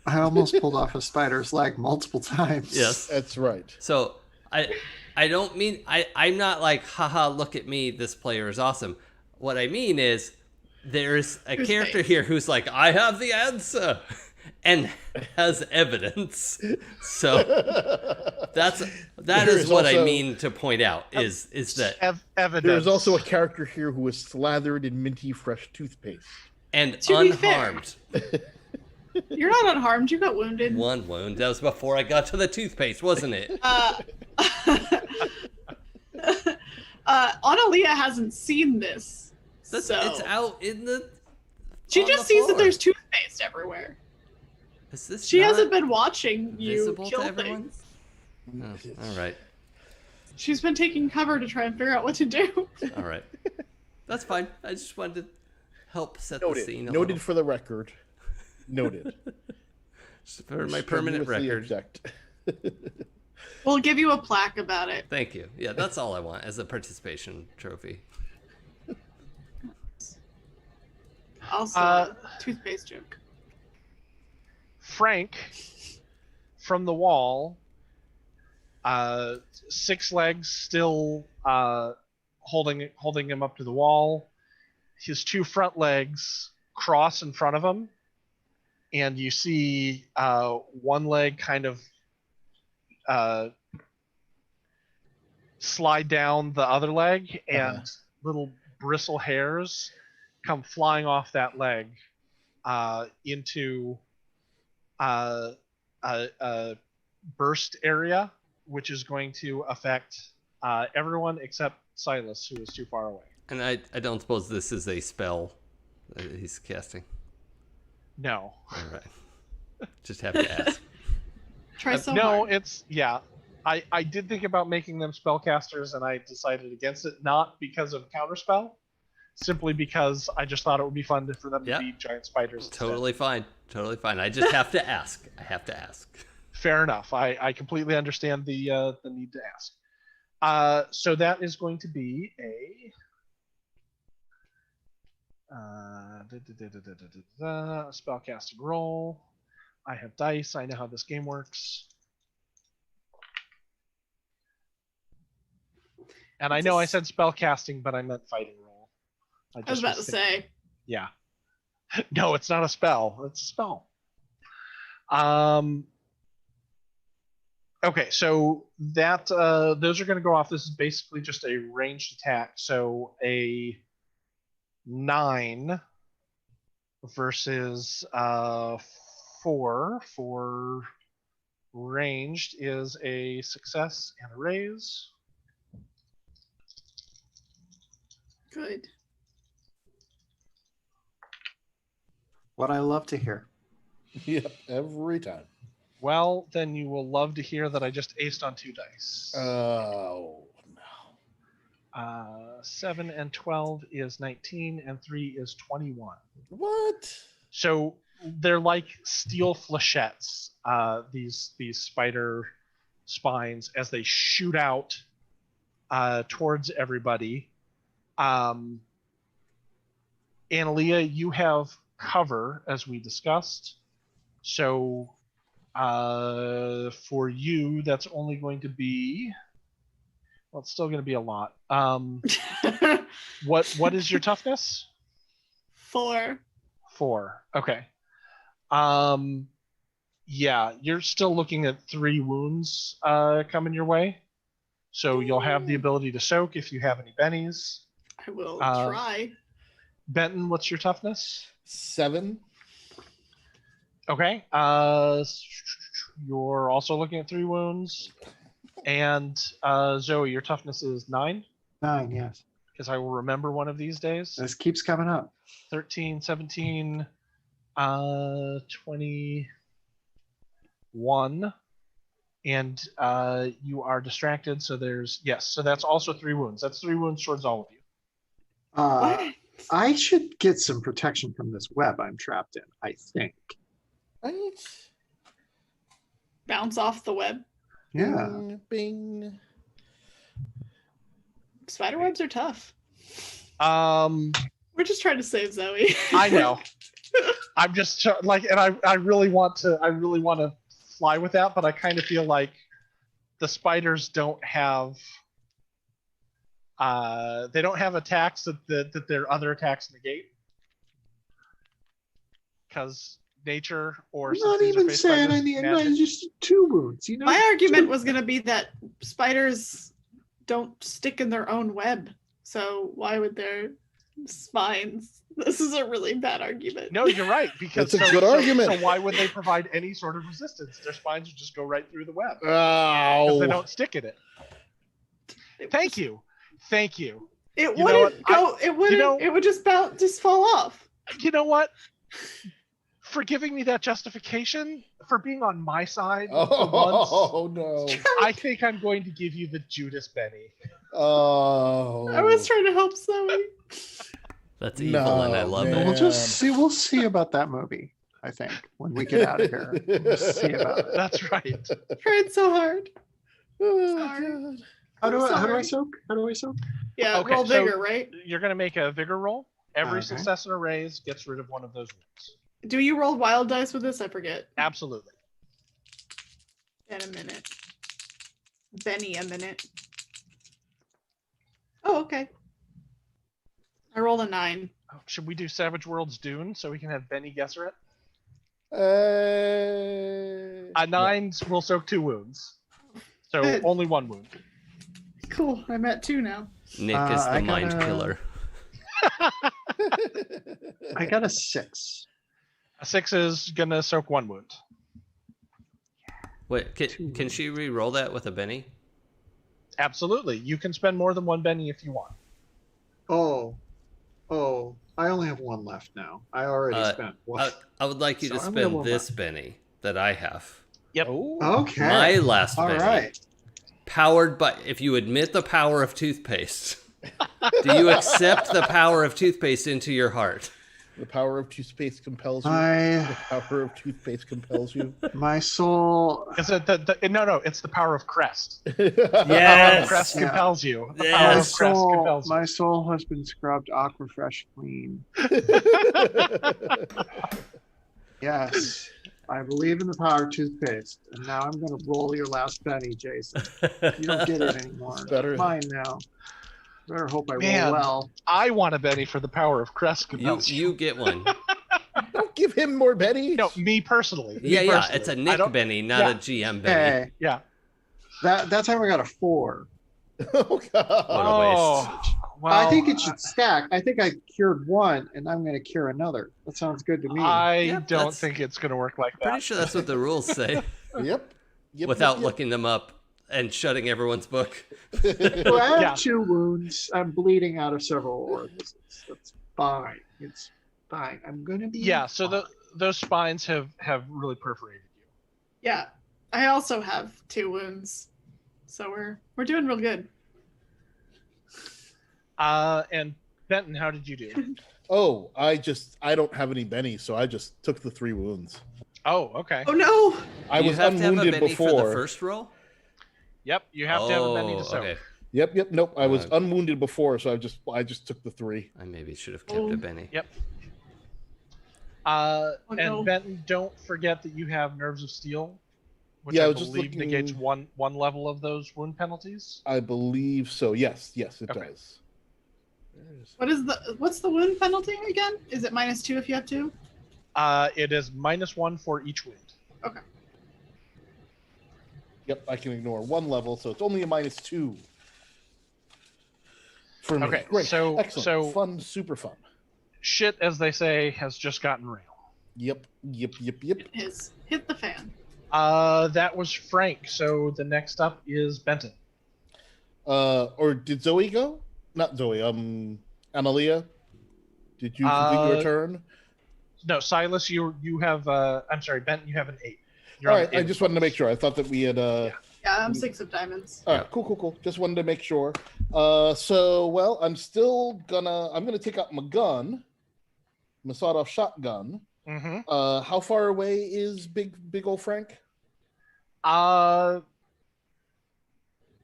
I almost pulled off a spider's leg multiple times. Yes. That's right. So I don't mean I'm not like, haha, look at me, this player is awesome. What I mean is there's a Who's character face? here who's like, I have the answer and has evidence. So that There is is what I also- mean to point out is that Evidence. There's also a character here who was slathered in minty fresh toothpaste. and To be fair. unharmed. You're not unharmed. You got wounded. One wound. That was before I got to the toothpaste, wasn't it? Analia hasn't seen this. It's So out in the. she on just the sees that floor. there's toothpaste everywhere. Is this She not hasn't been watching you visible to kill everyone? things. Oh, all right. She's been taking cover to try and figure out what to do. All right. That's fine. I just wanted to help set the Noted. scene. Noted for the record. Noted. Just for my permanent Strenuously record. object. We'll give you a plaque about it. Thank you. Yeah, that's all I want as a participation trophy. Also, Uh, toothpaste joke. Frank, from the wall, six legs still holding him up to the wall. His two front legs cross in front of him, and you see one leg kind of slide down the other leg, and little bristle hairs come flying off that leg into a burst area, which is going to affect everyone except Silas, who is too far away. And I don't suppose this is a spell that he's casting. No. All right. Just have to ask. Try so No, hard. it's, yeah. I did think about making them spellcasters, and I decided against it, not because of counterspell, simply because I just thought it would be fun for them to Yeah. be giant spiders instead. Totally fine. Totally fine. I just have to ask. I have to ask. Fair enough. I completely understand the need to ask. So that is going to be a spellcasting roll. I have dice. I know how this game works. And I know I said spellcasting, but I meant fighting roll. I was about to thinking- say. Yeah. No, it's not a spell. It's a spell. Okay, so that those are going to go off. This is basically just a ranged attack. So a 9 versus 4 for ranged is a success and a raise. Good. What I love to hear. Yep, every time. Well, then you will love to hear that I just aced on 2 dice. Oh, no. 7 and 12 is 19, and 3 is 21. What? So they're like steel flechettes, these spider spines, as they shoot out towards everybody. Analia, you have cover, as we discussed. So for you, that's only going to be, well, it's still going to be a lot. What is your toughness? 4. 4. Okay. Yeah, you're still looking at 3 wounds coming your way. So you'll have the ability to soak if you have any bennies. I will Uh, try. Benton, what's your toughness? 7. Okay. You're also looking at 3 wounds. And Zoe, your toughness is 9, 9, yes. because I will remember one of these days. This keeps coming up. 13, 17, 21. And you are distracted, so so that's also 3 wounds. That's 3 wounds towards all of you. Uh, I should get some protection from this web I'm trapped in, I think. Right? Bounce off the web. Yeah. Bing, bing. Spider webs are tough. We're just trying to save Zoe. I know. I'm just and I really want to fly with that, but I kind of feel like the spiders don't have they don't have attacks that their other attacks negate, because nature or I'm not even saying I need just 2 wounds. You know, My argument was going to be that spiders don't stick in their own web. So why would their spines? This is a really bad argument. No, you're right, because That's a good argument. So why would they provide any sort of resistance? Their spines would just go right through the web. Oh. They don't stick in it. Thank you. It You know wouldn't what? go. It wouldn't. It would just fall off. You know what? For giving me that justification, for being on my side for once, Oh no. I think I'm going to give you the Judas Benny. Oh. I was trying to help Zoe. That's evil, and I love man. it. we'll just see. We'll see about that movie, I think, when we get out of here. We'll see about it. That's right. Tried so hard. Oh, Sorry. God. How do I Sorry. soak? How do I soak? Yeah, Okay, roll so- vigor, right? You're going to make a vigor roll. Every Okay. success in a raise gets rid of one of those wounds. Do you roll wild dice with this? I forget. Absolutely. In a minute. Benny, a minute. Oh, okay. I rolled a 9. Oh, should we do Savage Worlds Dune so we can have Benny Gesserit? A 9 will soak 2 wounds. So Good. only 1 wound. Cool. I'm at 2 now. Nick is the I mind gotta- killer. I got a 6. A 6 is going to soak 1 wound. Wait, can she re-roll that with a Benny? Absolutely. You can spend more than 1 Benny if you want. Oh, I only have 1 left now. I already spent one. I would like you So to I'm gonna spend roll this Benny that I have. Yep. Okay. My last All Benny. right. Powered by, if you admit the power of toothpaste, do you accept the power of toothpaste into your heart? The power of toothpaste compels you. I- The power of toothpaste compels you. My soul. Is it no, it's the power of Crest. Yes. Crest Yeah. compels you. The Yes. power My of Crest soul, compels you. my soul has been scrubbed Aquafresh clean. Yes, I believe in the power of toothpaste. And now I'm going to roll your last penny, Jason. You don't get it anymore. It's better. It's mine now. Better hope I Man. roll well. I want a Benny for the power of Crest You compels you. you get one. Don't give him more Benny. No, me personally. Me Yeah, personally. it's a I Nick don't- Benny, not yeah. a GM Benny. Hey, Yeah. that time I got a 4. Oh God. What a waste. Well, I think it should stack. I think I cured 1, and I'm going to cure another. That sounds good to me. I Yep, don't that's- think it's going to work like Pretty that. sure that's what the rules say, Yep. without looking them up and shutting everyone's book. Well, I have Yeah. 2 wounds. I'm bleeding out of several orifices. That's fine. It's fine. I'm going to be. Yeah, so fine. those spines have really perforated you. Yeah. I also have 2 wounds. So we're doing real good. And Benton, how did you do? Oh, I don't have any Benny, so I just took the 3 wounds. Oh, okay. Oh no! I you was have to have a unwounded Benny before. for the first roll? Yep, you have to have a Benny to soak. Okay. Yep. Nope. I was Uh, unwounded before, so I just took the 3. I maybe should have kept Oh. a Benny. Yep. Oh, And no. Benton, don't forget that you have Nerves of Steel, which Yeah, I I was just believe looking- negates one level of those wound penalties. I believe so. Yes, it Okay. does. What's the wound penalty again? Is it -2 if you have 2? It is -1 for each wound. Okay. Yep, I can ignore 1 level, so it's only a -2. For me. Okay, Great. so- Excellent. so- Fun, super fun. Shit, as they say, has just gotten real. Yep. Hit the fan. That was Frank. So the next up is Benton. Or did Zoe go? Not Zoe. Analia. Did you complete your turn? No, Silas, you have. I'm sorry, Benton. You have an 8. You're All on right. an I 8 just of wanted to make dice. sure. I thought that we had. Yeah. Yeah, I'm 6 of diamonds. All right. Cool. Just wanted to make sure. So well, I'm gonna take out my gun, my sawed-off shotgun. Mm-hmm. How far away is big old Frank?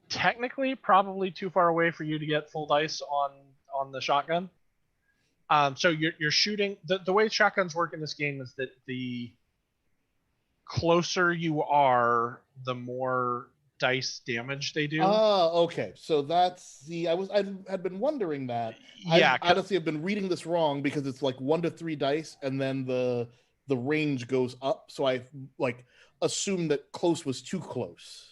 Technically, probably too far away for you to get full dice on the shotgun. So you're shooting. The way shotguns work in this game is that the closer you are, the more dice damage they do. Okay. So that's I had been wondering that. Yeah, I honestly have been reading this wrong because it's like 1 to 3 dice, and then the range goes up. So I like assumed that close was too close.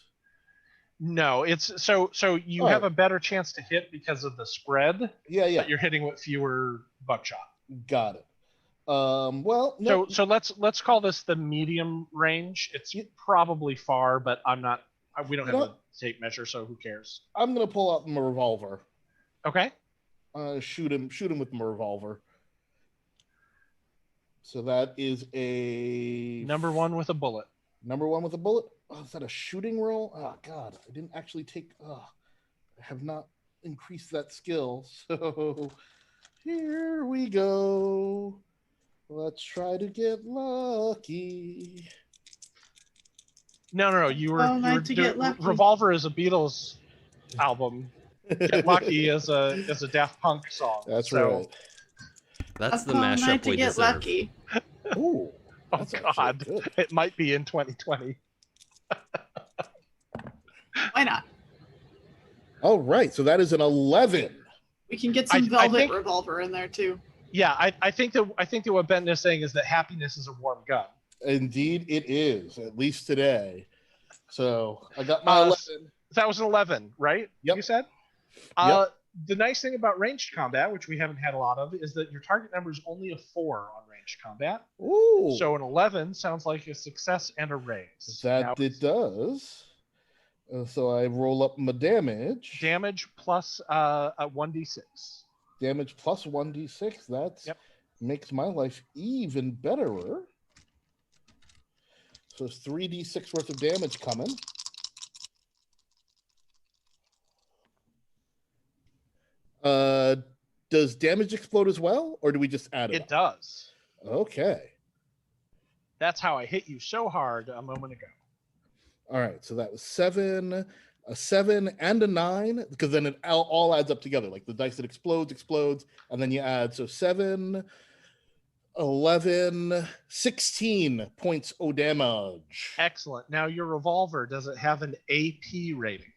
no, it's so you All have right. a better chance to hit because of the spread, Yeah. but you're hitting with fewer buckshot. Got it. Well, no. So let's call this the medium range. It's probably far, but I'm not. We don't have a tape measure, so who cares? I'm gonna pull out my revolver. Okay. Shoot him with my revolver. So that is a Number 1 with a bullet. Number 1 with a bullet. Oh, is that a shooting roll? Oh God, I didn't actually take. I have not increased that skill. So here we go. Let's try to get lucky. No. You were. Oh, you like were to doing, get lucky. Revolver is a Beatles album. Get Lucky is a Daft Punk song. That's so, right. That's the Up all night mashup to we get deserve. lucky. Ooh. Oh That's actually God, good. it might be in 2020. Why not? All right, so that is an 11. We can get some I velvet think- revolver in there too. Yeah, I think that what Ben is saying is that happiness is a warm gun. Indeed, it is, at least today. So I got my 11. That was an 11, right? Yep. You said. Yep. The nice thing about ranged combat, which we haven't had a lot of, is that your target number is only a 4 on ranged combat. Ooh. So an 11 sounds like a success and a raise. That it does. So I roll up my damage. Damage plus a 1d6. Damage plus 1d6. That makes my life even betterer. So it's 3d6 worth of damage coming. Does damage explode as well, or do we just add it? It does. Okay. That's how I hit you so hard a moment ago. All right, so that was 7, a 7, and a 9, because then it all adds up together. Like the dice that explodes, and then you add. So 7, 11, 16 points of damage. Excellent. Now your revolver, does it have an AP rating?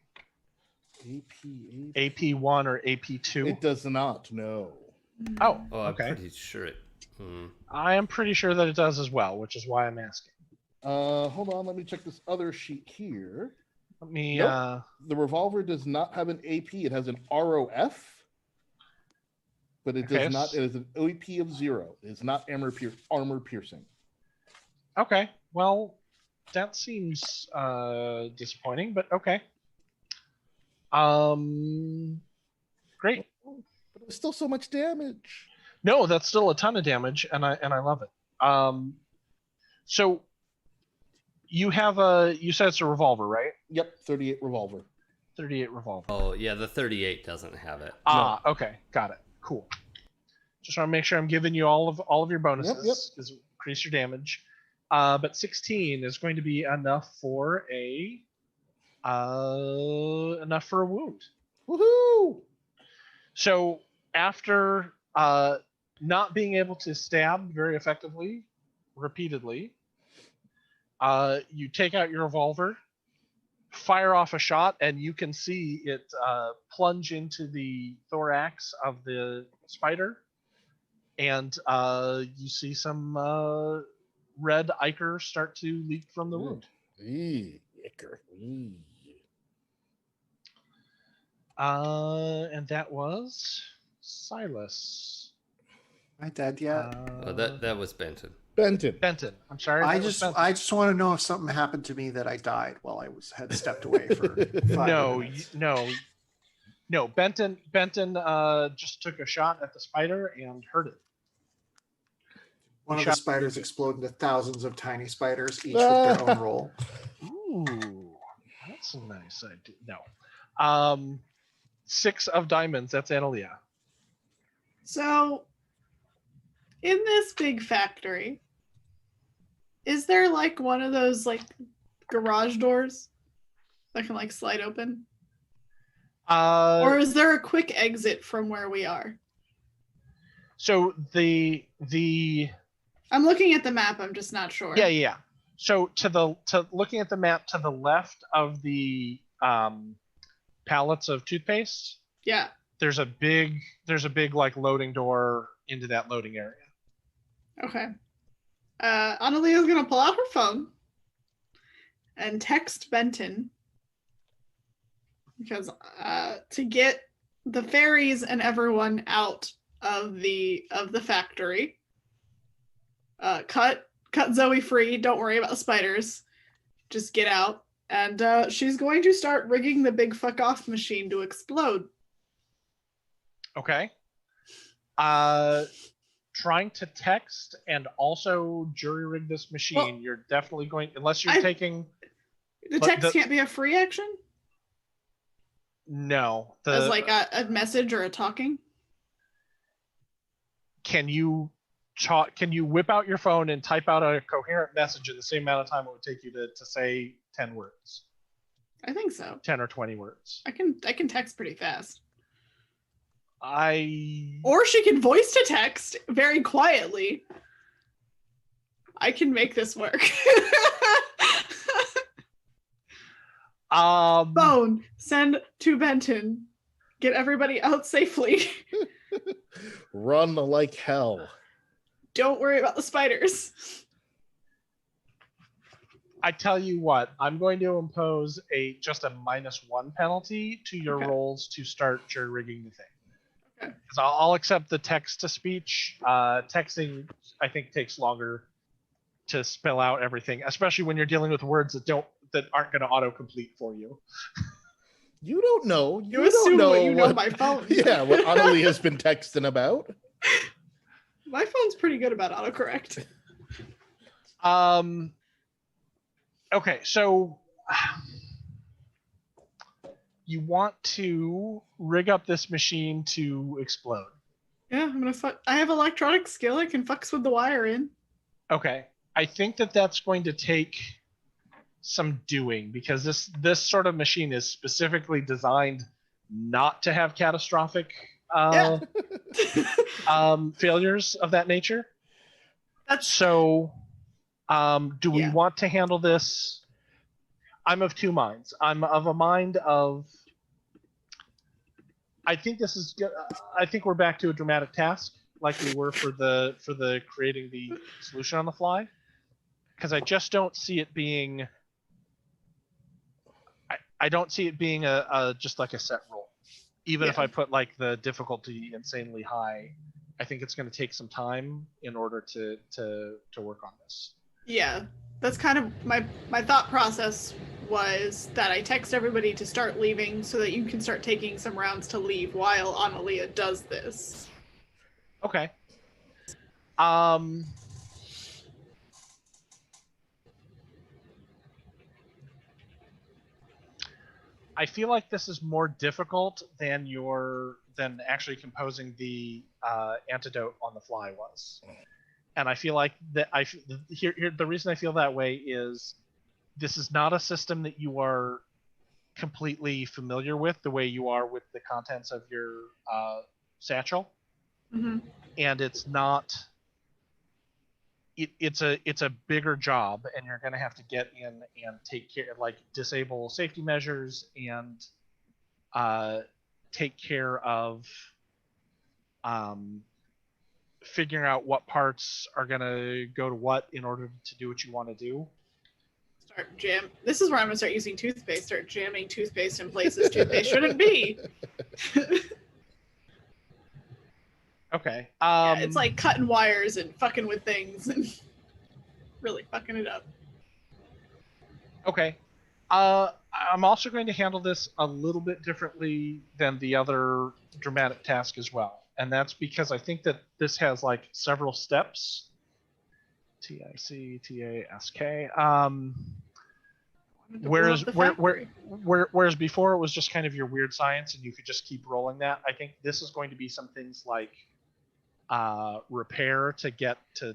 AP1 or AP2? It does not, no. Oh, Oh, I'm okay. pretty sure it. I am pretty sure that it does as well, which is why I'm asking. Hold on, let me check this other sheet here. Let me. Nope. The revolver does not have an AP. It has an ROF, but it does not. It is an AP of 0. It is not armor piercing. Okay. Well, that seems disappointing, but okay. Great. But it was still so much damage. No, that's still a ton of damage, and I love it. So you have you said it's a revolver, right? Yep, 38 revolver. 38 revolver. Oh, yeah, the 38 doesn't have it. Okay, got it. Cool. Just want to make sure I'm giving you all of your bonuses because increase your damage. But 16 is going to be enough for a wound. Woohoo! So after not being able to stab very effectively, repeatedly, you take out your revolver, fire off a shot, and you can see it plunge into the thorax of the spider, and you see some red ichor start to leak from the wound. Ichor. And that was Silas. Am I dead yet? That was Benton. Benton. Benton. I'm sorry. I that was Benton. just want to know if something happened to me that I died while I had stepped away for 5 minutes. No. Benton just took a shot at the spider and hurt it. One of the shot- spiders explode into thousands of tiny spiders, each with their own role. Ooh, that's a nice idea. No. 6 of diamonds. That's Analia. So, in this big factory, is there like one of those like garage doors that can like slide open? Or is there a quick exit from where we are? So the I'm looking at the map, I'm just not sure. yeah. So to looking at the map to the left of the pallets of toothpaste, Yeah. there's a big like loading door into that loading area. Okay. Annalia's gonna pull out her phone and text Benton because to get the fairies and everyone out of the factory. Cut Zoe free. Don't worry about the spiders. Just get out. And she's going to start rigging the big fuck off machine to explode. Okay. Trying to text and also jury rig this machine. Well, you're definitely going, unless you're taking. The But text the- can't be a free action No. as like a message or a talking. Can you whip out your phone and type out a coherent message in the same amount of time it would take you to say 10 words, I think so. 10 or 20 words? I can text pretty fast. Or Or she can voice to text very quietly. I can make this work. Phone, send to Benton. Get everybody out safely. Run like hell. Don't worry about the spiders. I tell you what, I'm going to impose just a -1 penalty to your Okay. rolls to start jury rigging the thing. Okay. Because I'll accept the text to speech. Texting, I think, takes longer to spell out everything, especially when you're dealing with words that aren't going to autocomplete for you. You don't know. You don't assume know what you know by phone. Yeah, what Annalie has been texting about. My phone's pretty good about autocorrect. Okay, so you want to rig up this machine to explode. Yeah, I'm gonna I have electronic skill. I can fucks with the wire in. Okay, I think that's going to take some doing because this sort of machine is specifically designed not to have catastrophic failures of that nature. That's So, do we Yeah. want to handle this? I'm of two minds. I'm of a mind of. I think this is. I think we're back to a dramatic task, like we were for the creating the solution on the fly, because I just don't see it being. I don't see it being a just like a set roll. Even if Yeah. I put like the difficulty insanely high, I think it's going to take some time in order to work on this. Yeah, that's kind of my thought process was that I text everybody to start leaving so that you can start taking some rounds to leave while Analia does this. Okay. I feel like this is more difficult than actually composing the antidote on the fly was, and I feel like that here the reason I feel that way is this is not a system that you are completely familiar with the way you are with the contents of your satchel, Mm-hmm. and it's not. It's a bigger job, and you're going to have to get in and take care, like disable safety measures and take care of figuring out what parts are going to go to what in order to do what you want to do. Start jam. This is where I'm gonna start using toothpaste. Start jamming toothpaste in places toothpaste shouldn't be. Okay. Yeah, it's like cutting wires and fucking with things. really fucking it up. Okay. I'm also going to handle this a little bit differently than the other dramatic task as well. And that's because I think that this has like several steps. TICTASK. To blow up the factory. Whereas before it was just kind of your weird science and you could just keep rolling that. I think this is going to be some things like repair to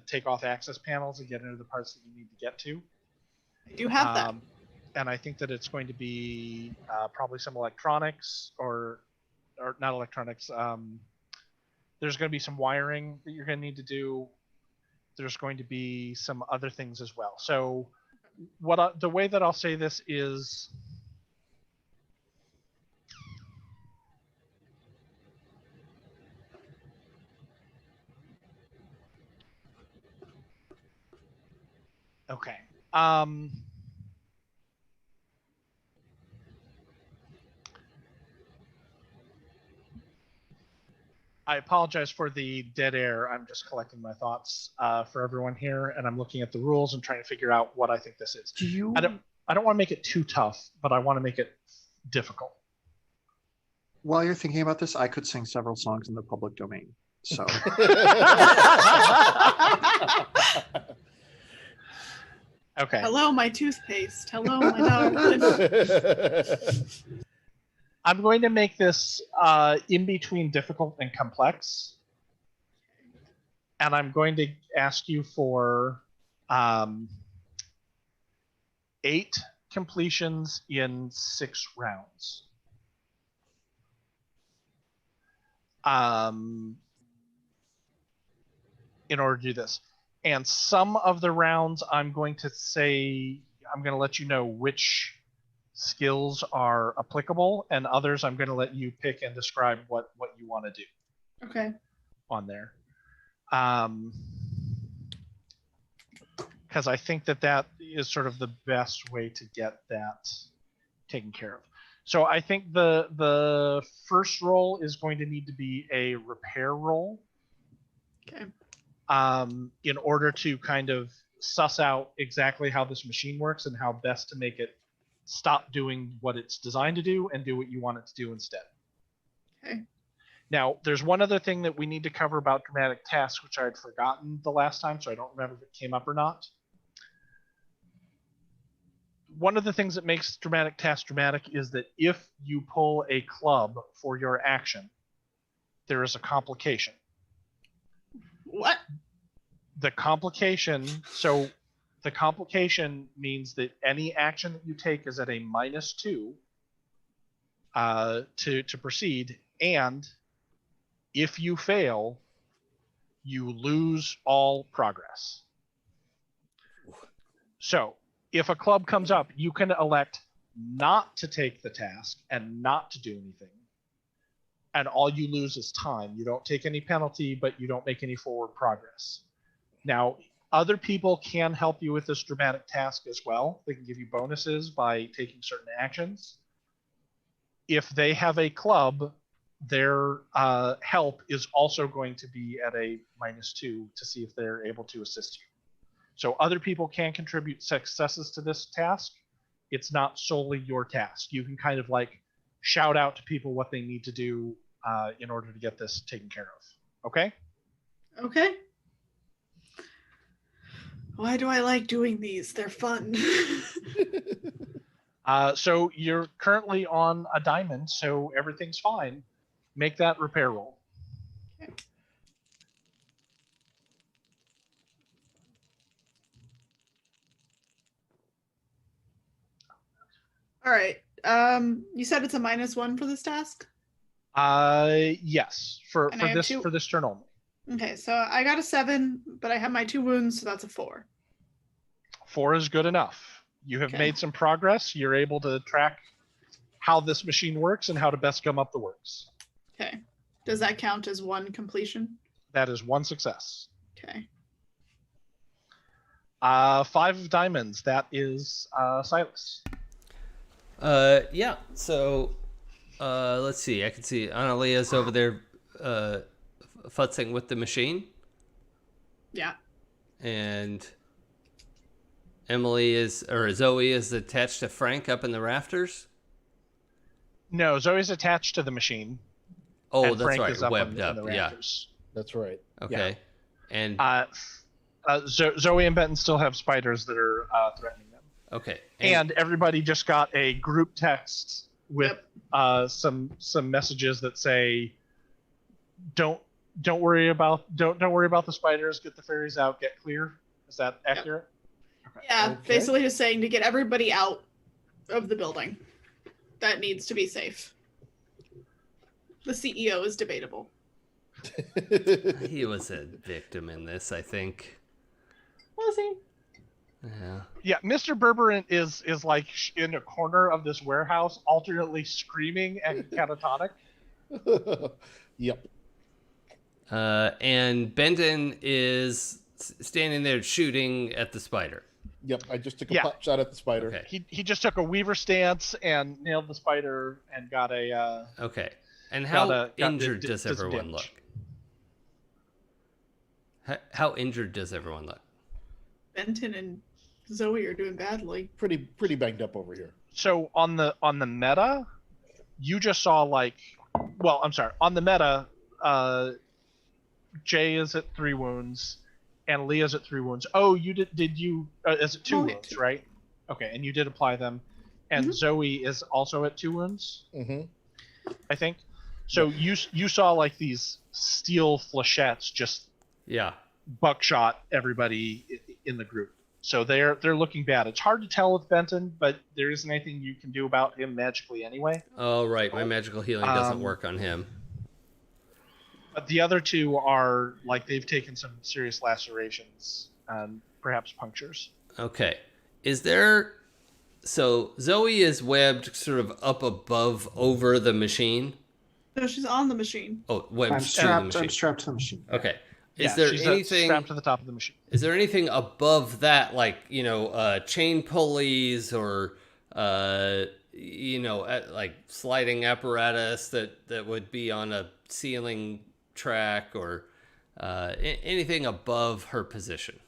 take off access panels and get into the parts that you need to get to. I do have that. And I think that it's going to be probably some electronics or not electronics. There's going to be some wiring that you're going to need to do. There's going to be some other things as well. So the way that I'll say this is okay. I apologize for the dead air. I'm just collecting my thoughts for everyone here, and I'm looking at the rules and trying to figure out what I think this is. I don't want to make it too tough, but I want to make it difficult. While you're thinking about this, I could sing several songs in the public domain. So okay. Hello, my toothpaste. Hello, my dog. I'm going to make this in between difficult and complex. And I'm going to ask you for 8 completions in 6 rounds. In order to do this. And some of the rounds I'm going to let you know which skills are applicable, and others I'm going to let you pick and describe what you want to do. Okay. On there. Because I think that is sort of the best way to get that taken care of. So I think the first roll is going to need to be a repair roll. Okay. In order to kind of suss out exactly how this machine works and how best to make it stop doing what it's designed to do and do what you want it to do instead. Okay. Now, there's one other thing that we need to cover about dramatic tasks, which I had forgotten the last time, so I don't remember if it came up or not. One of the things that makes dramatic tasks dramatic is that if you pull a club for your action, there is a complication. What? The complication means that any action that you take is at a -2 to proceed, and if you fail, you lose all progress. So if a club comes up, you can elect not to take the task and not to do anything. And all you lose is time. You don't take any penalty, but you don't make any forward progress. Now, other people can help you with this dramatic task as well. They can give you bonuses by taking certain actions. If they have a club, their help is also going to be at a -2 to see if they're able to assist you. So other people can contribute successes to this task. It's not solely your task. You can kind of like shout out to people what they need to do in order to get this taken care of. Okay? Okay. Why do I like doing these? They're fun. So you're currently on a diamond, so everything's fine. Make that repair roll. Okay. All right. You said it's a -1 for this task? Yes, for this turn only. Okay, so I got a 7, but I have my 2 wounds, so that's a 4. 4 is good enough. You have made some progress. You're able to track how this machine works and how to best gum up the works. Okay. Does that count as 1 completion? That is 1 success. Okay. 5 of diamonds. That is Silas. Yeah. So, let's see. I can see Analia's over there futzing with the machine. Yeah. And Zoe is attached to Frank up in the rafters. No, Zoe's attached to the machine. Oh, and that's Frank right. is up Webbed in up. the Yeah. rafters. That's right. Okay. And Zoe and Benton still have spiders that are threatening them. okay. And everybody just got a group text with Yep. some messages that say, don't worry about the spiders. Get the fairies out. Get clear. Is that accurate? Yeah, Okay. basically just saying to get everybody out of the building. That needs to be safe. The CEO is debatable. he was a victim in this, I think. Was he? Yeah. Yeah, Mr. Berberant is like in a corner of this warehouse, alternately screaming and catatonic. Yep. And Benton is standing there shooting at the spider. Yep. I just took a Yeah. pot shot at the spider. Okay. He just took a weaver stance and nailed the spider and got a. Okay. And how got injured does some everyone damage. look? How injured does everyone look? Benton and Zoe are doing badly. Pretty banged up over here. So on the meta, you just saw on the meta, Jay is at 3 wounds, and Leah's at 3 wounds. Oh, you did you? Is it 2 Only wounds, 2. right? Okay, and you did apply them, and Mhm. Zoe is also at 2 wounds, Mm-hmm. I think. So you saw like these steel flechettes just Yeah. buckshot everybody in the group. So they're looking bad. It's hard to tell with Benton, but there isn't anything you can do about him magically anyway. Oh, right. My magical healing doesn't Um, work on him. But the other 2 are like they've taken some serious lacerations and perhaps punctures. Okay. So Zoe is webbed sort of up above over the machine. No, she's on the machine. Oh, webbed I'm to the strapped. machine. I'm strapped to the machine. Okay. Yeah, Is there she's anything strapped to the top of the machine? Is there anything above that, like, chain pulleys or, like sliding apparatus that would be on a ceiling track or anything above her position?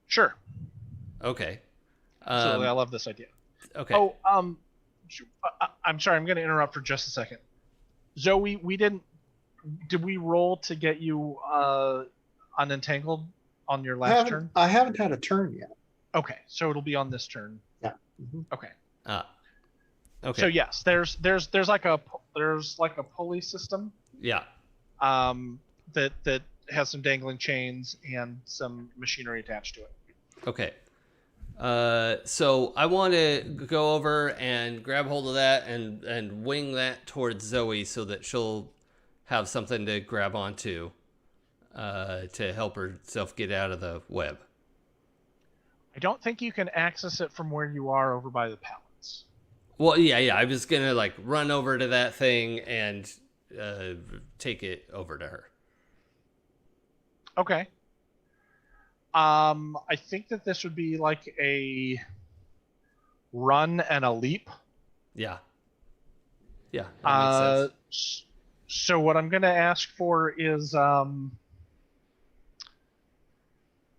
Sure. Okay. Absolutely. I love this idea. Okay. Oh, I'm sorry. I'm going to interrupt for just a second. Zoe, did we roll to get you unentangled on your last turn? I haven't had a turn yet. Okay, so it'll be on this turn. Yeah. Mhm. Okay. Okay. So yes, there's like a pulley system Yeah. that has some dangling chains and some machinery attached to it. Okay. So I want to go over and grab hold of that and wing that towards Zoe so that she'll have something to grab onto to help herself get out of the web. I don't think you can access it from where you are over by the pallets. Well, yeah. I was gonna like run over to that thing and take it over to her. Okay. I think that this would be like a run and a leap. Yeah. Yeah. That makes sense. So what I'm going to ask for is I'm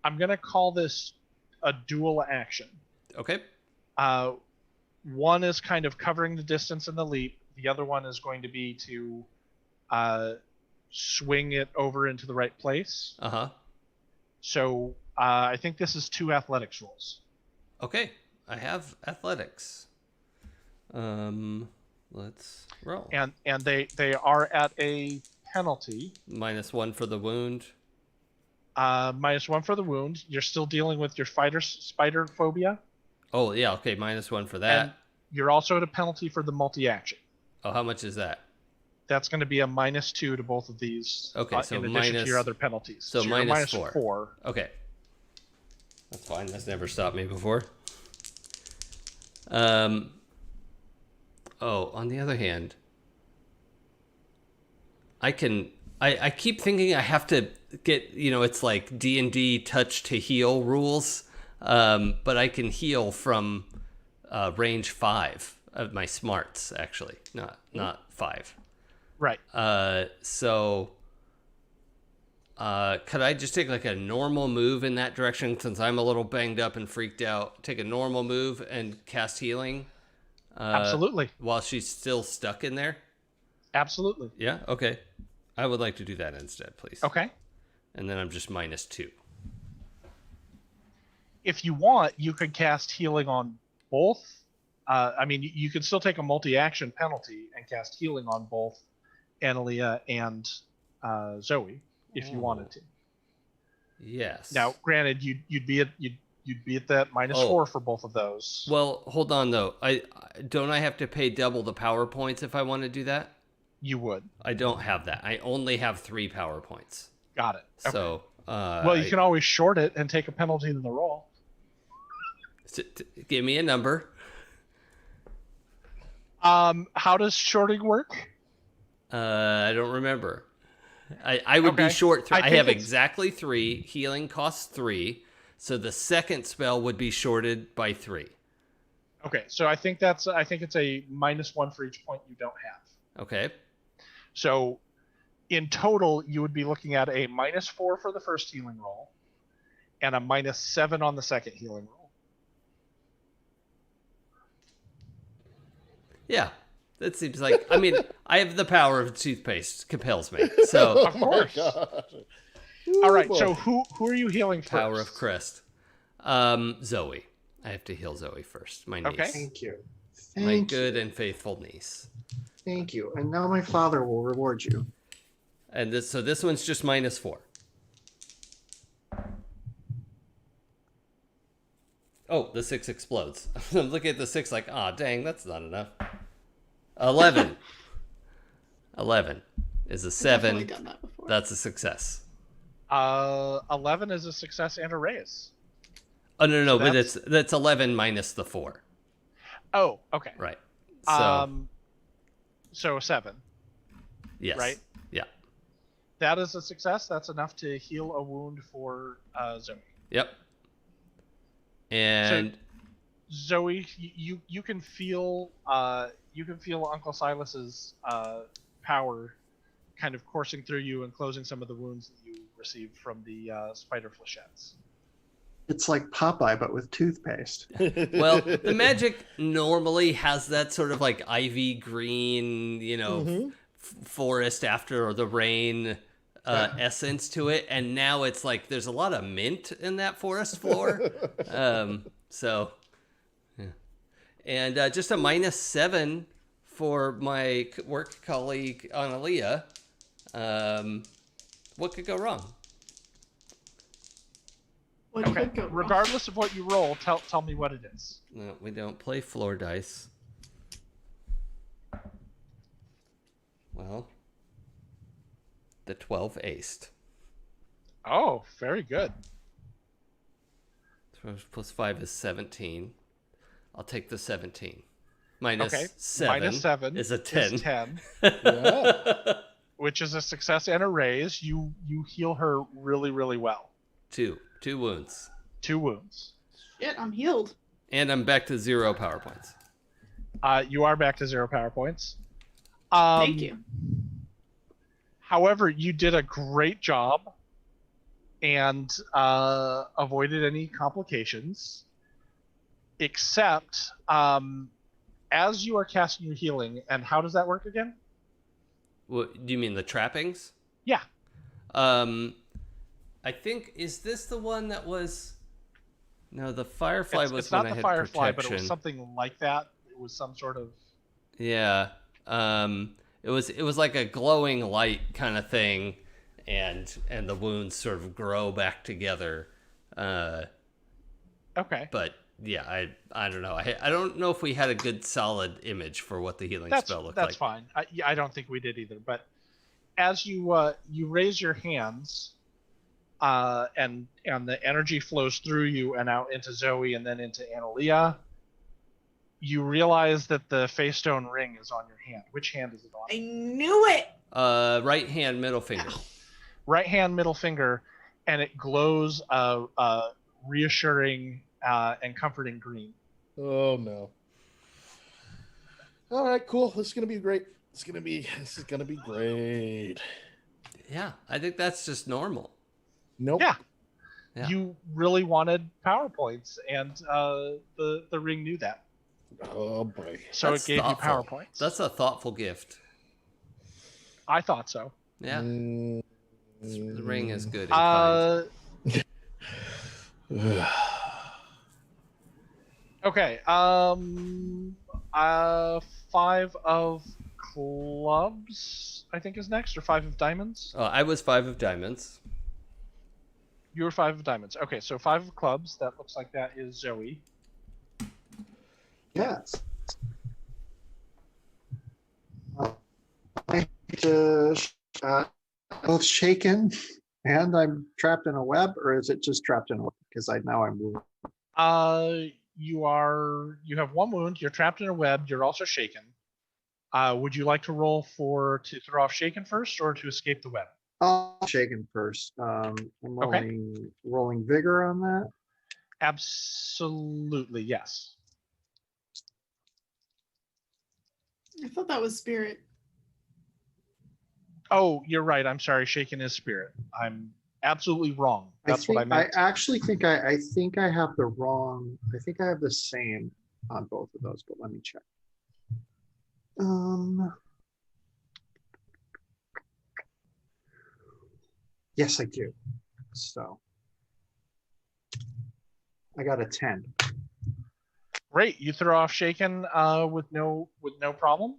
going to call this a dual action. Okay. One is kind of covering the distance in the leap. The other one is going to be to swing it over into the right place. Uh-huh. So I think this is 2 athletics rolls. Okay. I have athletics. Let's roll. And they are at a penalty. -1 for the wound. -1 for the wound. You're still dealing with your spider phobia. Oh, yeah. Okay. -1 for that. And you're also at a penalty for the multi-action. Oh, how much is that? That's going to be a -2 to both of these. Okay, so in addition to minus- your other penalties. so you're minus -4. Okay. That's fine. That's never stopped me before. Oh, on the other hand, I keep thinking I have to get, it's like D&D touch to heal rules. But I can heal from range 5 of my smarts, actually, not 5. Right. So Could I just take like a normal move in that direction since I'm a little banged up and freaked out? Take a normal move and cast healing? Absolutely. While she's still stuck in there? Absolutely. Yeah? Okay. I would like to do that instead, please. Okay. And then I'm just -2. If you want, you could cast healing on both. I mean, you could still take a multi-action penalty and cast healing on both Analia and Zoe if you wanted to. Yes. Now, granted, you'd be at that -4 for both of those. Well, hold on though. I have to pay double the power points if I want to do that? You would. I don't have that. I only have 3 power points. Got it. Okay. So, well, you can always short it and take a penalty to the roll. Give me a number. How does shorting work? I don't remember. I would be Okay. short 3. I think have it's- exactly 3. Healing costs 3. So the second spell would be shorted by 3. Okay, so I think it's a -1 for each point you don't have. Okay. So in total, you would be looking at a -4 for the first healing roll and a -7 on the second healing roll. Yeah. That seems like, I mean, I have the power of toothpaste compels me. So, Of course. All right, so who are you healing first? power of crest. Zoe. I have to heal Zoe first. My niece. Okay. Thank you. My Thank good you. and faithful niece. Thank you. And now my father will reward you. And this one's just -4. Oh, the 6 explodes. I'm looking at the 6 like, dang, that's not enough. 11. 11 is a 7. Definitely done that before. That's a success. 11 is a success and a raise. Oh, no, So but that's 11 minus the 4. Oh, okay. Right. So, So 7. yes. right. Yeah. That is a success. That's enough to heal a wound for Zoe. Yep. And Zoe, you can feel Uncle Silas's power kind of coursing through you and closing some of the wounds that you received from the spider flechettes. It's like Popeye, but with toothpaste. well, the magic normally has that sort of like ivy green, forest after the rain essence to it, and now it's like there's a lot of mint in that forest floor. So, yeah. And just a -7 for my work colleague Analia. What could go wrong? What Okay. could go wrong? Regardless of what you roll, tell me what it is. No, we don't play floor dice. Well, the 12 aced. Oh, very good. 12 plus 5 is 17. I'll take the 17. Minus Okay. 7, -7 is a 10. Is 10, Yeah. which is a success and a raise. You heal her really, really well. 2 wounds. 2 wounds. Shit, I'm healed. And I'm back to 0 power points. You are back to 0 power points. Thank you. However, you did a great job and avoided any complications, except as you are casting your healing. And how does that work again? What do you mean, the trappings? Yeah. I think, is this the one that was... No, the firefly was It's when not I the had firefly, protection. but it was something like that. It was some sort of... Yeah. It was like a glowing light kind of thing, and the wounds sort of grow back together. Okay. But yeah, I don't know. I don't know if we had a good solid image for what the healing spell looked like. That's fine. I don't think we did either. But as you raise your hands, and the energy flows through you and out into Zoe and then into Analia, you realize that the Faystone ring is on your hand. Which hand is it on? I knew it. Right hand middle finger. Right hand middle finger, and it glows reassuring and comforting green. Oh no. All right, cool. This is gonna be great. This is gonna be great. Yeah, I think that's just normal. Nope. Yeah. Yeah. You really wanted PowerPoints, and the ring knew that. Oh boy. So That's it gave thoughtful. you PowerPoints. That's a thoughtful gift. I thought so. Yeah, Mm, the ring is good and kind. Okay. 5 of clubs, I think, is next, or 5 of diamonds. I was 5 of diamonds. You were 5 of diamonds. Okay, so 5 of clubs. That looks like that is Zoe. Yes. I just both shaken and I'm trapped in a web, or is it just trapped in a web? Because now I'm moving. You have 1 wound. You're trapped in a web. You're also shaken. Would you like to roll to throw off shaken first, or to escape the web? I'll shaken first. I'm rolling vigor on that. Absolutely, yes. I thought that was spirit. Oh, you're right. I'm sorry. Shaken is spirit. I'm absolutely wrong. That's what I meant. I actually think I think I have the wrong. I think I have the same on both of those, but let me check. Yes, I do. So I got a 10. Great. You throw off shaken with no problem.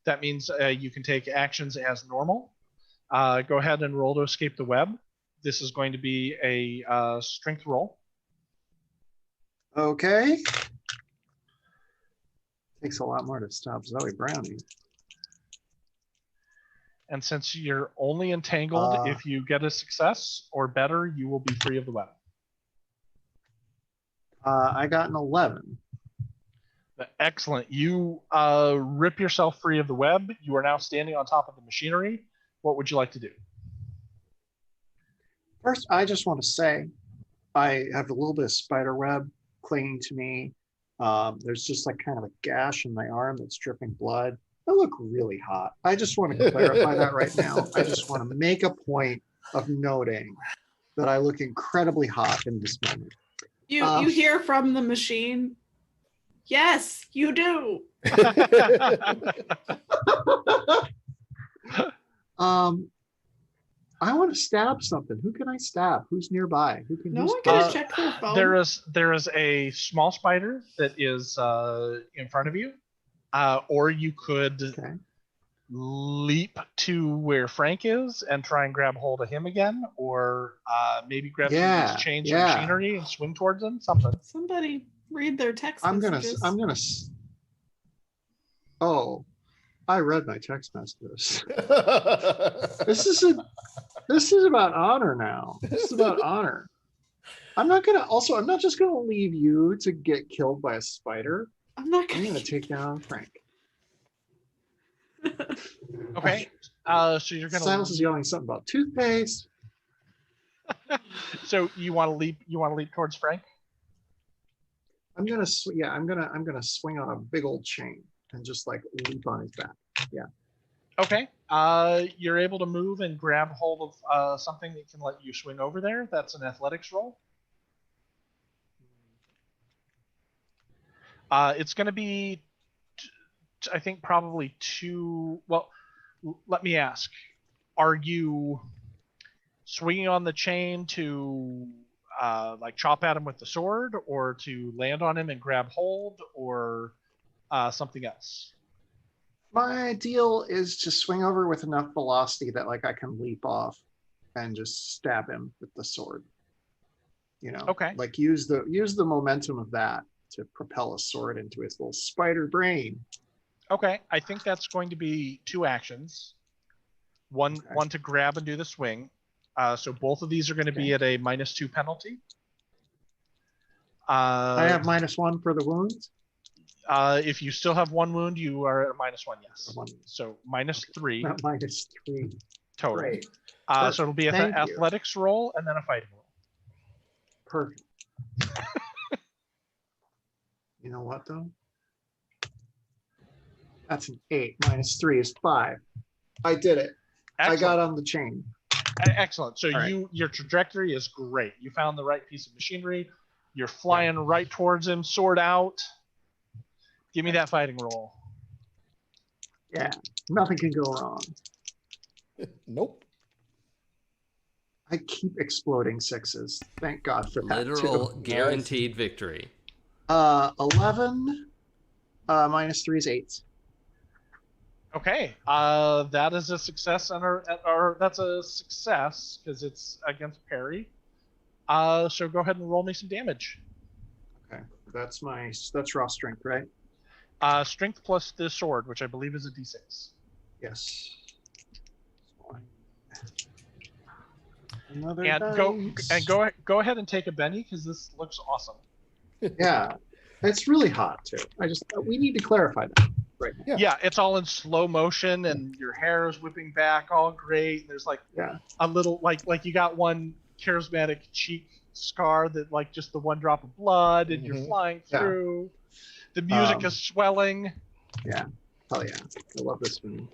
That means you can take actions as normal. Go ahead and roll to escape the web. This is going to be a strength roll. Okay. Takes a lot more to stop Zoe Browning. And since you're only entangled, if you get a success or better, you will be free of the web. I got an 11. Excellent. You rip yourself free of the web. You are now standing on top of the machinery. What would you like to do? First, I just want to say I have a little bit of spider web clinging to me. There's just like kind of a gash in my arm that's dripping blood. I look really hot. I just want to clarify that right now. I just want to make a point of noting that I look incredibly hot in this moment. You hear from the machine. Yes, you do. I want to stab something. Who can I stab? Who's nearby? Who can? No one can check their phone. There is a small spider that is in front of you, or you could leap to where Frank is and try and grab hold of him again, or maybe grab some of these chains or machinery and swing towards him. Somebody read their text I'm messages. Oh, I read my text messages. This is about honor now. This is about honor. I'm not just gonna leave you to get killed by a spider. I'm gonna take down Frank. Okay. So you're gonna. Silas is yelling something about toothpaste. So you want to leap? You want to leap towards Frank? I'm gonna swing on a big old chain and just like leap on his back. Yeah. Okay. You're able to move and grab hold of something that can let you swing over there. That's an athletics roll. It's going to be, I think, probably 2. Well, let me ask. Are you swinging on the chain to like chop at him with the sword, or to land on him and grab hold, or something else? My ideal is to swing over with enough velocity that like I can leap off and just stab him with the sword. You know, like use the momentum of that to propel a sword into his little spider brain. Okay, I think that's going to be 2 actions. One to grab and do the swing. So both of these are going to be at a -2 penalty. I have -1 for the wounds. If you still have 1 wound, you are at a -1, yes. So -3. Not -3. Total. Great. So it'll be an athletics roll and then a fighting roll. Perfect. You know what, though? That's an 8. -3 is 5. I did it. Excellent. I got on the chain. Excellent. So All right. your trajectory is great. You found the right piece of machinery. You're flying right towards him, sword out. Give me that fighting roll. Yeah, nothing can go wrong. Nope. I keep exploding sixes. Thank God for that. Literal Too. guaranteed victory. 11 minus 3 is 8. Okay. That is a success, or that's a success because it's against parry. So go ahead and roll me some damage. Okay, that's raw strength, right? Strength plus the sword, which I believe is a d6. Yes. Another And dice. go ahead and take a Benny because this looks awesome. Yeah, it's really hot too. We need to clarify that right now. Yeah, it's all in slow motion, and your hair is whipping back, all great. There's like Yeah. a little like you got one charismatic cheek scar that like just the one drop of blood, and you're flying through. The music is swelling. Yeah. Oh yeah, I love this movie.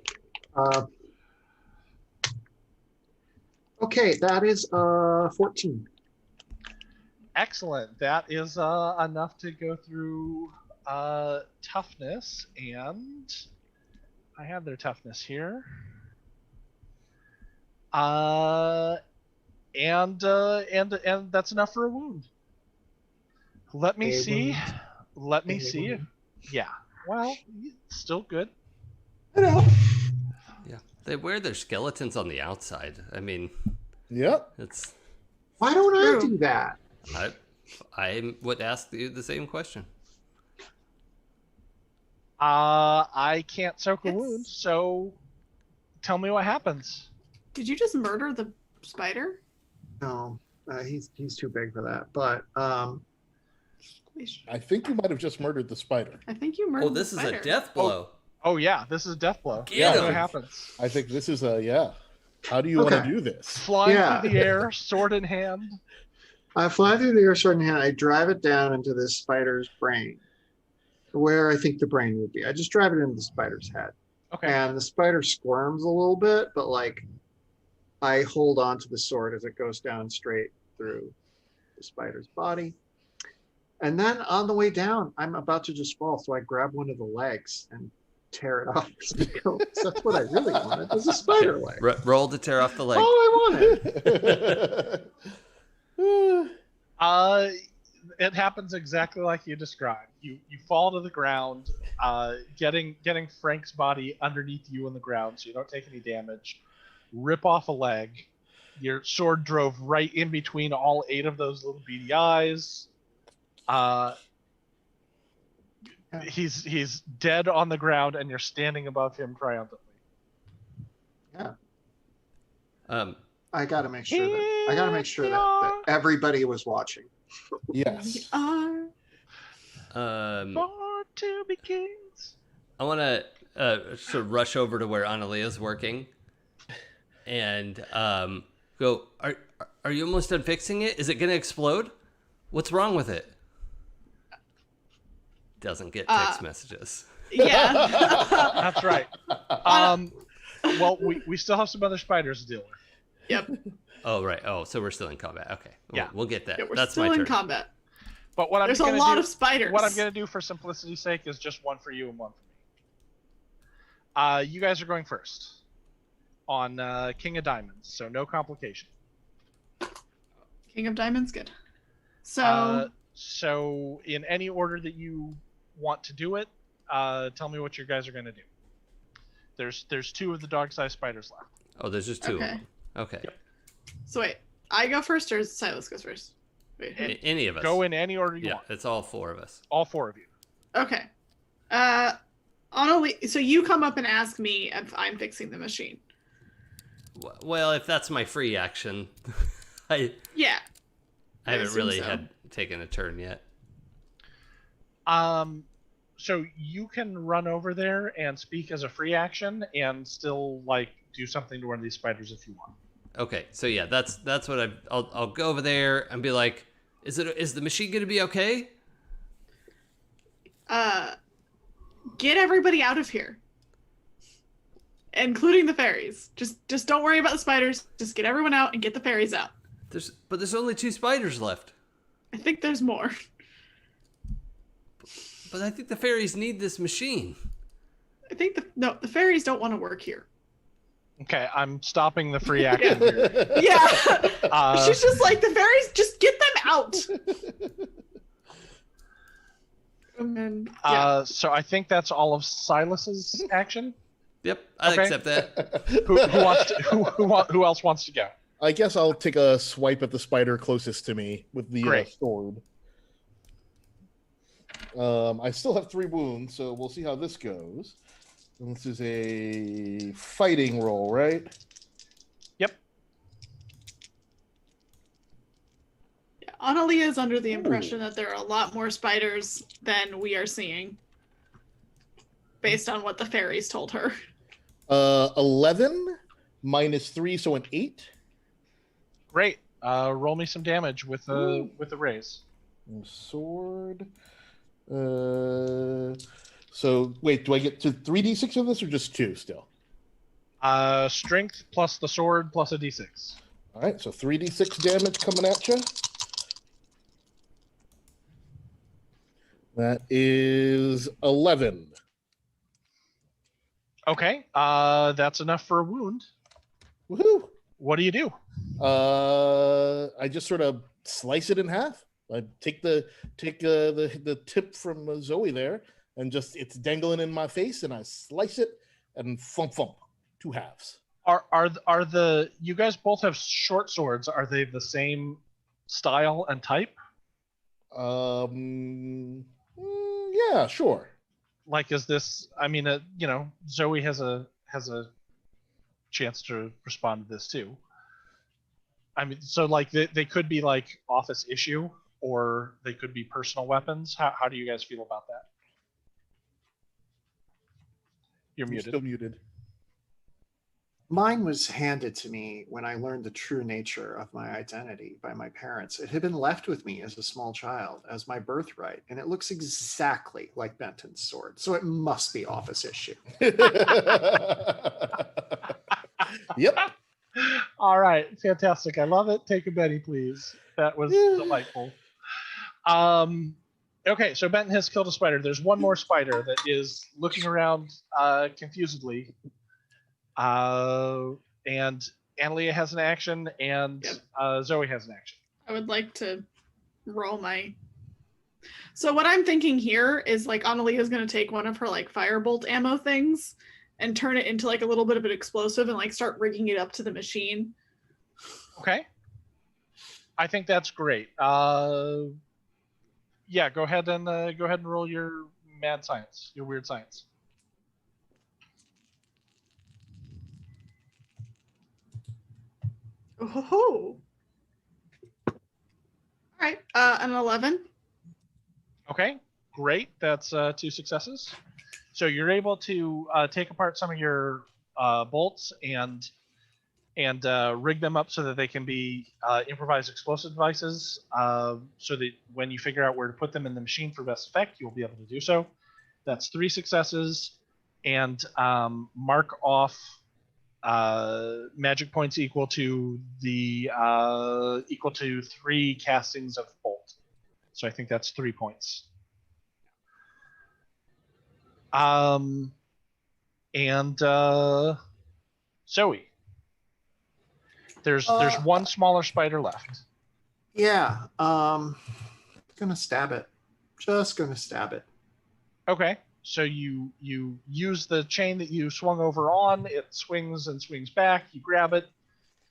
Okay, that is 14. Excellent. That is enough to go through toughness, and I have their toughness here. And that's enough for a wound. Let me see. Let me see. Yeah. Well, still good. I know. Yeah, they wear their skeletons on the outside. I mean, Yep. it's. Why don't I True. do that? I would ask you the same question. I can't soak a It's- wound, so tell me what happens. Did you just murder the spider? No, he's too big for that. But I think you might have just murdered the spider. I think you murdered Oh, this the is spider. a death blow. Oh yeah, this is death blow. Get Yeah, him. what happens? I think this is a How do you want Okay. to do this? Flying Yeah. through the air, sword in hand. I fly through the air, sword in hand. I drive it down into this spider's brain, where I think the brain would be. I just drive it into the spider's head, Okay. and the spider squirms a little bit, but like I hold on to the sword as it goes down straight through the spider's body. And then on the way down, I'm about to just fall, so I grab one of the legs and tear it off. That's what I really wanted. Was a spider leg. Roll to tear off the leg. All I wanted. It happens exactly like you described. You fall to the ground, getting Frank's body underneath you on the ground, so you don't take any damage. Rip off a leg. Your sword drove right in between all 8 of those little beady eyes. He's dead on the ground, and you're standing above him triumphantly. I gotta make sure that everybody was watching. Yes. Are Born to be kings. I want to sort of rush over to where Annalea's working, and go. Are you almost done fixing it? Is it gonna explode? What's wrong with it? Doesn't get text messages. yeah. That's right. Well, we still have some other spiders to deal with. Yep. Oh right. Oh, so we're still in combat. Okay. Yeah. We'll get that. Yeah, we're That's still my in turn. combat. But what There's I'm a gonna lot do, of spiders. What I'm going to do for simplicity's sake is just one for you and one for me. You guys are going first on King of Diamonds, so no complication. King of Diamonds, good. So So in any order that you want to do it, tell me what you guys are going to do. There's 2 of the dog-sized spiders left. Oh, there's just 2 of Okay. them. Okay. so wait, I go first or Silas goes first? Wait, who? Any of us. Go in any order you Yeah, want. it's all 4 of us. All 4 of you. Okay. So you come up and ask me if I'm fixing the machine. Well, if that's my free action, I Yeah. haven't assume really so. had taken a turn yet. So you can run over there and speak as a free action, and still like do something to one of these spiders if you want. Okay, so yeah, that's what I'll go over there and be like, is the machine gonna be okay? Get everybody out of here. including the fairies. Just don't worry about the spiders. Just get everyone out and get the fairies out. There's only 2 spiders left. I think there's more. But I think the fairies need this machine. I think the fairies don't want to work here. Okay, I'm stopping the free action here. Yeah. She's just like, the fairies, just get them out. And then, yeah. So I think that's all of Silas's action. Yep, I Okay. accept that. Who else wants to go? I guess I'll take a swipe at the spider closest to me with the Great. sword. I still have 3 wounds, so we'll see how this goes. And this is a fighting roll, right? Yep. Analia is under the impression that there are a lot more spiders than we are seeing, based on what the fairies told her. 11 minus 3, so an 8. Great. Roll me some damage with a raise. And sword. So wait, do I get to 3d6 of this or just 2 still? Strength plus the sword plus a d6. All right, so 3d6 damage coming at you. That is 11. Okay. That's enough for a wound. Woohoo! What do you do? I just sort of slice it in half. I take the tip from Zoe there, and just it's dangling in my face, and I slice it and thump 2 halves. Are the you guys both have short swords? Are they the same style and type? Yeah, sure. Like, is this? I mean, Zoe has a chance to respond to this too. I mean, so like they could be like office issue, or they could be personal weapons. How do you guys feel about that? You're muted. Still muted. Mine was handed to me when I learned the true nature of my identity by my parents. It had been left with me as a small child as my birthright, and it looks exactly like Benton's sword. So it must be office issue. Yep. All right, fantastic. I love it. Take a Betty, please. That was delightful. Okay, so Benton has killed a spider. There's one more spider that is looking around confusedly. And Analia has an action, and Zoe has an action. I would like to roll my. So what I'm thinking here is like Analia is going to take one of her like firebolt ammo things and turn it into like a little bit of an explosive and like start rigging it up to the machine. Okay. I think that's great. Yeah, go ahead and roll your mad science, your weird science. Oh. All right, an 11. Okay, great. That's 2 successes. So you're able to take apart some of your bolts and rig them up so that they can be improvised explosive devices. So that when you figure out where to put them in the machine for best effect, you'll be able to do so. That's 3 successes, and mark off magic points equal to 3 castings of bolt. So I think that's 3 points. Zoe, there's one smaller spider left. Yeah. Gonna stab it. Just gonna stab it. Okay, so you use the chain that you swung over on. It swings and swings back. You grab it.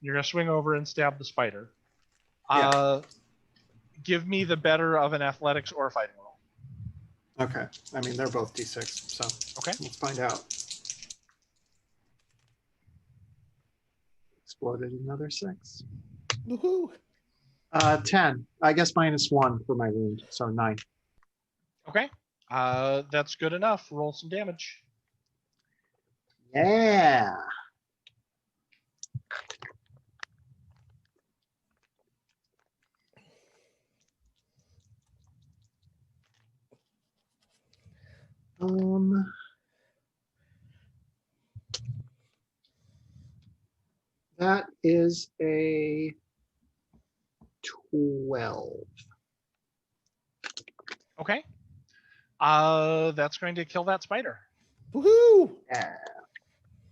You're gonna swing over and stab the spider. Yeah. Give me the better of an athletics or a fighting roll. Okay. I mean, they're both D6, so Okay. let's find out. Exploded another 6. Woohoo! 10. I guess -1 for my wound, so 9. Okay. That's good enough. Roll some damage. Yeah. is a 12. Okay. That's going to kill that spider. Woohoo! Yeah.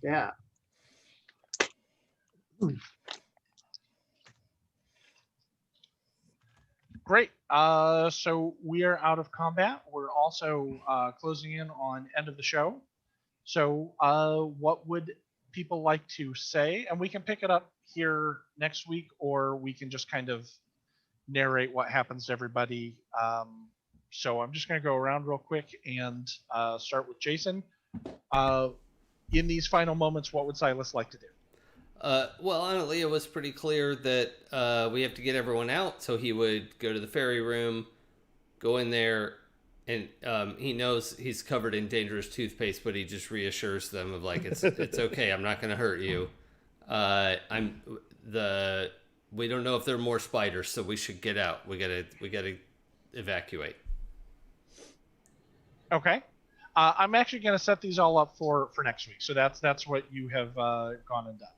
Yeah. Great. So we are out of combat. We're also closing in on end of the show. So what would people like to say? And we can pick it up here next week, or we can just kind of narrate what happens to everybody. So I'm just going to go around real quick and start with Jason. In these final moments, what would Silas like to do? Well, Analia was pretty clear that we have to get everyone out, so he would go to the ferry room, go in there, and he knows he's covered in dangerous toothpaste, but he just reassures them of like it's okay, I'm not going to hurt you. We don't know if there are more spiders, so we should get out. We gotta evacuate. Okay. I'm actually going to set these all up for next week. So that's what you have gone and done.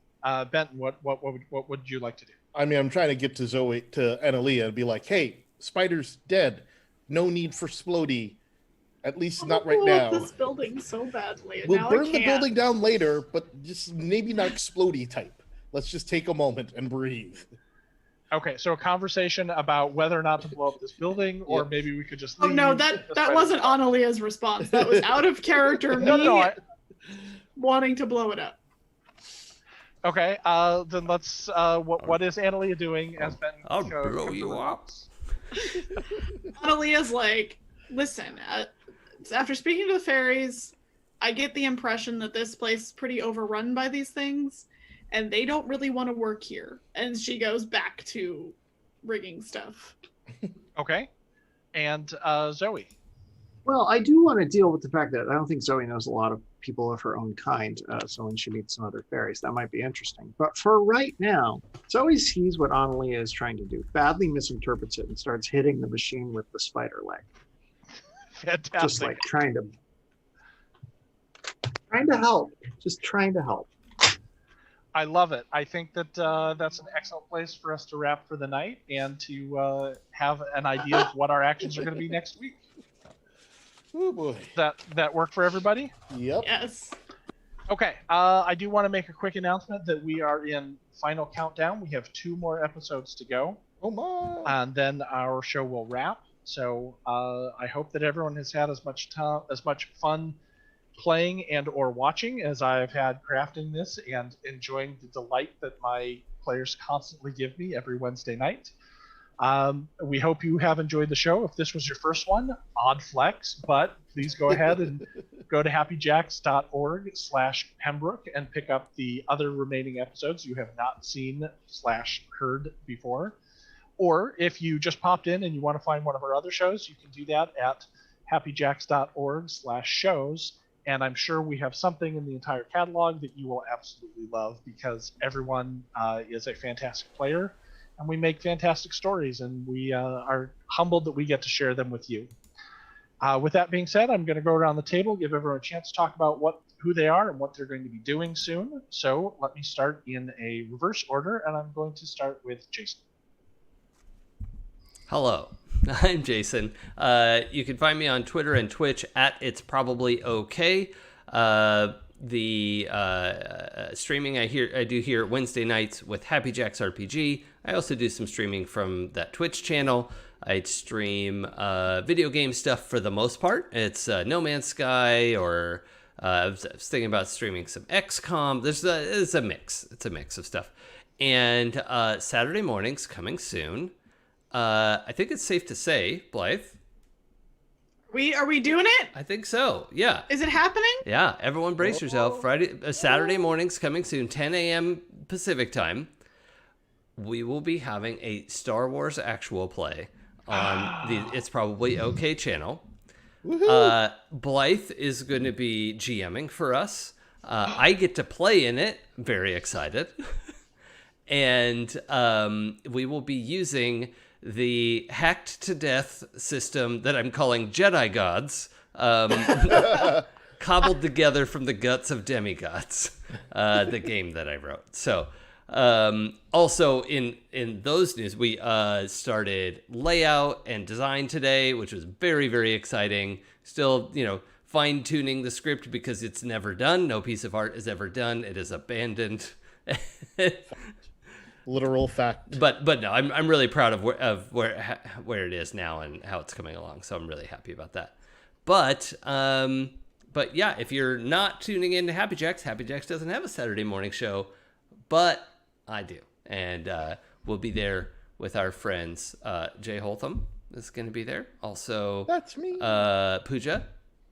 Benton, what would you like to do? I mean, I'm trying to get to Analia and be like, hey, spider's dead. No need for Splody. At least not right blow up now. this building so badly. We'll now burn I the can't. building down later, but just maybe not Splody type. Let's just take a moment and breathe. Okay, so a conversation about whether or not to blow up this building, or Yep. maybe we could just Oh leave. no, the that spider- wasn't Annalia's response. That was out of character. Me No, wanting to blow it up. Okay, then let's. What is Analia doing as Ben? I'll blow you up. Annalia's like, listen. After speaking to the fairies, I get the impression that this place is pretty overrun by these things, and they don't really want to work here. And she goes back to rigging stuff. Okay, and Zoe. Well, I do want to deal with the fact that I don't think Zoe knows a lot of people of her own kind. So when she meets some other fairies, that might be interesting. But for right now, Zoe sees what Analia is trying to do, badly misinterprets it, and starts hitting the machine with the spider leg. Fantastic. Just like trying to help. Just trying to help. I love it. I think that that's an excellent place for us to wrap for the night and to have an idea of what our actions are going to be next week. Oh boy. That work for everybody? Yep. Yes. Okay. I do want to make a quick announcement that we are in final countdown. We have 2 more episodes to go, Oh my. and then our show will wrap. So I hope that everyone has had as much fun playing and or watching as I've had crafting this and enjoying the delight that my players constantly give me every Wednesday night. We hope you have enjoyed the show. If this was your first one, odd flex, but please go ahead and go to happyjacks.org/Pembroke and pick up the other remaining episodes you have not seen / heard before. Or if you just popped in and you want to find one of our other shows, you can do that at happyjacks.org/shows. And I'm sure we have something in the entire catalog that you will absolutely love because everyone is a fantastic player and we make fantastic stories, and we are humbled that we get to share them with you. With that being said, I'm going to go around the table, give everyone a chance to talk about who they are and what they're going to be doing soon. So let me start in a reverse order, and I'm going to start with Jason. Hello, I'm Jason. You can find me on Twitter and Twitch at It's Probably Okay. The streaming I do here Wednesday nights with Happy Jacks RPG. I also do some streaming from that Twitch channel. I stream video game stuff for the most part. It's No Man's Sky, or I was thinking about streaming some XCOM. It's a mix. It's a mix of stuff. And Saturday mornings coming soon. I think it's safe to say, Blythe. Are we doing it? I think so. Yeah. Is it happening? Yeah. Everyone brace yourself. Saturday mornings coming soon, 10 a.m. Pacific time. We will be having a Star Wars actual play on the It's Probably Okay channel. Blythe is going to be GMing for us. I get to play in it. Very excited. And we will be using the hacked to death system that I'm calling Jedi Gods, cobbled together from the guts of demigods, the game that I wrote. So Also, in those news, we started layout and design today, which was very, very exciting. Still, fine tuning the script because it's never done. No piece of art is ever done. It is abandoned. Literal fact. But no, I'm really proud of where it is now and how it's coming along. So I'm really happy about that. But yeah, if you're not tuning in to Happy Jacks doesn't have a Saturday morning show, but I do, and we'll be there with our friends. Jay Holtham is going to be there. Also, That's me. Pooja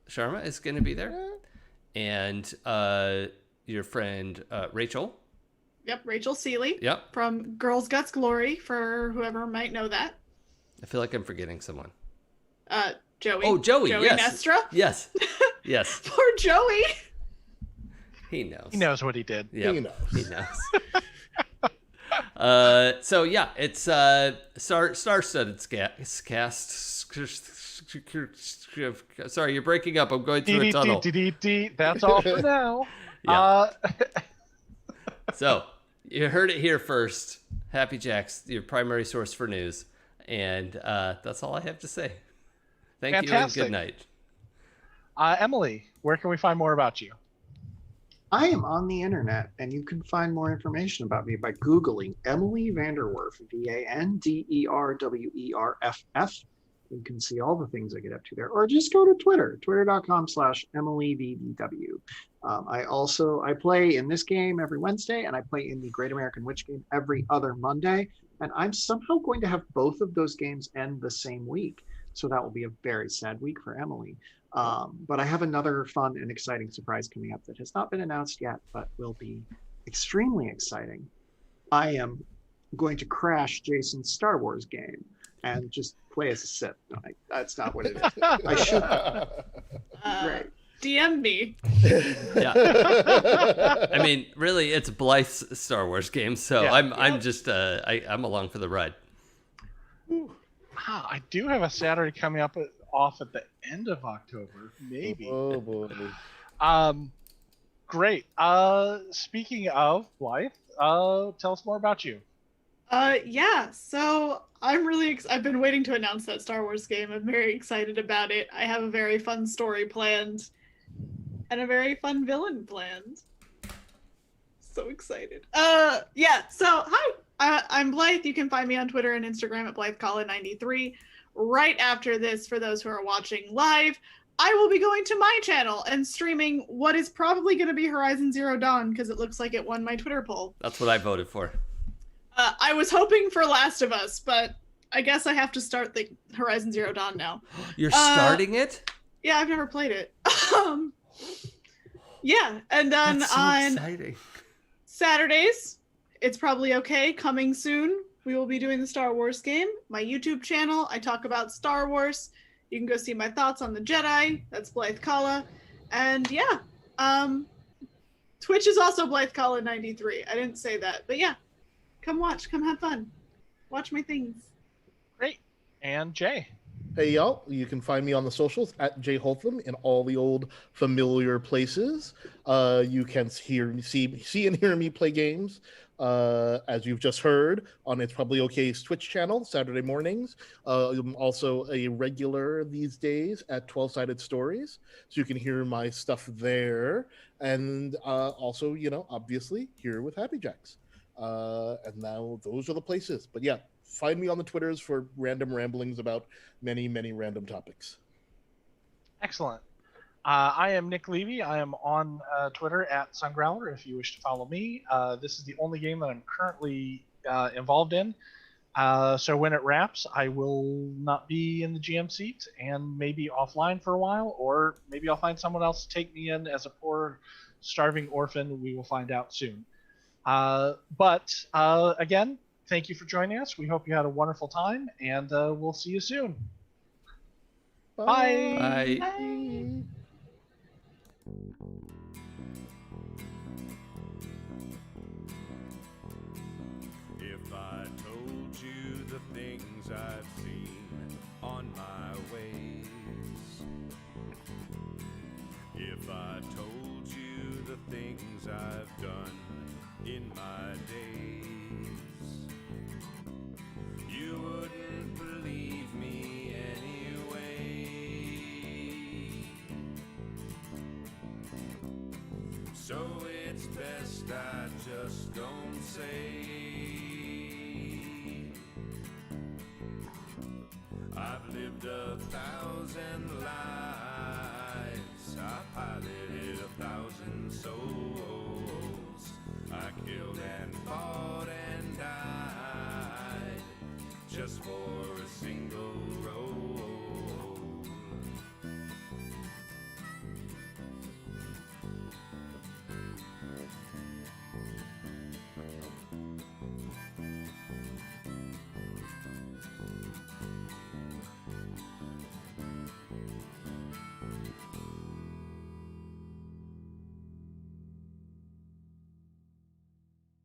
Sharma is going to be there, and your friend Rachel. Yep, Rachel Seeley. Yep. From Girls Guts Glory, for whoever might know that. I feel like I'm forgetting someone. Joey. Oh, Joey. Joey Yes. Nestra. Yes. Yes. Poor Joey. He knows. He knows what he did. Yep. He knows. He knows. So yeah, it's star-studded cast. Sorry, you're breaking up. I'm going through a tunnel. That's all for now. Yeah. So you heard it here first. Happy Jacks, your primary source for news, and that's all I have to say. Thank Fantastic. you and good night. Emily, where can we find more about you? I am on the internet, and you can find more information about me by Googling Emily Vanderwerf, Vanderwerff. You can see all the things I get up to there, or just go to Twitter, twitter.com/EmilyVDW. I play in this game every Wednesday, and I play in the Great American Witch game every other Monday. And I'm somehow going to have both of those games end the same week. So that will be a very sad week for Emily. But I have another fun and exciting surprise coming up that has not been announced yet, but will be extremely exciting. I am going to crash Jason's Star Wars game and just play as a Sith. No, that's not what it is. I should. Great. DM me. Yeah. I mean, really, it's Blythe's Star Wars game, so Yeah. I'm just I'm along for the ride. I do have a Saturday coming up off at the end of October, maybe. Oh boy. Great. Speaking of Blythe, tell us more about you. Yeah, so I'm really I've been waiting to announce that Star Wars game. I'm very excited about it. I have a very fun story planned and a very fun villain planned. So excited. Yeah, so hi. I'm Blythe. You can find me on Twitter and Instagram at BlytheColin93. Right after this, for those who are watching live, I will be going to my channel and streaming what is probably going to be Horizon Zero Dawn because it looks like it won my Twitter poll. That's what I voted for. I was hoping for Last of Us, but I guess I have to start the Horizon Zero Dawn now. You're starting it? Yeah, I've never played it. Yeah, and then That's so on exciting. Saturdays, it's probably okay. Coming soon, we will be doing the Star Wars game. My YouTube channel, I talk about Star Wars. You can go see my thoughts on the Jedi. That's Blythe Kala. And yeah, Twitch is also Blythe Kala 93. I didn't say that, but yeah, come watch, come have fun. Watch my things. Great. And Jay. Hey y'all, you can find me on the socials at Jay Holtham in all the old familiar places. You can see and hear me play games, as you've just heard, on It's Probably OK's Twitch channel, Saturday mornings. I'm also a regular these days at 12-Sided Stories, so you can hear my stuff there. And also, obviously, here with Happy Jacks. And now those are the places. But yeah, find me on the Twitters for random ramblings about many, many random topics. Excellent. I am Nick Levy. I am on Twitter at Sungrowler if you wish to follow me. This is the only game that I'm currently involved in. So when it wraps, I will not be in the GM seat and maybe offline for a while, or maybe I'll find someone else to take me in as a poor, starving orphan. We will find out soon. But again, thank you for joining us. We hope you had a wonderful time, and we'll see you soon. Bye. Bye. If I told you the things I've seen on my ways, if I told you the things I've done in my days. You wouldn't believe me anyway. So it's best I just don't say. I've lived 1,000 lives, I piloted 1,000 souls. I killed and fought and died just for a single